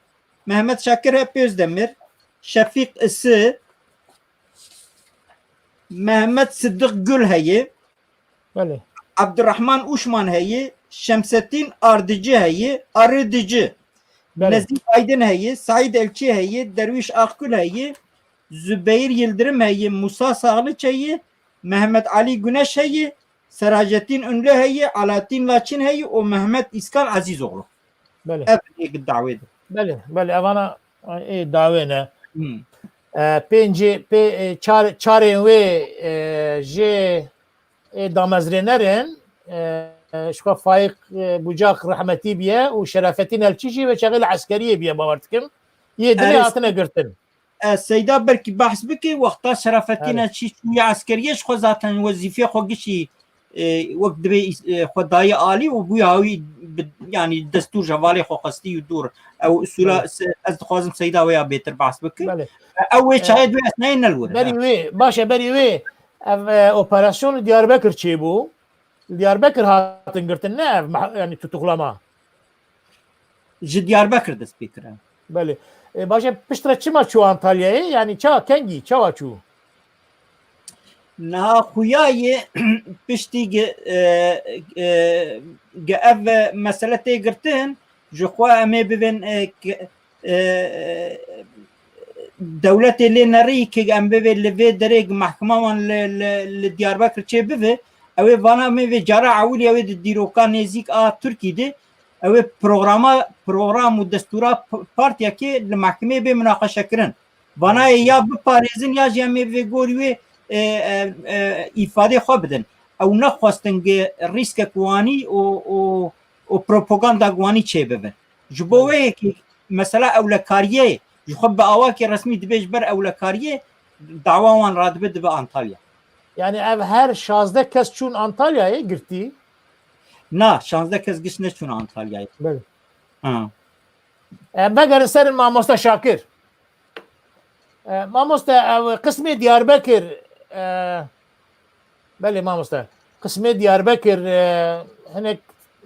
محمد شاكر بيوز دمر شفيق الس محمد صدق قل هي بله عبد الرحمن اوشمان هي شمستين اردجي هي اردجي نزيف ايدن هي سعيد الشي هي درويش اقل هي زبير يلدرم هي موسى صاغلچ هي محمد علي قناش هي سراجتين انلو هي علاتين لاتشين هي ومحمد اسكان عزيز اوغلو بله ابنيك الدعوه بله انا ايه دعوينا پنج چاره و جه دامزرینرن شکا فایق بوجاق رحمتی بیه و شرافتین الچیجی و شغل عسکریه بیه باورتکم یه دلی هاتنه گرتن سیدا برکی بحث بکی وقتا شرافتین الچیجی عسکریش خو ذاتن وظیفه خو گشی وقت دبی خدای عالی و بوی هاوی يعني دستور جوالي خو قصدي يدور او اصولا از خوازم سيدا ويا بيتر بحث بك اول شاهد ويا اثنين الور بري وي باشا بري وي اوبراسيون دياربكر تشيبو دياربكر هاتن قرتنا يعني تتغلما دياربكر دست بكر بله باشا بشترا چما چو انطاليا يعني چا كنجي چا چو نا خویای پشتی اف مسئله گرتن جو خوا امی ببین دولت لی نری که ام ببین لوی دریگ محکمه وان لدیاربکر چه ببین اوی وانا امی وی جارا عولی اوی دیروکان نزیک ترکی ده اوی پروگرام و دستورا پارتیا که لمحکمه بی مناقشه کرن وانا یا بپاريزن یا جمعی وی گوری وی ifade خو بدن او نخواستن ریسک کوانی او پروپاگاندا کوانی چه ببن جبوه که مثلا اولکاریه خب اواکی رسمی دبیج بر اولکاریه دعوان راد بده به انطالیا yani ev her 16 kez çun Antalya'ya girdi. نه 16 kez gitne çun Antalya'ya. Böyle. Ha. Begar serin Mamosta Şakir. Mamosta kısmı Diyarbakır بله ما مستر قسمي دياربكر هناك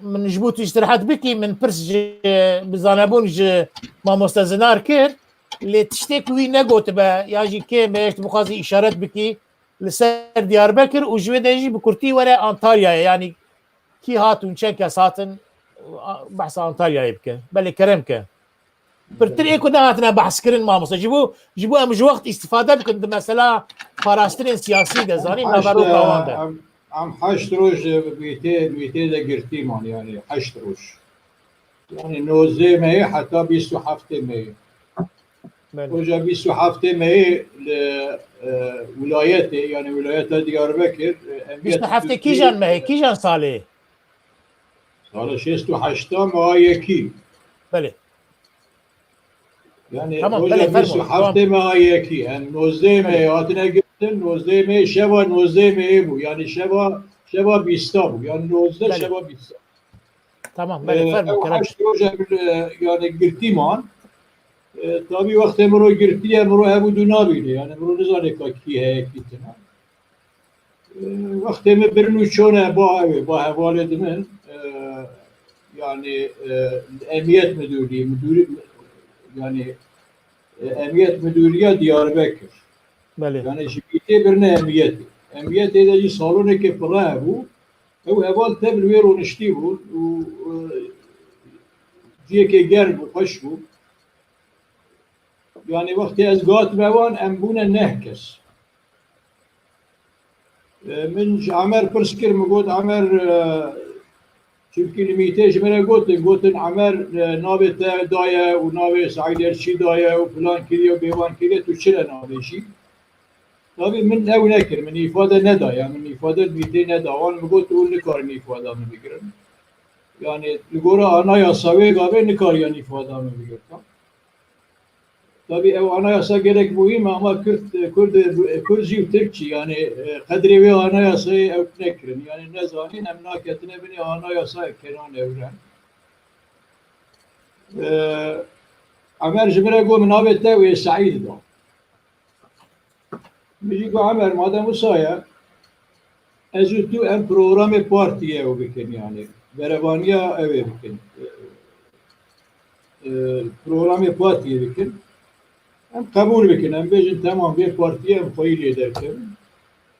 من جبوتي اجترحت بكي من برس بزانبون ما مستزنار كير اللي تشتكي وي نقوت با ياجي كيم ايش بخازي اشارات بكي لسر دياربكر وجوي يجي بكرتي ورا انطاليا يعني كي هاتون تشيكا ساتن بحث انطاليا يبكي بل كرمك برتري كنا هاتنا بحث كرن ما مصر جيبوا امج وقت استفاده بكن مثلا فراسترين سياسي دزاني ما بارو كواندا عم 8 روز 200 دقيقتي مان يعني 8 روز يعني نوزي ماي حتى 27 ماي وجا 27 ماي لولايتي يعني ولايات دياربكر 27 كيجان ماي كيجان صالح صالح 28 ماي كي بله يعني تمام وجا بله 27 ماي كي يعني نوزي ماي هاتنا نوزده می شبا نوزده می بو يعني شبا بیستا بو يعني نوزده بله. شبا بیستا تمام بله فرمو كلام 8 روز يعني گرتی مان تابی وقت مرو گرتی مرو هبو دو نابیده يعني مرو نزانه که کی هی کی تنه وقت ما برنو چونه با حوالد من يعني امنیت مدوری يعني امنیت مدوریه دیاربکر بله يعني شبيتي برنا امياتي ده جي صالونه كي برابو او اول تبل ويرو نشتيبو و جي كي جرب وخشبو يعني وقت از قات موان امبونا نهكس من عمر برسكر مقود عمر چونكي لميتاج منا قوت عمر نابي دايا ونابي سعيد الشي دايا وفلان كذي وبيوان كذي تشيل نابي شي طبعا من او نكر من افاده ندا يعني من افاده بيتي ندا وان بقول تقول نكار من افاده من بيقرن يعني لغورا انا يا سوي قابل نكار يعني افاده من بيقرن طبعا او انا يا سا gerek مهم ama Kürtçi ve Türkçe yani kadri ve anayasayı öpnekrin yani ne zanin emnaketine beni anayasa kenan evren Amer jimre go minabette ve Said da میگی که عمر مادام وسایا از تو ام پروگرام پارتیه او بکن یعنی بربانیا اوی بکن پروگرام پارتیه بکن ام قبول بکن ام بیشن تمام bir partiye ام خواهی لیدر کن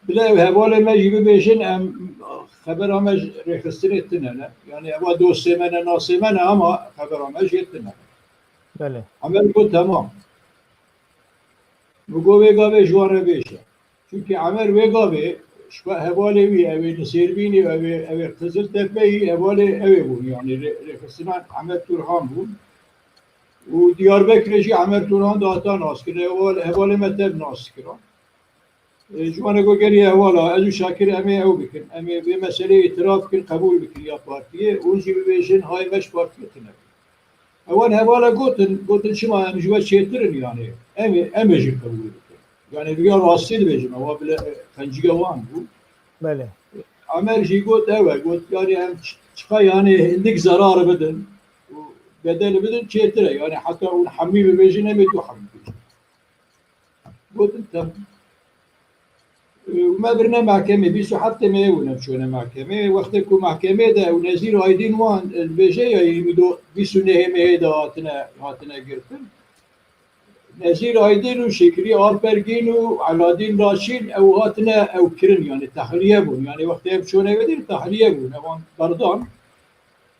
بلا حواله ما جیبه بیشن ام خبر همه رخصتن اتنه yani اما دو سمنه ناسمنه ama خبر همه جیتنه بله عمر گفت تمام بگو وگاوه جوانه بیشه çünkü Amer vegabe şu havale vi evi Serbini evi Kızıl Tepe'yi havale evi bu yani refesinden Amer Turhan bu و Diyarbakır'ı Amer Turhan da atan askeri havale meter askeri جوانه گو گری حوالا ازو شاکر امی او بکن امی به مسئله اعتراف کن قبول بکن یا پارتیه اونجی بیشن های مش پارتیه تنه اول حوالا گوتن شما ام جوه چیترن yani emi jir قبول yani bir rahatsız bejim ama bile kancıga var bu. بله. Amerji got evet yani hem çıka yani indik zararı bedin bedeli bedin çetire yani hatta un hammi bejine mi du hammi. Gotun tam وما برنا محكمة بيسو حتى ما يونا بشونا محكمة وقتكو محكمة ده ونزيرو هايدين وان البيجية يمدو بيسو نهم هيدا هاتنا قرتن نزير هايدين وشكري آربرگين وعلادين راشين او هاتنا او كرن يعني تحلية بون يعني وقتها بشونا يودين تحلية بون اوان بردان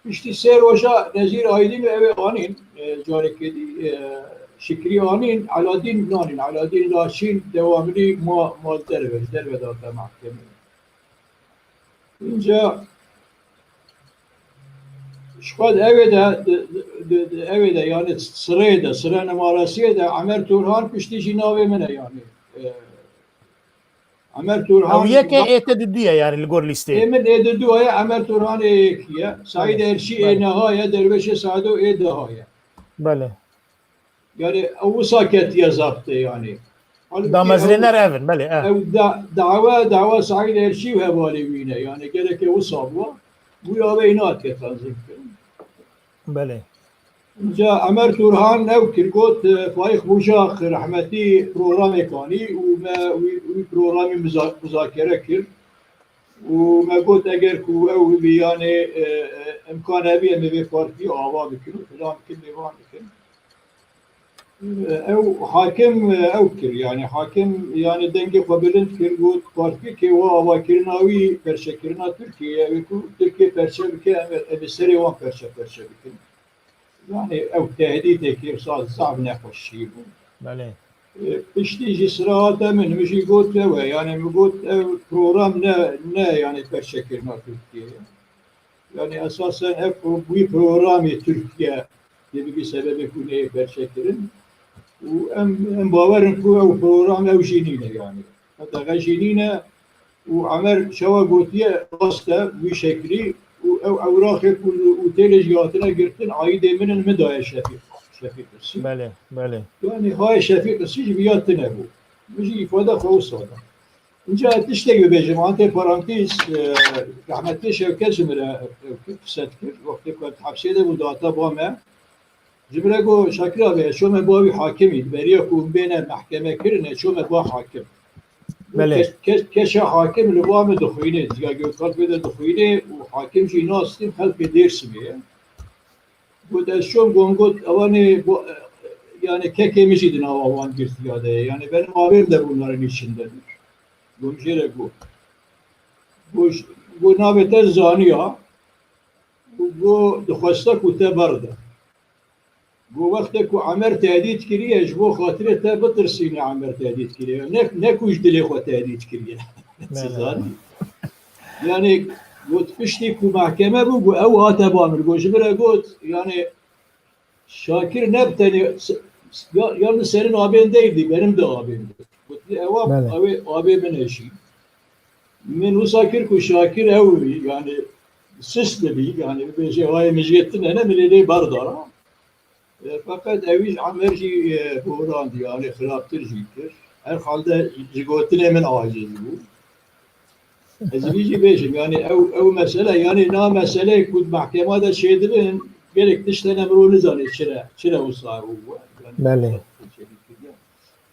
بشتي سير وشا نزير هايدين او آنين جارك دي شكري آنين علادين نانين علادين راشين دوامري مال دربه داتا محكمة اینجا شقد evde yani sıra numarası da Amer Turhan piştiği nave mene yani Amer Turhan او يك اعتدديه يعني الجور ليستي emin edildiği Amer Turhan ekiye Said Erşi nihaya derveşe Sado edahaya بله yani o saket yazaptı yani دامزرينر ايفن بله ev dava Said Erşi ve valivine yani gerek o sabla bu yave inat ke tanzim بله جا عمر تورهان نو كرقوت فايق بوشاق رحمتي برنامج كاني وما برنامج مذاكرة كر وما قلت اگر کو او يعني امكان ابي ام بي بارتي اوا بكل فلان كل ديوان بكل او حاكم او كر يعني حاكم يعني دنگي قبلن كر قلت بارتي كي وا كرناوي برشكرنا تركيا وكو تركيا برشبكه ام سري وان برشبكه يعني او تهديد كي صعب ناخذ شيء بله اشتيجي صراحة من مشي قلت له يعني قلت بروجرام نا يعني برشكرنا تركيا يعني اساسا اكو بروجرام تركيا يبي بسبب يكون برشكرن وام باورن كو او بروجرام او جينينا يعني هذا جينينا وعمر شوا قوتيه راسته بشكلي او اوراق كل وتلجياتنا قرتن عايده من المدايه شفيق السي بله بله يعني هاي شفيق السي بياتنا بو بيجي افاده خاص هذا اینجا تشتگی بجم آنته پرانتیز رحمتی شوکت جمله فساد کرد وقتی که حبسیده بود داتا بامه جمله گو شکر به شما باوی حاکمی بریا کو بین محکمه کرنه شما با حاکم بله کش حاکم لبام دخوینه دیگه گفتار بده دخوینه و حاکم جی ناستیم خلق درس میه بود از شما گفت اوانی yani keke mişidin avan girtiyade yani benim abim de bunların içindedir. Gomjere bu nabete zaniya bu dixwasta ku te berda bu vexte ku Amer tehdit kiriye ji bo xatirê te bitirsîne Amer tehdit kiriye ne ku ji dilê xwe tehdit kiriye yani got piştî ku mahkeme bû ew hate bamir got ji bire got yani Şakir ne tane yalnız senin abin değildi benim de abimdi. Abimin eşi. Min usakir ku Şakir evi yani sisli bir yani bir şey vay mecgettin ne milli bardara. Fakat evi amerci buğrandı yani hıraftır jiktir. Her halde jigotine min aciz bu. Ezvici beşim yani ev mesele yani na mesele ku mahkemede şeydirin gerek dışlarına rolü zannet çire usağı bu. بله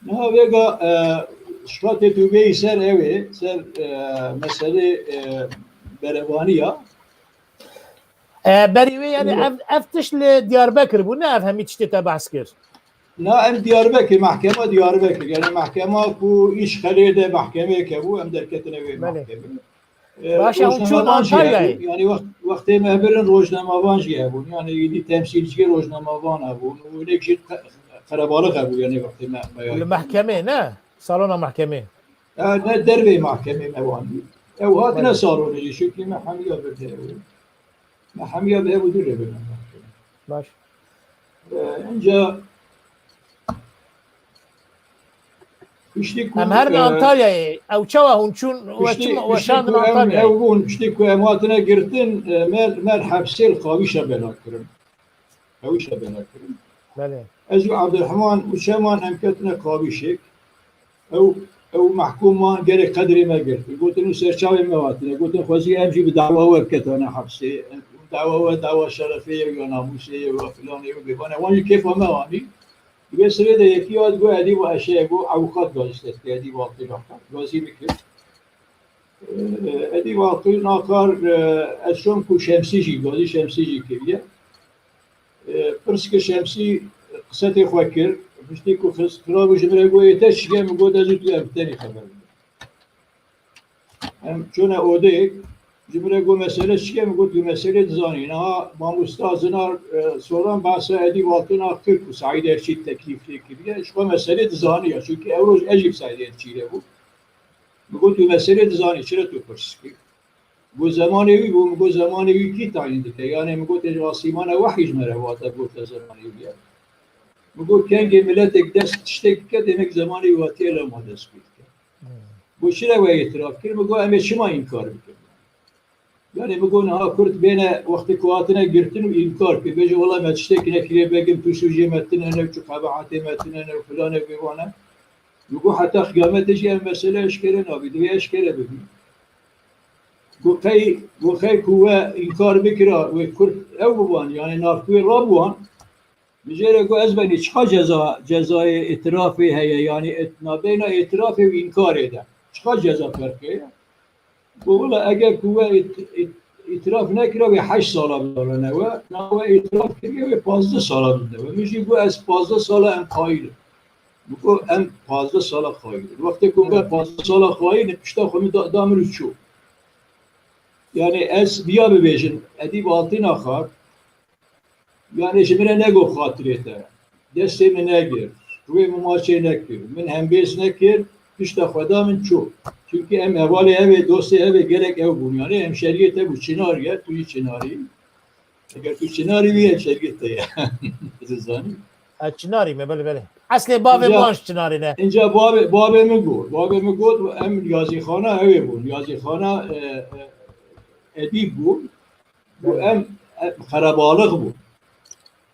Ne vega şkate tübeyi ser evi ser mesele berevaniya. بری یعنی افتش دیاربکر بو نه افهم چی تا بحث کرد Na em Diyarbakır mahkeme Diyarbakır yani mahkeme bu iş halinde mahkeme ki bu em derketine ve mahkeme. Başa uçun Antalya'yı. Yani vakti mehberin rojnamavan jiye bu. Yani yedi temsilci rojnamavan bu. Öyle bir şey karabalık bu yani vakti mehberin. Mahkeme ne? Salona mahkeme. Ne derbe mahkeme mevan. Ev hatine salonu çünkü mahkemeye verdi. Mahkemeye de bu dure benim. Baş. Önce هم هر Antalya'yı او çava hunçun ve şandın Antalya'yı. Evgun işte ku ematına girdin mer hapsel kavişe belakırım. Kavişe belakırım. Bale. Ezu Abdurrahman uçaman emketine kavişek. Ev mahkuma gerek kadrime girdi. Gotun serçave mevatine. Gotun khazi emci bir dava verketane hapse. Dava şerefiye ya namusiye ve filan ve bana wangi keyf mevani. به سری ده یکی آد گو ادی و اشیاء گو اوقات گذاشته است ادی واقعی نکار گذی میکرد ادی واقعی نکار از شام کو شمسی جی گذی شمسی جی کیه پرس که شمسی قصت خوکر پشتی کو خراب جمره گو ایتش گم گو دزوت لبتنی خبر هم چون اوده جمره گو مسئله چیه میگه تو مسئله زانی نه ما مستازنا سوالان بحث ادی واقعا اخیر کو سعید ارشید تکلیف کردیه شما مسئله زانیه چون امروز عجیب سعید ارشیده بود میگه تو مسئله زانی چرا تو پرسکی bu zamanı bu zamanı ki tayin etti yani میگه تجاسیمان وحی جمره واتا بود zamanı ya میگه کنگ ملت دست تشتک که demek zamanı واتی له مدرس بود bu şire ve itiraf کرد میگه همه شما inkar میکنه yani bugün ha Kürt bene vakti kuatına girtin inkar ki bece ola metiştekine kire begim tuşuji metin ene şu kabahati metin ene filan bir bana bu hatta kıyamet şey mesele eşkere nabi diye eşkere bir bu kay kuva inkar bikra ve Kürt evvan yani nafkı rabwan Bijere go ez beni çıka cezayı itirafı heye yani etna beyna itirafı ve inkar eder çıka ceza farkı ولا اگر کوه اعتراف نکره و 8 سال بدارنه و نه اعتراف کردی و 15 سال بده و میگی گو از 15 سال ام قایل بگو ام 15 سال قایل وقتی که 15 سال قایل پشتا خو دامر چو yani ez biya bibêjin edî baltîna xwe yani ji min re nego xatirê te destê min negir wê min maçê nekir min hembêz nekir pişta xweda min çû çünkü em hevalê evê dostê evê gerek ew bûn yani hemşeriyê te bû çinarî ye tu yî çinarî eger tu çinarî wî hemşeriyê te ye zanî Çinarî me belê belê eslê bavê wan ji Çinarî ne inca bavê min got em yazîxana evê bûn yazîxana edîb bû bu em xerabalık bû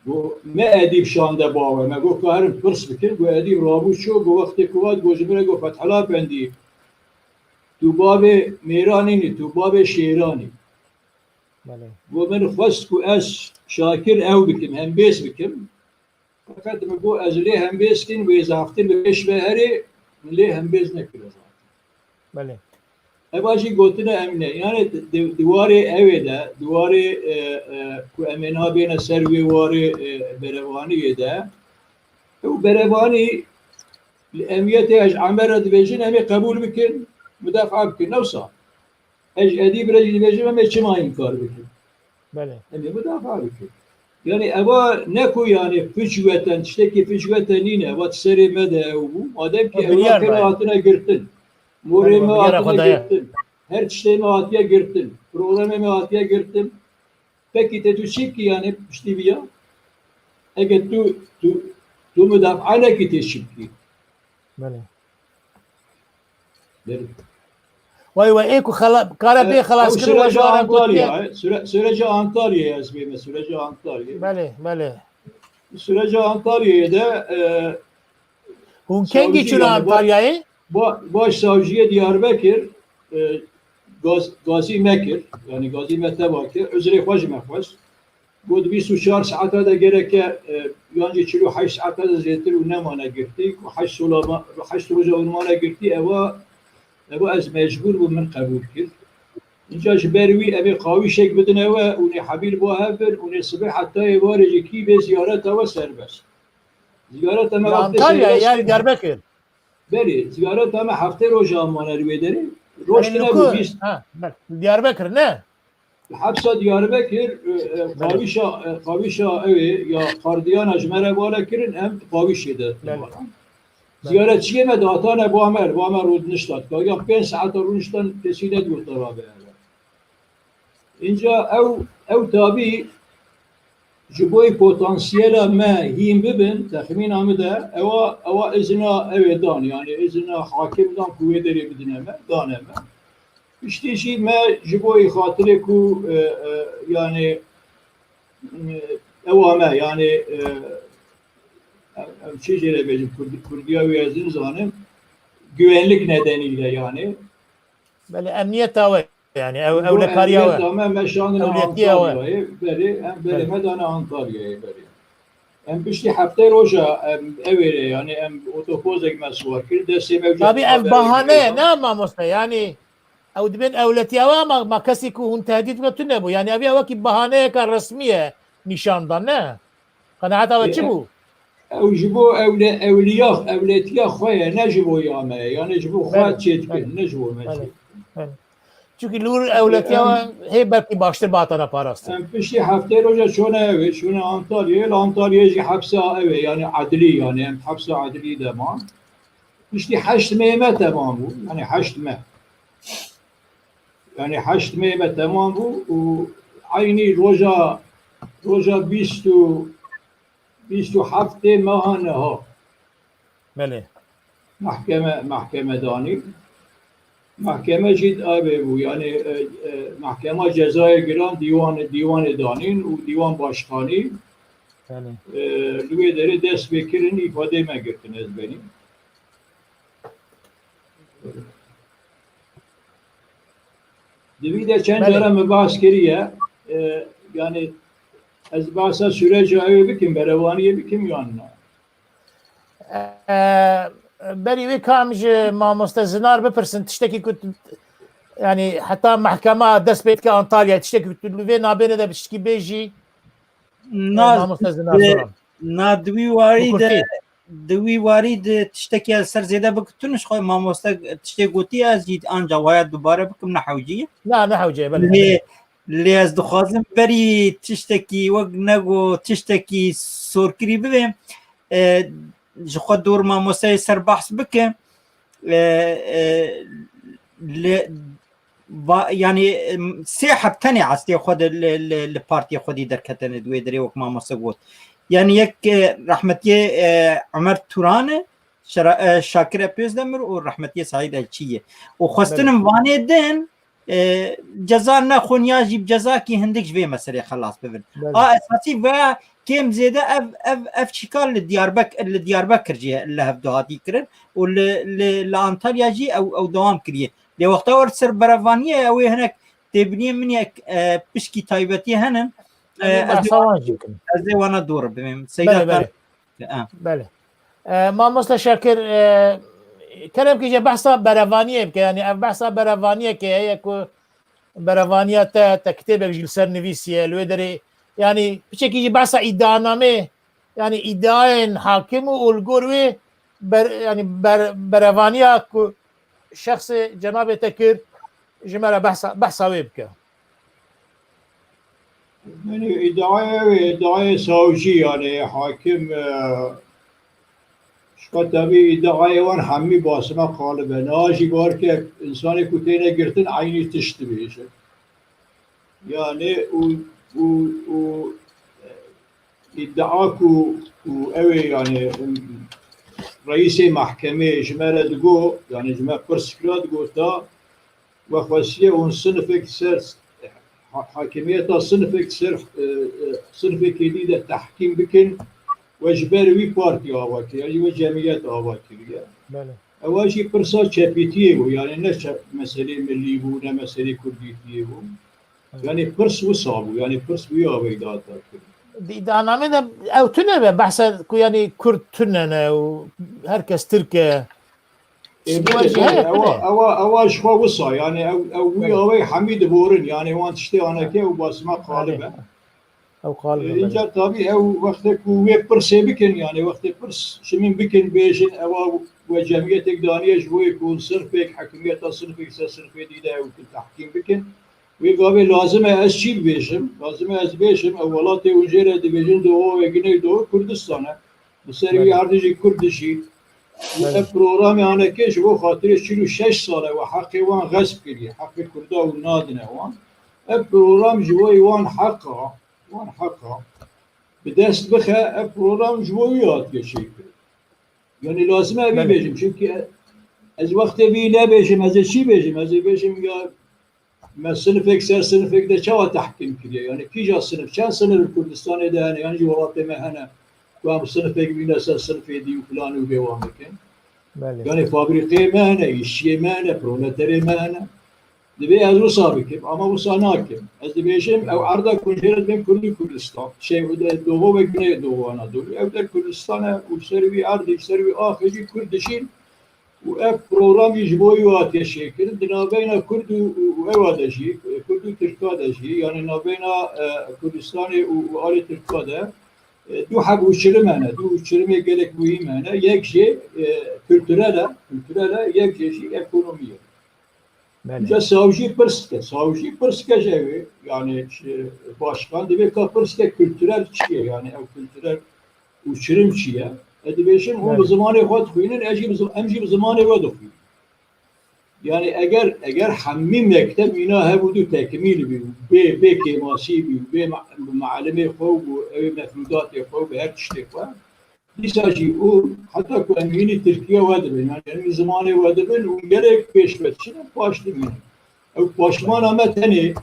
bu me edîb şande bavê me got ku herin pirs bikir bu edîb rabû çû bu wextê ku hat got ji min re got Fethullah Efendî tu bavê mêranî nî tu bavê şêranî belê bu min xwest ku ez şakir ew bikim hembêz bikim fakat min got ez lê hembêz kîn wê zaftir bi pêş ve herê min lê hembêz nekir belê Eva jî gotine em ne yani diwarê evê de diwarê ku em ê nabêne ser wê warê berevaniyê de ew berevanî li emniyetê ez Emer re dibêjin em ê qebûl bikin müdafaa bikin newsa ez edîb re jî dibêjim em ê çima inkar bikin belê em ê müdafaa bikin yani eva ne ku yani fücveten tiştekî fücveten nîne eva serê me de ew bû madem ki evrakê hatine girtin morême hatine girtin her tiştê me hatiye girtin programê me hatiye girtin pekî te tu çi bikî yani piştî vîya eger tu müdafaa nekî tê çi bikî belê Vay vay ê ku kare bê xelaskir ve sürece jwaran gotiye sürece Antalya'ya ez bême sürece Antalya'ya belê belê sürece Antalya'ya da hûn kengî çûne Antalyayê Başsavcıya Diyarbakır Gazi Mekir yani Gazi Metebakir özre xwaj mexwez got 24 saata da gereke yancı 48 saata da zêtir û nemane girtî 8 roja urmana girtî eva ez mecbur bûm min qebûl kir inca ji ber wî em ê qawîşek bidin ewe û nê hebîl bo hev bin û nê sibeh heta ê warê ji kîbê ziyareta we serbest ziyareta me Antalyayê yani Diyarbakır Berê ziyareta me heftê roja mane li wê derê roştine bu bîst Diyarbakır ne hepsa Diyarbakır qawîşa evê ya qardiyana ji me re vala kirin em qawîşê de ziyaretçiye me datane bu Amer rûdniştat ya 5 saata rûniştan kesî nedgota rabe inca ew tabî ji boî potansiyela me hîn bibin texmîna me de ewa izina evê dan yani izina hakim dan ku wê derê bidine me dane me piştî jî me ji bo xatirê ku yani ewa me yani çi jê re bêjim Kurdiya wê ez nizanim güvenlik nedeniyle yani belê emniyeta we yani ewlekariya we me meşandina Ewletiye we. Antalya'yê berê em berê me dane Antalya'yê berê em piştî heftê roja em evê re yani em otopozek me swar kir destê me tabii ev bahane ne mamoste yani ew dibin ewletiya we ama kesî ku hûn tehdît ve tu nebû yani ev ya wekî bahaneyeka resmî ye nîşandan ne qenaeta we çi bû ew ji bo ewletiya xwe ye ne ji bo ya me ye yani ji bo xwe çê dikin ne ji bo me çê çünkü lûr ewletiya we hê belkî baştir batana parastin em piştî heftê roja çûne evê çûne Antalya'ya Antalya'ya jî hepsa evê yani adlî yani em hepsa adlî de man piştî 8 Mê me temam bû yani 8 me yani 8 Mê me temam bû û aynî roja 27 meha neha belê mahkeme danî mahkeme jî avê bû yani mahkema cezayê giran dîwanê danîn û dîwan başkanî belê li wê derê dest pê kirin îfadê me girtin ez benî divî de çend cara me bahs kiriye yani ez bahsa süreca evê bikim berevaniyê bikim yan ne berî wê kam ji mamoste zinar bipirsin tiştekî ku يعني حتى محكمة دست بيت كأنطاليا تشتكي تلوين نابين ده بتشكي بيجي ما مستزنا زورم نادوي وارد دوی وارد تشتكي سر زيادة بكتونش خوي ما مستق تشتكي قوتي أزيد أنجا ويا دوباره بكم نحوجية لا نحوجية بله اللي از دخوازم بری تشتكي وقنقو تشتكي سوركري ببين جخوا دور ما مستوى سر بحث بكم يعني ساحب تاني عستي خود البارتي خودي دركتن دوي دري وك ما مستوى يعني يك رحمتي عمر توران شاكر بيز دمر ورحمتي سعيد الشيء وخستنم واني دين جزا نخون يجب جزاكي هندك جبي مسألة خلاص ببن اساسي و كم زيادة اف شكال لديار بكر جيه اللي هفدوهاتي كرن ولانطاليا جي او دوام كريه لوقتا ورسر برافانية او هناك تبني مني بشكي تايبتي هنن ازي وانا دور بمين سيدات بله ما مستشكر كلام كي بحثا برافانية يعني بحثا برافانية كي هي كو برافانية تكتبك جلسر نفيسية الودري يعني بشكل بحثا إدانامه يعني إدان حاكم والجوروي يعني برافانية كو شخص جناب تكر جمالة بحثا ويبكى يعني إدعاء ساوجي يعني حاكم شكتابي إدعاء وان حمي باسمه قالبه ناجي بار که انسانی کتینه گرتن عینی تشت بیشه يعني و ادعاكو اوي يعني رئيس محكمة جمالة دقو يعني جمالة برسكرا دقو تا وخواسية ونصنفك سر حاكمية صنفك سر صنفك جديدة تحكيم بكن وجبر وي بارتي آواكي يعني وجمعيات آواكي أواجي برسا شابيتيه يعني نش مسألة ملي بو نا مسألة كرديتيه يعني برس وصابو يعني برس ويا ويداتا إدانامه ده أو تنه بحث يعني كرد تنه وهركز تركه أواش خو وصا يعني أو ويا وي حميد بورن يعني وان تشتي أنا كي وباسمه قالبه أو قالبه إنجا طبيعي أو وقتك وبرس بكن يعني وقت برس شمين بكن بيجن أو وجمعية دانية جوي يكون صنفك حكمية صنفك صنفك ديدا وكل تحكيم بكن ويقابل لازم أشيل بيجم لازم أزبيجم أولاتي وجيرة دبيجن دو وجنيه دو كردستان بسرعة عرضي كردشي البرنامج أنا كيش هو خاطر شيلو 6 سنة وحقي وان غصب كلي حق الكردا والنادنا وان البرنامج جوي وان حقه بدست بخا البرنامج جويات كشيء يعني لازم أبي بيجم شوكي از وقت بي لا بيجم از شي بيجم از بيجم قال ما صنفك سر صنفك ده شو تحكم كده يعني كي جا صنف كان صنف الكردستان ده يعني جوالات ما هنا قام صنفك بينا سر صنف دي وفلان وبيوامك يعني فابريقي ما هنا إشي ما هنا برولتري ما هنا دبي از وصابك أما وصاناكم از بيجم أو عرضة كونجرت بين كل كردستان شيء ده دوغو بجنيه دوغو أنا دول أو ده كردستان وسروي عرض سروي آخر كردشين وأف برنامج يجبويات يشكل دنا بين كرد وأوادشي كرد وتركادشي يعني نبينا كردستاني وآل تركاده دو حب وشرمانه دو شرمي جلك مهمانه يك شيء كولتورال يك شيء إقتصادي. جا ساوجي برسكة جاوي يعني başkan demek ki برسكة kültürel شيء يعني أو kültürel وشرم شيء ادبيشن هو بزمانه خود خوينن امجي بزمانه ودخوين يعني اگر حمي مكتب هنا هبودو تكميل بي كيماسي بي معلمي خو مفروضات خو بهر تشتي خو لساجي او حتى كو اميني تركيا ودبن يعني زمانه ودبن وجرك بيش بتشن باشلمين او باشمان اما تاني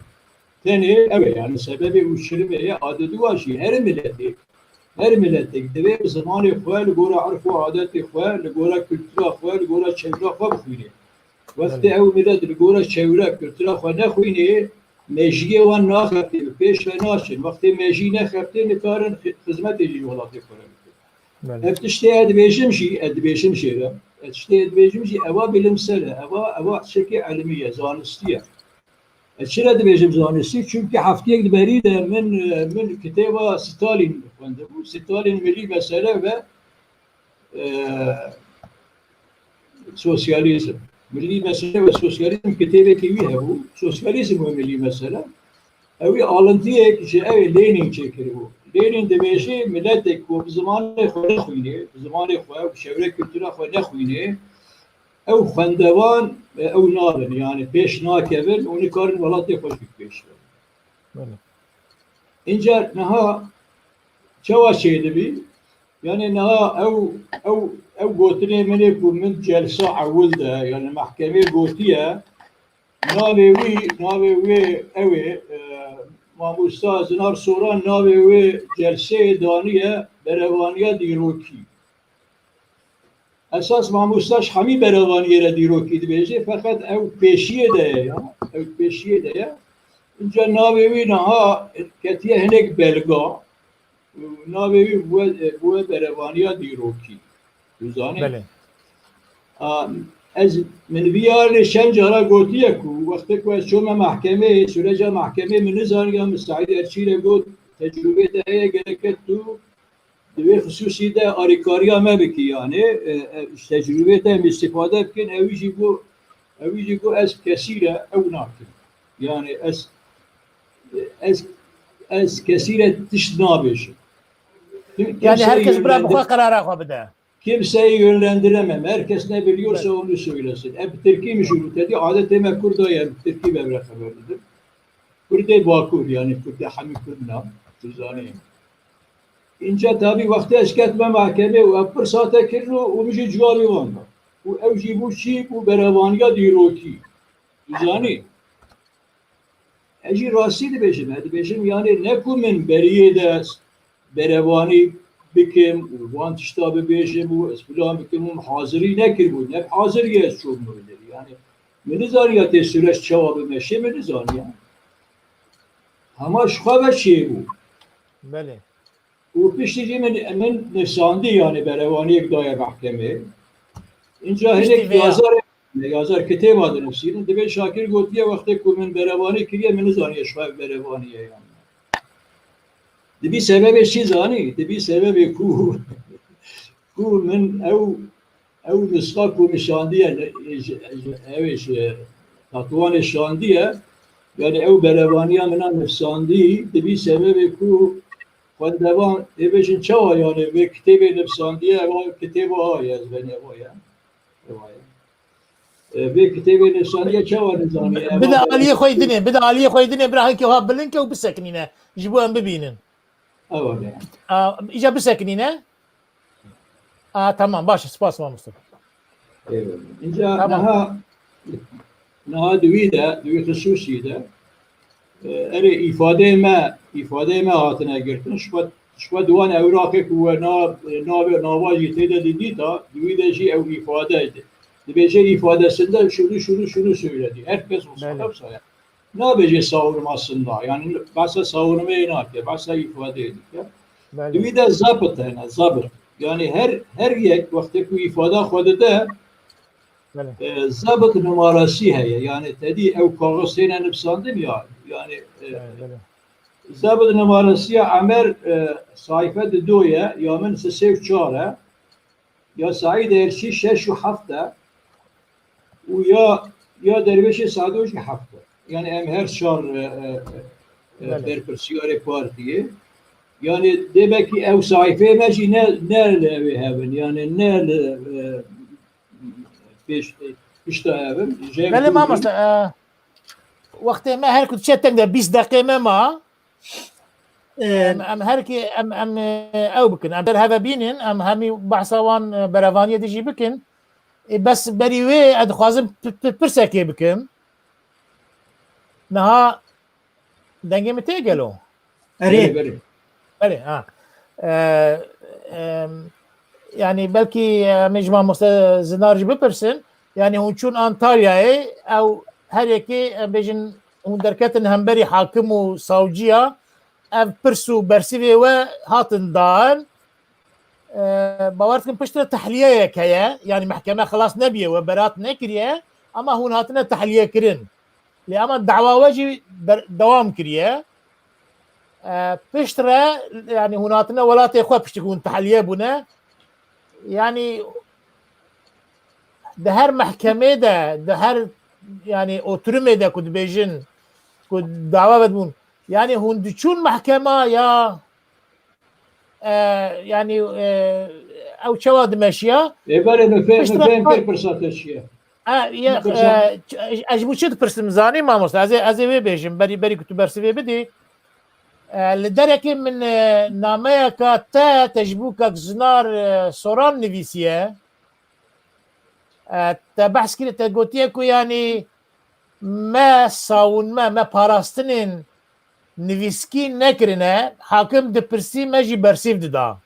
يعني سبب وشرمه عادتو واشي هر ملت دبی زمان خواه لگورا عرف و عادت خواه لگورا کلتورا خواه لگورا چهورا خواه بخوینه وقتی او ملت لگورا چهورا کلتورا خواه نخوینه مجیه وان ناخفته پیش و ناشن وقتی مجی نخفته نکارن خدمت جی ولاتی کنه افتشتی ادبیشم شی اشتهد بيجمجي أوا bilimsel أوا شكل علمية زانستية چرا دبیجم زانستی çünkü haftaya beri de min kitaba Stalin bu Stalin milli mesele ve sosyalizm milli mesele ve sosyalizm kitabı ki bu sosyalizm ve milli mesele evi alıntıya ki Lenin çekir bu Lenin debeji millet bu zamanı xwe xwîne zamanı xwe şevre kültüra xwe nexwîne ew xwendevan ew nabin yani pêş nakevin û nikarin welatê xweş pêş verin. Înca niha çawa çêdibî yani niha ew gotinê minê ku min celsa ewil de yani mehkemê gotiye navê wê ew ê mamosta zinar soran navê wê celseyê daniye berevaniya dîrokî esas mamostaş hemî berevaniyê re dîrokî dibêje feqet ew pêşiyê de ye ya ew pêşiyê de ye înca navê wî niha ketiye hinek belga navê wî bûye berevaniya dîrokî duzanî ez min vîyarê şen cara gotiye ku wextê ku ez çûme mehkemeyê süreca mehkemê min nizaniya min Saîd Erçîlê got tecrübê te heye gereket tu divê xusûsî de alîkariya me bikî yani tecrübê te em istifade bikin evî jî got ez kesî re ew nakim yani ez kesî re tişt nabêjim Yani herkes buna bu kadar karara xwe bide. Kimseyi yönlendiremem. Herkes ne biliyorsa onu söylesin. Hep Türkiye müşürü dedi. Adetime Kurdaya Türkiye bevre haberlidir. Kurde Bakur yani Kurde Hami Kurdna. Tuzaniyim. İnce tabi vakti eşketme mahkeme ve bir saate kirlo o müjde cüvali vanda. Bu evci bu şi bu berevaniya diroki. Tuzani. Eci rasiydi beşim yani ne kumin beriye de berevani bikim, van tiştabı beşe bu, esbilan bikim, hazırı nekir bu, ne hazır gez çok müdür yani. Menizaniya te süreç çavabı meşe menizaniya. Ama şu kadar şey bu. Beli. Bu piştici min nefsandi yani berevaniye gdaya mahkeme. İnca hinek yazar kitap adı nefsinin. Debe Şakir gotiye vakti kumin berevani kiriye menizaniya şu berevaniye yani. Dibi sebebi şey zani, dibi sebebi ku min ev nüska ku nişandiye ev tatuan nişandiye yani ev berevaniya minan nefsandi dibi sebebi ku kandevan evejin çava yani ve kitabı nefsandiye ev kitabı ayaz beni ya ve kitabı nefsandiye çava nizani Bir de aliye koydine bırakın ki ha bilin ki o biseknine jibu em bibinin. Evet. İca biseknine. Tamam baş spas var Mustafa. Evet. İnca naha duvi hususi de ifade me hatine girtin şubat duvan evrakı ku navajı tede dedi da duvi de şey ev ifadeydi. Dibece ifadesinde şunu söyledi. Herkes musallam sayar. Ne yapacağız savunmasında? Yani başta savunmaya ne yapıyor? Başta ifade edip ya. Bir de zabıt yani zabıt. Yani her yek vakti ku ifade xwedide zabıt numarası heye. Yani dedi ev kağıtsıyla nefsandım ya. Yani zabıt numarası ya Amer sayfa doya ya min sev çare ya Saîd Erçî 6 hafta ya dervişi Sadoş hafta. Yani em her şar berpersiyare partiye yani demek ki ev sayfaya meşi nerede evi hevin yani nerede işte evim Beli ma Mustafa vakti me her kut çetten de 20 dakika ma em her ki em ev bikin em der hava binin em hemi bahsawan beravaniye dici bikin bes beri ve adxwazim pirseke bikim Naha denge mi te gelo? Beri. Beri ha. Yani belki mecma Mustafa zinarcı bipirsin. Yani hunçun Antalya'ya ev her yeki bejin hun derketin hemberi hakim u savcıya ev pirsu bersive ve hatın dağın باورتكم پشت تحلیه که یعنی محکمه خلاص نبیه و برات نکریه اما هون هاتنه تحلیه کرن لی اما دعوا وجی دوام کریه پشت را یعنی هون هاتنه ولات خواه پشت کون تحلیه بونه یعنی ده هر محکمه ده هر yani oturume de kud bejin kud dava bedbun yani hund çun mahkema ya yani ev çava demeşya böyle mefem fırsatışya ya ajbu çet pırsım zani mamosta az ev bejin beri kutu bersive bedi لدرجة من ناميك تا تجبوكك زنار سوران نفيسية تبحث كده تقولتيكو يعني ما صاون ما باراستنين نفيسكين نكرنا حاكم دبرسي ماجي برسيف دا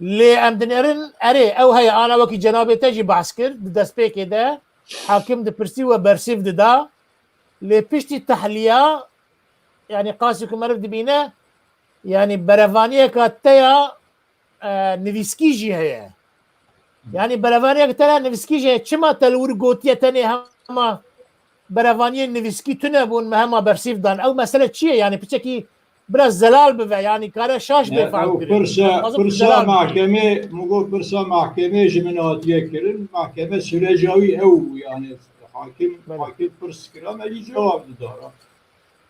لي امدنرن اري او هي انا وكي جنابي تجي بعسكر دسبيك ده حاكم دبرسي وبرسيف دا لي بيشتي تحليه يعني قاسكم مرف دبينا يعني برافانيه كاتيا نفيسكي جي هي يعني برافانيه كاتيا نفيسكي جي چما تلور غوتيه تني هما برافانيه نفيسكي تنبون مهما برسيف دان او مساله چي يعني بتشكي biraz zelal be yani kara şaş be falan. Pırsa mahkeme mugo pırsa mahkeme jiminatiye kirin mahkeme süreci ev yani hakim pırs kiram eli cevap dara.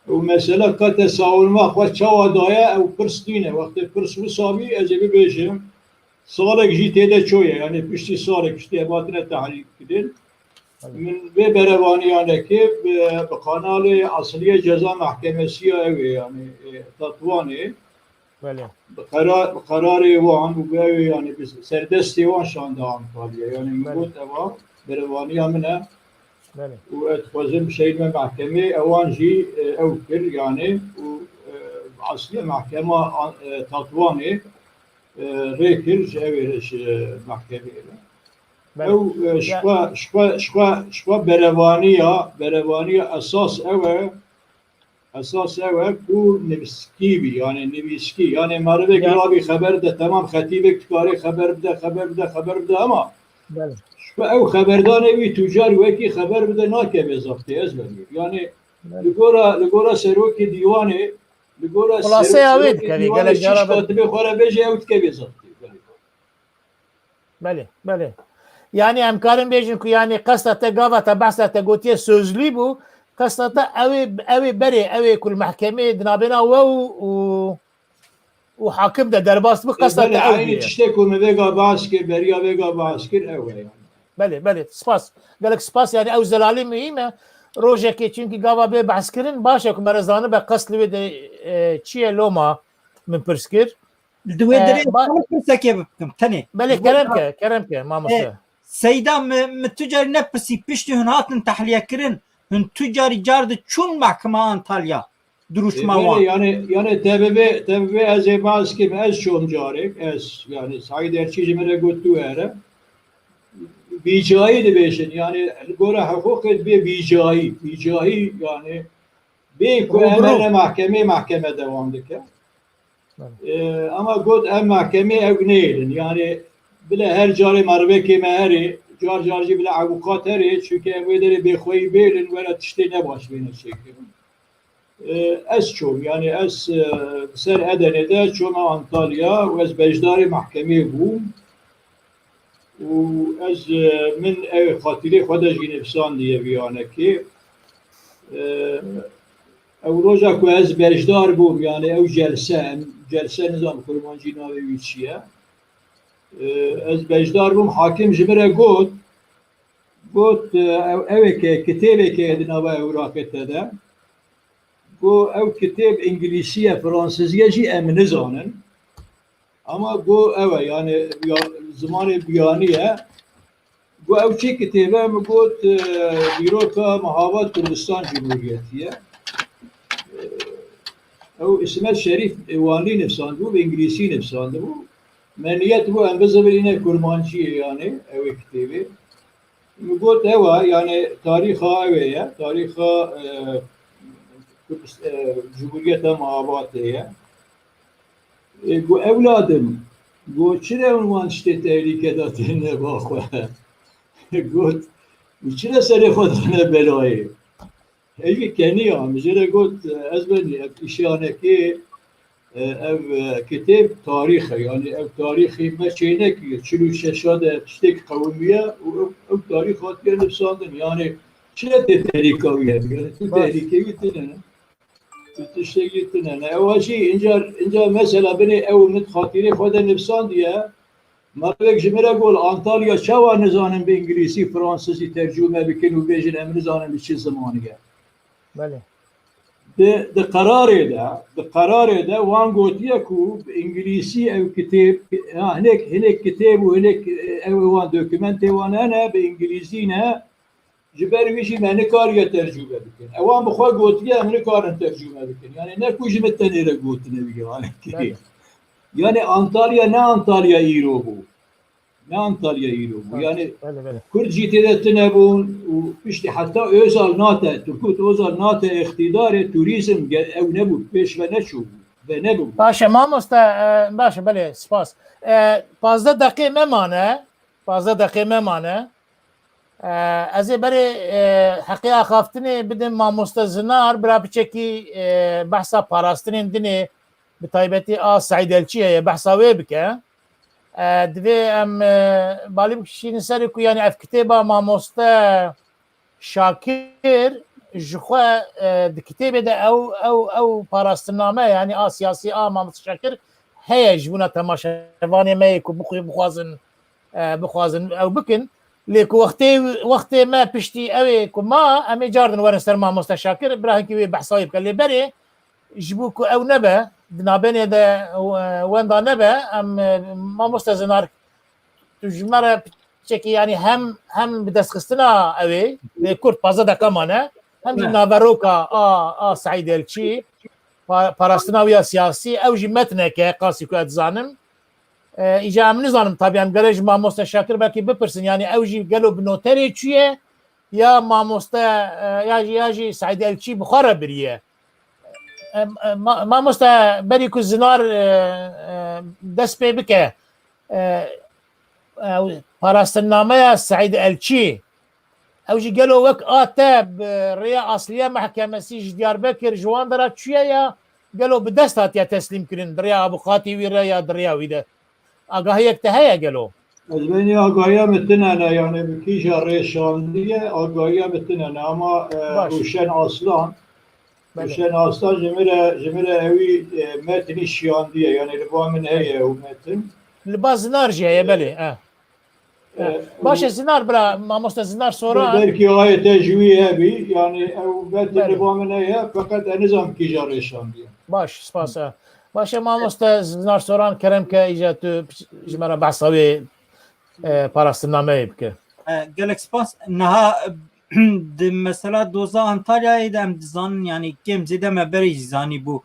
O mesela kate savunma ve çavadaya ev pırs dine vakti pırs bu sami ezebi bejim sağlık jitede çoya yani pişti sağlık işte ebatine tahlil kidin. من ve berevani yani ki kanalı asliye ceza mahkemesi yani tatvanı kararı var bu yani biz serbest divan şu anda Antalya yani bu devam berevani yamına و اتخذم شيء من محكمة أوانجي أوكر يعني وأصلي محكمة تطواني ريكر جاويرش محكمة أو شقا بريفانية أساس أوه كو نفسكي بي يعني نفسكي يعني مرة قرابي خبر ده تمام خطيبك تكاري خبر ده أما او خبردان وی تجار وکی خبر بده ناکه به ضبطی از بگیر یعنی لگورا سروکی دیوانه لگورا سروکی دیوانه شش کاتبه خوره بجه اوت که به ضبطی بله yani امکارم بیجن که yani قصة گاوا تا بحث تا گوتیه سوزلی بو قصة تا اوی بری اوی کل محکمه دنابنا و حاکم ده درباست بو قصة تا اوی عینی تشته کنه وگا باسکر بریا وگا باسکر اوه yani بله سپاس قالك سپاس يعني او زلالي مهمه روجه كي چونكي غاوا بي بحسكرين باشا كمرزانه بقصل ود تشي لوما من برسكر دوي دري برسكي بكم تاني بله كرمك ما مصر سيدا متجار نفسي بيشتي هناتن تحليه كرين هن تجاري جارد چون محكمه انطاليا دروش ما yani TBB az ebaski az şom jarek az yani Said Erçici mere gottu ere بیجایی دیشن یعنی گوره حقوق به بیجایی یعنی به کنار محکمه دوام دکه اما گود هم محکمه اگنیلن یعنی بله هر جاری مروه که مهری جارجی بله عقوقات هری چونکه امودری بخوایی بیلن ولی تشتی نباش بینه شکل از چون یعنی از سر ادنه ده چون انطالیا و از بجدار محکمه بوم وأز من خاطري خدا جنبسان دي بيانا كي أو روجا كو أز برجدار بوم يعني أو جلسة نظام كرمانجي ناوي ويتشيا أز برجدار بوم حاكم جمرة قوت أو كتابة كدناوا أوراقته ده أو كتاب إنجليزية فرنسية جي أمنزانن ama bu eve yani zamanı biyaniye bu ev çi kitebe mi got Büroka Muhabat Kürdistan Cumhuriyetiye ev İsmet Şerif Evanli nefsandı bu ve İngilizci nefsandı bu meniyet bu embeze birine kurmancıya yani ev kitebe mi got eve yani tariha eveye tariha Cumhuriyete Muhabat'e bu evladım گو چرا عنوان شتی تحریک داتین باخواه گوت چرا سر خود نه بلایی هیچ کنی هم جره گوت از بنی اشیانه که او کتاب تاریخه یعنی او تاریخی مچینه که 46 تشتک قومیه او تاریخ هات که نفساندن یعنی چرا تحریکاویه یعنی تو تحریکاوی تنه تو تشتکی تنه اواشی اینجا مثلا بنی او مت خاطری خود نفساندیه مرد جمره گول آنتالیا چوا نزانم به انگلیسی فرانسیسی ترجمه بکن و بیجن ام نزانم به چه زمانیه بله ده قراره ده وان گوتیه کو به انگلیسی او کتاب هناك کتاب و هناك او وان دوکومنت وان انا به انگلیسی نه جبر ویشی من کاریا ترجمه بکن اوان بخواه گوتیه من کارن ترجمه بکن یعنی نه کوچ متنیره گوتنه بگه yani Antalya ne Antalya İro bu. Ne Antalya İro bu. Yani Kürtçi tedetine bu işte hatta Özal Nate, Turkut Özal Nate iktidarı turizm ev ne bu? Beş ve ne şu ve ne bu? باشه مامۆستا باشه بله سپاس 15 دقیقه ممانه ez ê berê heqîya xaftinê bidim mamoste zinar bira biçekî behsa parastinên dinê bi taybetî a Saîd Elçî heye behsa wê bike divê em balî bikişînin serê ku yani ev kitêba mamoste Şakir ji xwe di kitêbê de ew parastiname yani a siyasî a mamoste Şakir heye ji bûna temaşevanê me yê ku bixwazin ew bikin lê ku wextê me piştî ew ê ku ma em ê cardin werin ser mamoste Şakir bira hinkî wê behsa bike lê berê ji bo ku ew nebe di navbênê de wenda nebe em mamoste zinar tu ji me re çekî yani hem bi destxistina ew ê lê Kurt 15 deqa mane hem jî naveroka a Saîd Elçî parastina wî ya siyasî ew jî metneke qasî ku ez dizanim îca em nizanim tabii em gelê ji mamoste Şakir belkî bipirsin yani ew jî gelo bi noterê çûye ya mamoste ya jî Saîd Elçî bi xwe re biriye mamoste berî ku zinar dest pê bike parastinnameya Saîd Elçî ew jî gelo wek a te bi rêya asliya mehkemesî ji Diyarbekir ji wan dera çûye ya gelo bi dest hatiye teslîm kirin di rêya abûqatî wî re ya di rêya wî de agahiyek te heye gelo Ez beni agahiya metinene yani bir kişi reşandiye agahiya metinene ama Ruşen Aslan Ruşen Aslan jemire evi metni şiyandiye yani libamin heye o metin li zinar jî heye belê باشه zinar bira mamoste zinar sonra belki ayet tecviye hebi yani ev metin libamin heye fakat enizam kişi reşandiye baş spas باشه mamoste zinar soran kerem ke îca tu ji me re behsa wê parastinameyê bike gelek spas niha di mesela doza Antalya'yı da em dizanin yani kem zêde me berê jî zanî bû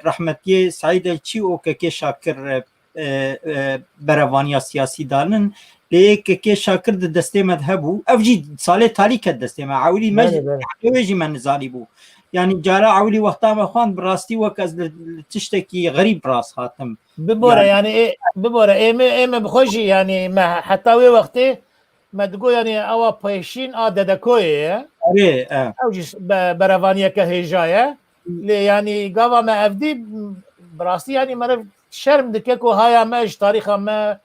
rahmetiye Saîd Elçî û Keke Şakir berevaniya siyasî dalin lê Keke Şakir di destê me de hebû ev jî salê talî ket destê me ewilî me wê jî me nizanî bû yani cara ewilî wexta me xwand bi rastî wek ez li tiştekî xerîb rast hatim bibore yani bibore ême bi xwe jî yani me heta wê wextê me digo yani ewa pêşîn a dedekoyê ye ew jî berevaniyeke hêja ye lê yani gava me evdî bi rastî yani me re şerm dike ku haya me ji tarîxa me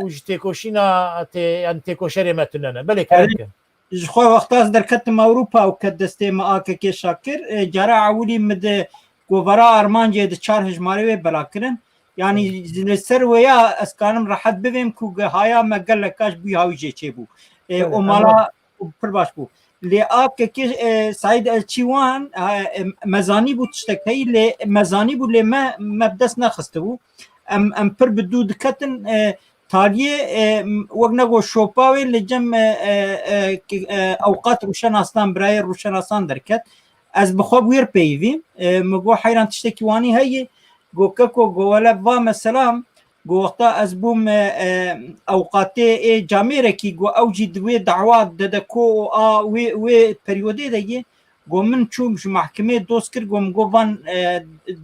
û ji têkoşîna yani têkoşerê me tunene belê kereke ji xwe wexta ez derketim Ewropa û ket destê me a Keke Şakir cara ewilî min di govera Armanciyê di çar hejmarê wê bela kirin yani li ser wê ya ez karim rehet bivêm ku haya me gelek kaş bû hawî jê çêbû û mala pir baş bû lê a Keke Saîd Elçî wan mezanî bû tiştek heyî lê mezanî bû lê me bi dest nexistibû em pir bi dû diketin taliyê wek nego şopa wê li cem ewqat Rûşen Aslan birayê Rûşen Aslan derket ez bi xwe wêr peyivîm me got heyran tiştekî wanî heye got keko got wele va meselam got wexta ez bûm ewqatê camêrekî got ew jî di wê dawa dedeko û a wê peryodê de ye got min çûm ji mehkemê dost kir got min got van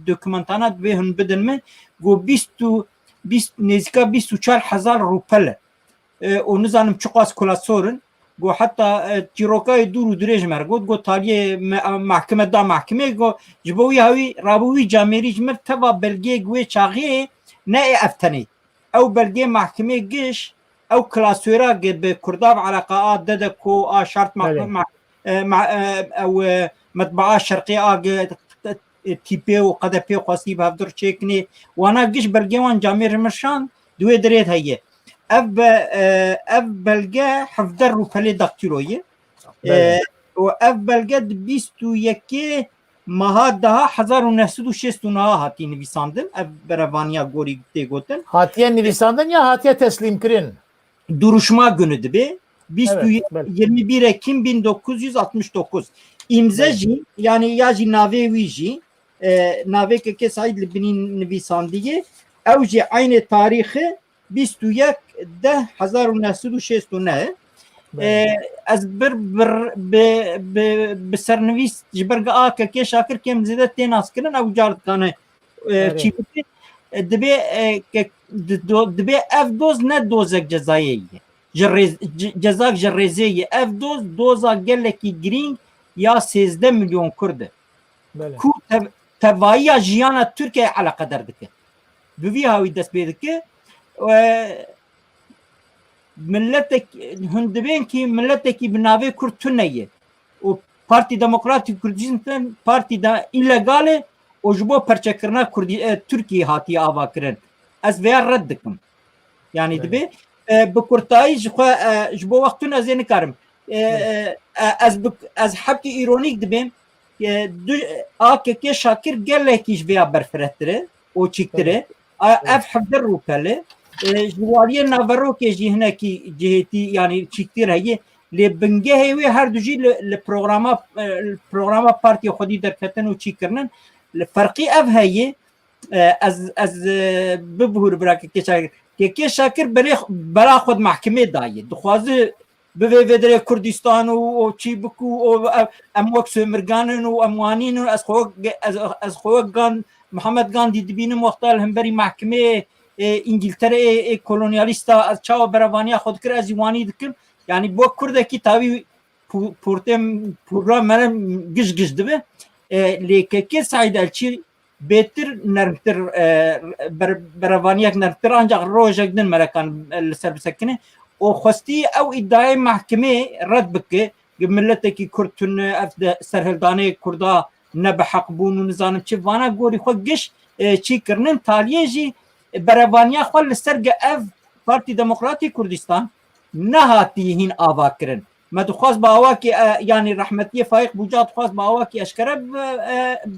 dokûmentana divê hûn bidin min got 20 نزدیکا 24,000 روپله و نزانم چقاس کلا سورن گو حتی چیروکای دور و درێژ مرگوت گو تالیه محکمه دا محکمه گو جبوی هاوی رابوی جامعی جمر تبا بلگه گوی چاقیه نه افتنی او بلگه محکمه گش او کلاسویرا به کرداب علاقات داده کو شرط او مطبعه شرقی آگه تیپه و قدپه خواستي بهدر چکنی وانا گش بلگه وان جامعی رمشان دوی درید هیه اف بلگه 17 روپله داکتیرویه و اف بلگه 21 ماها daha 1969 hatiye nivîsandin ev berevaniya gorî tê gotin hatiye nivîsandin ya hatiye teslim kirin duruşma günü dibe 21 Ekim 1969 imza jî yani ya jî navê wî jî navê Said li binî nivîsandiye ew jî aynı tarîxi 21 1969 از به سرنویس جبرگه آکه که شاکر کم زیده تین اسکرن او جارد کانه چی بودی دبی اف دوز نه دوزک جزاییه جزاک جرزیه اف دوزا گلکی گرینگ یا 13 milyon کرده کو تبایی جیانا ترکیه علاقه دردکه بوی هاوی دست بیده که ملتك هندبين كي ملتك بناوي كرتونية وبارتي ديمقراطي كردستان بارتي دا إلغالي وجبو برچكرنا كردي تركيا هاتي آوا كرن از ويا ردكم يعني دبي بكرتاي جبو وقتنا زين كارم از حبكي إيرونيك دبي آكي شاكر گلكيش ويا برفرتره و چيكتره اف 17 روپله جواریه ناوروکه جهنه کی جهتی یعنی چیکتر هیه لی بنگه هیوی هر دو جی لپروگراما پارتی خودی درکتن و چی کرنن فرقی اف هیه از ببهور براکه که شاکر برا خود محکمه دایه دخوازه بوی ودره کردستان و چی بکو و ام وکس مرگانن و اموانین و از خواه محمد گاندی دبینم وقتال هم بری محکمه انگلتره کولونیالیستا از چاو بروانیا خود کر از یوانی دکم یعنی بو کرده کی تاوی پورتم پروگرام من گش دبه لیکه کی سعید الچی بهتر نرمتر بروانیا نرمتر ancak روجگدن مرکان لسر بسکنه او خواستی او ادعای محکمه رد بکه ملتکی کردتون افد سرهلدانه کردا نه بحق بون و نظانم چه وانا گوری خود گش چی کرنن تالیه جی برابانیا خپل سرګه اف پارتی دموکراتی کردستان نه هاتی هین آوا کرن مدخواست با آوا کی یعنی رحمتی فایق بوجات خواست با آوا کی اشکره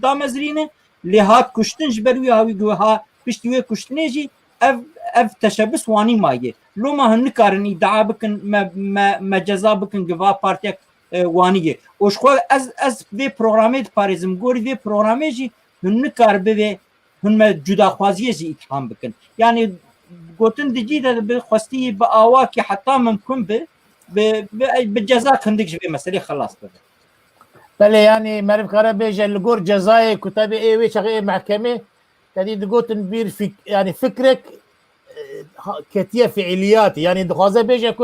دامزرینه لهات کشتن جبروی هاوی گوها پشتوی کشتنه جی اف تشبس وانی مایه لو ما هن کارن ادعا بکن ما جزا بکن گوا پارتی وانیه اوش خو از به پروگرامت پاریزم گوری به پروگرامه جی هن کار به هم جدا خوازیه زی اتهام بکن یعنی گوتن دیجی ده به خواستی با آوا که حتی ممکن به جزا کندک جوی مسئله خلاص بده بله یعنی مرف کاره بیجه لگور جزای کتاب ایوی چاقی محکمه تدید گوتن بیر yani فکرک كتية فعاليات يعني دخوازه بيجا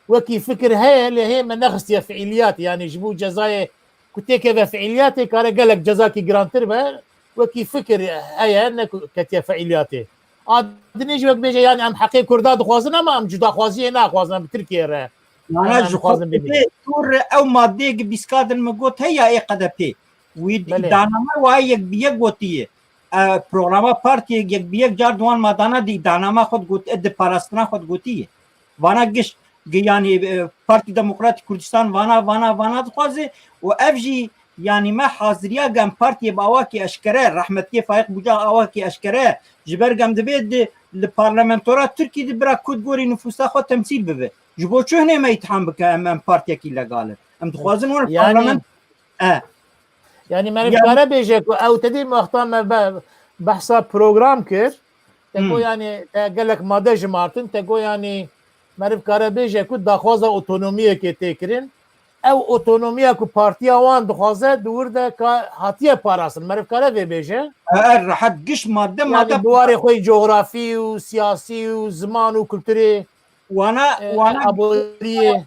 وكي فكر هي اللي هي من نخستيا فعاليات يعني جبو جزاي كتية كذا فعاليات كاره قالك جزاكي جرانتر بها وكي فكر هي انك كتية فعالياتي دنيجي وقت بيجا يعني عم حقيقة كرداد دخوازنا ما عم جدا خوازيه نا خوازنا بتركيا أنا جخوازن بيه تور أو مادة بيسكاد المقوت هي أي قدبتي ويدانما وهي بيقوتيه پروگرام پارتی یک بیک جار دوان مادانا دی دانما خود گوت اد پاراستنا خود گوتیه وانا گش یعنی پارتی دموکراتی کردستان وانا خوازه و افجی یعنی ما حاضریا گم پارتی باوا کی اشکره رحمتی فایق بوجا اوا کی اشکره جبر گم دبید لپارلمنتورا ترکی دی برا کود گوری نفوسا خود تمثیل ببه جبو چه نه میتحم بک ام پارتی کی لگاله ام خوازن ور پارلمنت يعني ما نفكر بيجك او تدي مختار بحثا بروجرام كير تقول يعني قال لك ماده مارتن تقول يعني ما نفكر بيجك داخوزه اوتونوميه كي تكرين ew otonomiya ku partiya wan dixwaze dûr de hatiye parastin merivkare vê bêje rahat giş madde yani madde bi warê xwe coğrafî û siyasî û ziman û kulturê wana aboriyê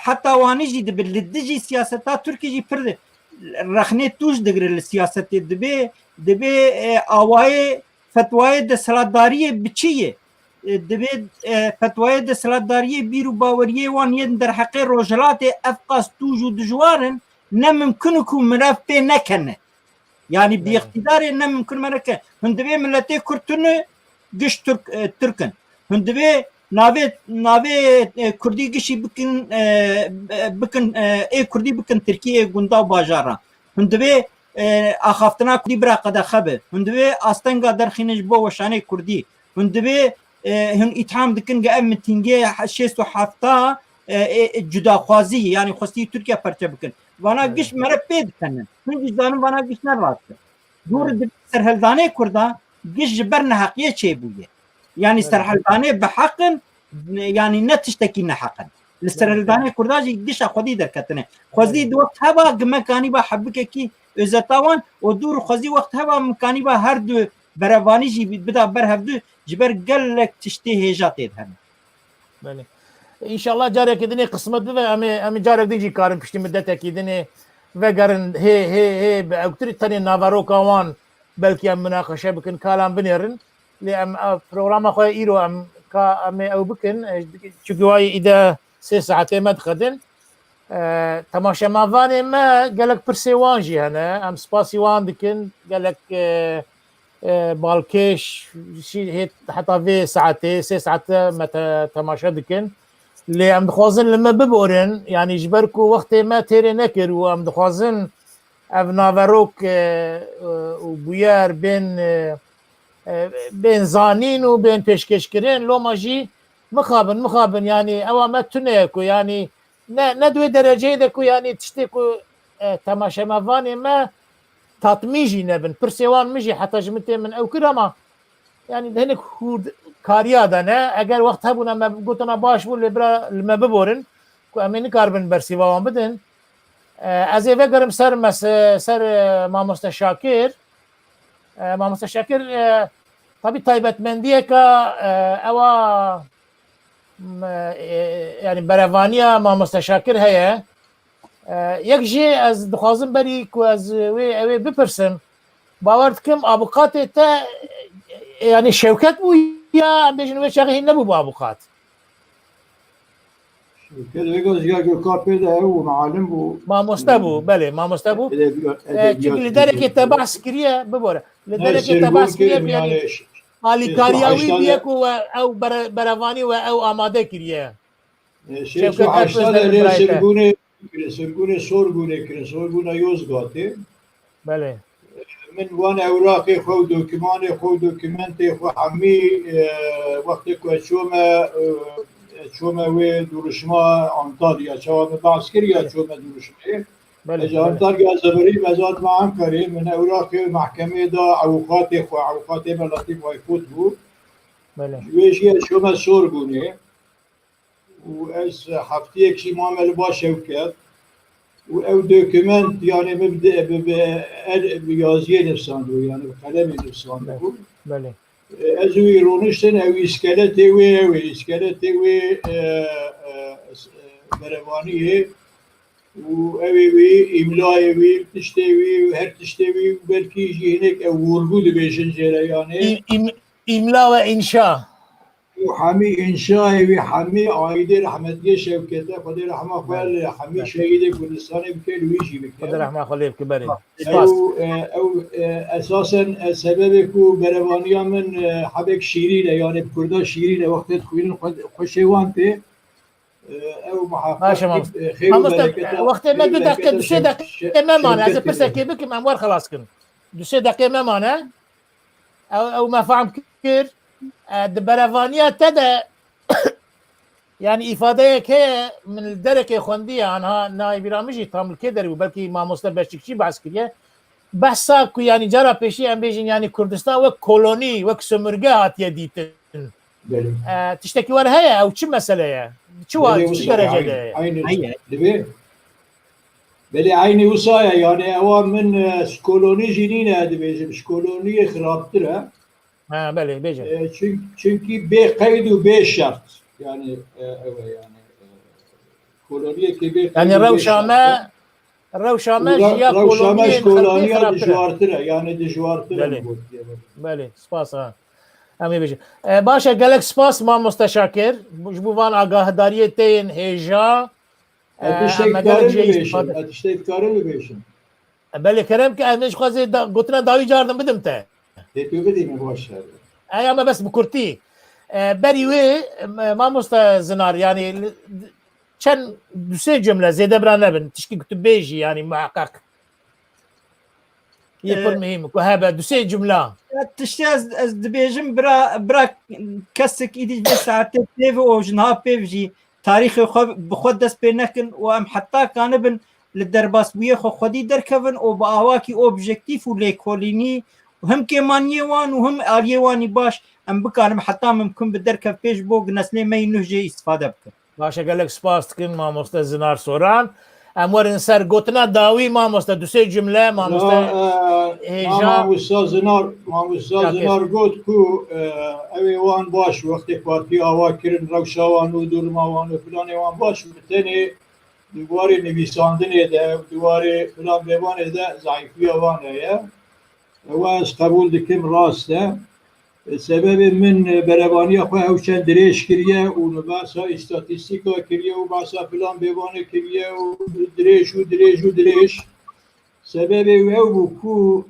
hatta wanî jî dibir li dijî siyaseta Türkiye jî pir rexnê tûj digire li siyasetê dibe awayê fetvayê desthilatdariyê biçîye dibe fetvayê desthilatdariyê bîr û baweriyê wan yên derheqê rojhilatê ev qas tûj û dijwarin ne mimkin ku mirev pê nekene yani bi iqtidarê ne mimkin me neke hûn divê milletê Kurd tune giş Türkin hûn divê navê Kurdî gişî bikin Kurdî bikin Tirkiyeyê gunda bajara hûn divê axaftina Kurdî bira qedexe be hûn divê astenga derxîne ji bo weşanê Kurdî hûn divê hûn îtham dikin ge ev mitîngê 67 cudaxwazî yani xwestî Tirkiye perçe bikin vana giş mere pê dikenin hûn jî zanin vana giş nerast dûr di serhildanê Kurda giş ji ber neheqiye çêbûye yani serhildanê bi heqin yani ne tiştekî neheqin li serhildanê Kurda jî gişa xwedî derketine xwezî di wekt heba gimekanî ba hebikekî özeta wan û dûr xwezî wekt heba mikanî ba her du berevanî jî bida ber hevdû ji ber gelek tiştê hêja tê hene İnşallah carekê dinê qismet bibe em carek din jî karin piştî middetekî dinê vegerin hê bi ewtirî tenê navaroka wan belkî em münaqeşe bikin kalan binêrin lê em programa xwe îro em ew bikin çünkü wayî îde 3 saetê me dixedin temaşemavanê me gelek pirsê wan jî hene em spasî wan dikin gelek balkêş heta vê saetê 3 saete me temaşe dikin lê em dixwazin li me biborin yani ji ber ku wextê me têrê nekir û em dixwazin ev naverok û bûyer bên zanîn û bên pêşkêşkirin loma jî mixabin yani ewa me tune ku yani ne duê dereceyê de ku yani tiştê ku temaşemevanê me tatmîn jî nebin pirsê wan min jî heta ji min tê min ew kir ama yani hinek hûr kariya da ne eger wext hebûne me gotina baş bû lê bira li me biborin ku em ê nikarbin bersîva wan bidin ez ê vegerim ser Mamoste Şakir Mamoste Şakir tabii taybetmendiyeka ewa yani berevaniya Mamoste Şakir heye yek jî ez dixwazim berî ku ez wê bipirsim bawer dikim abukatê te yani Şevket bû ya em bêjin wê çaxê hîn nebû bu abukat mamoste bû belê mamoste bû çünkü li derekê te behs kiriye bibore li derekê te behs kiriye yani alîkariya wî diye ku ew berevanî we ew amade kiriye sirgûnê sorbûnê kirin sorbûna Yozgatê belê min wan ewraqê xwe û dokûmanê xwe û dokûmentê xwe hemî wextê ku çûme wê duruşma Antalya çawa me behs kiriya çûme duruşmayê Antalya zeberî mezat me Enqerê min ewraqê mehkemê da ewqatê xwe ewqatê me Letîf Waykût bû wê jî çûme sorbûnê û ez hefteyek jî mame li ba Şewket û ew dokûment yani bi yaziyê nivîsandibû yani bi qalemê nivîsandibû ez wî rûniştin ew îskeletê wê îskeletê wê berevaniyê û evê wî îmlayê wî tiştê wî her tiştê wî belkî jî hinek ew wûrbû dibêjin cereyanê îmla ve înşa hemî înşayê wî hemî aîdê rehmetiyê Şevket'e Xwedê rehma xwe li hemî şehîdê Kurdistanê bike li wî jî bike Xwedê rehma xwe lê bike berê ew esasen sebebê ku berevaniya min hebek şîrîne yani Kurda şîrîne wextê dixwînin xweşê wan tê ew wextê me du deqe du sê deqe me mane ez ê pirsekê bikim em wer xelas kin du sê deqê me mane ew me fehm kir di berevaniya te de yani ifadeyek heye min li derekê xwendiye anha naîbîra min jî tam li kê derî bû belkî mamoste Beşikçî behs kiriye behsa ku yani cara pêşî em bêjin yani Kurdistan wek kolonî wek sömürge hatiye dîtin tiştekî wer heye ew çi mesele ye çi derecede? Aynı Hayır. değil. Beli aynı usaya yani evam min koloni jinine dibêjim koloniye xirabtir ha. Ha belê bêje. Çünkü bê qeyd û bê şart yani yani koloniye ki bê Yani rewşame jiya koloniyên xelkê koloniya xirabtir e. dijwartir yani dijwartir. Belê. Belê spas ha. Em ê bêjin. Baş e gelek spas Mamoste Şakir. Ji bo van agahdariye tên hêja. Tiştekkarın bêjim. Belê kerem ki em xwazê gotina dawî cardim bidim te. Têtû bidîme baş yani. Ama bes bi Kurtî. Berî wê Mamoste Zinar yani çend dusê cümle zêde bira nebin. Tişkî tu bêjî yani muheqqeq. Yê pir mühim ku hebe dusê cümle. Tiştê ez dibêjim bira kesek îdî vê saetê pêv û jinha pêv jî tarîxê xwe bi xwe dest pê nekin û em heta kanibin li derbasbûyê xwe xwedî derkevin û bi awakî objektif û lêkolînî hem kêmaniyê wan û hem aliyê wanî baş em bikarin heta mimkin bi derkev pêş bo neslê me nû jê îstîfade bikin. Baş e gelek spas dikin Mamoste Zinar soran. Em werin ser gotina dawî Mamoste dusê cümle Mamoste hêja. Mamosta Zinar got ku evê wan baş wextê partî ava kirin rewşa wan û durma wan û filanê wan baş bi tenê diwarê nivîsandinê de diwarê filan bêvanê de zayîfiya wan heye. Ew ez qebûl dikim rast e. Sebebê min berebaniya xwe ew çend dirêj kiriye û li bersa îstatîstîka kiriye û bersa filan bêvanê kiriye û dirêj. Sebebê ew bû ku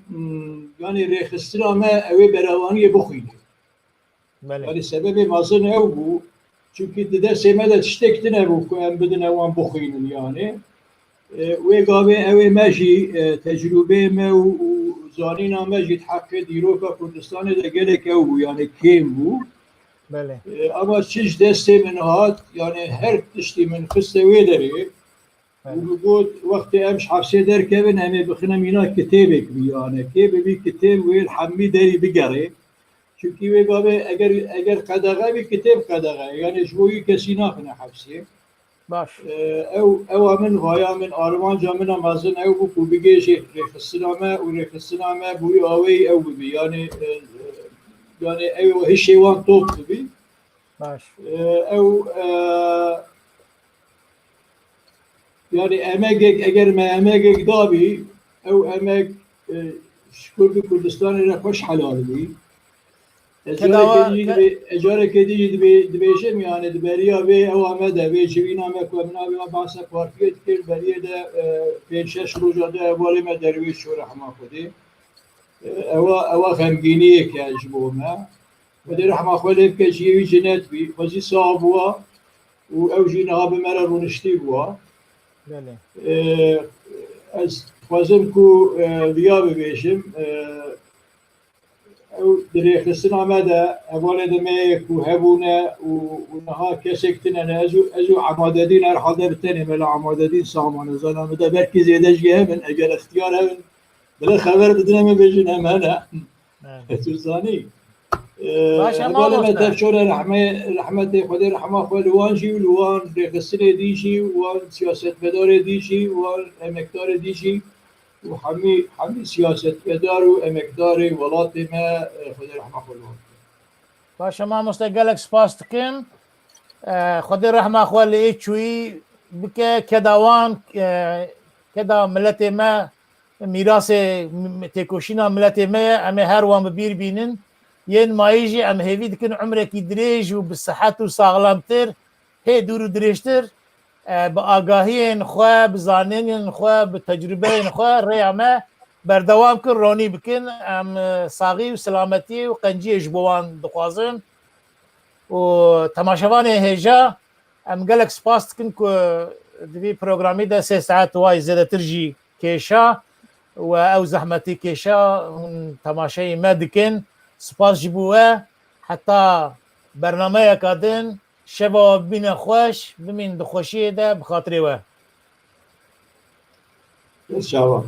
yani rêxistina me ew ê berevaniyê bixwîne. Yani sebebê mezin ew bû çünkü di destê me de tiştek nebû ku em bidin ewan bixwînin yani. Wê gavê ew ê me jî tecrübeyê me û zanîna me jî heqê dîroka Kurdistanê de gelek ew bû yani kêm bû. Ama çiş destê min hat yani her tiştî min xiste wê derê û got wextê em ji hevsê derkevin em ê bixine mîna kitêbek bî yani kê bibî kitêb wê hemî derî bigerê. Çünkü wê gavê eger qedexe bî kitêb qedexe yani ji bo wî kesî naxine hevsê. Baş. Ew min vaya min armanca min a mezin ew bû ku bigêjê rêxistina me û rêxistina me bûyî awê ew bibî yani ew hişê wan top bibî. Baş. Ew yani emegek eger me emegek dabî ew emek ji Kurdî Kurdistanê re xweş helal bî. Ecarekê dî dibêjim yani di beriya wê ewa me de wê civîna me ku em navê behsa partiyê dikir beriyê de pênc şeş roja de evalê me derwêj çû rehma Xwedê. Ewa xemgîniyek e ji bo me. Xwedê rehma xwe lê bike jiyê wî cinet bî xwezî sax bûwa û ew jî niha bi me re rûniştî bûwa. Ez dixwazim ku viya bibêjim ew di rêxistina me de evalê de me ku hebûne û niha kesek tune ez û emadedîn herhalde bi tenê me li emadedîn saman zana me de belkî zêde jî hemin eger ixtiyar hebin bile xeber bidin me bêjin em hene tu zanî evalê me tevçore rehmetê Xwedê rehma xwe li wan jî û li wan rêxistinê dî jî wan siyasetmedarê dî jî wan emekdarê dî jî û hemî siyasetmedar û emekdarê welatê me Xwedê rehma xwe li wan. Baş Mamoste gelek spas dikim. Xwedê rehma xwe li êçûyî bike keda wan keda milletê me mîrasê têkoşîna milletê me ye em ê her wan bi bîr bînin. Yên mayî jî em hêvî dikin umrekî dirêj û bi sihet û saxlamtir hê dûr û dirêjtir bi agahiyên xwe bi zanînên xwe bi tecrübeyên xwe rêya me berdewam kin ronî bikin em saxî û silametiyê û qenciyê ji bo wan dixwazin û temaşevanê hêja em gelek spas dikin ku di vî programî de 3 saet wayî zêdetir jî kêşa û ew zehmetî kêşa hûn temaşeyê me dikin spas jî bo we heta bernameyeka din şeva bîne xweş bimîn di xweşiyê de bi xatirê we. İnşallah.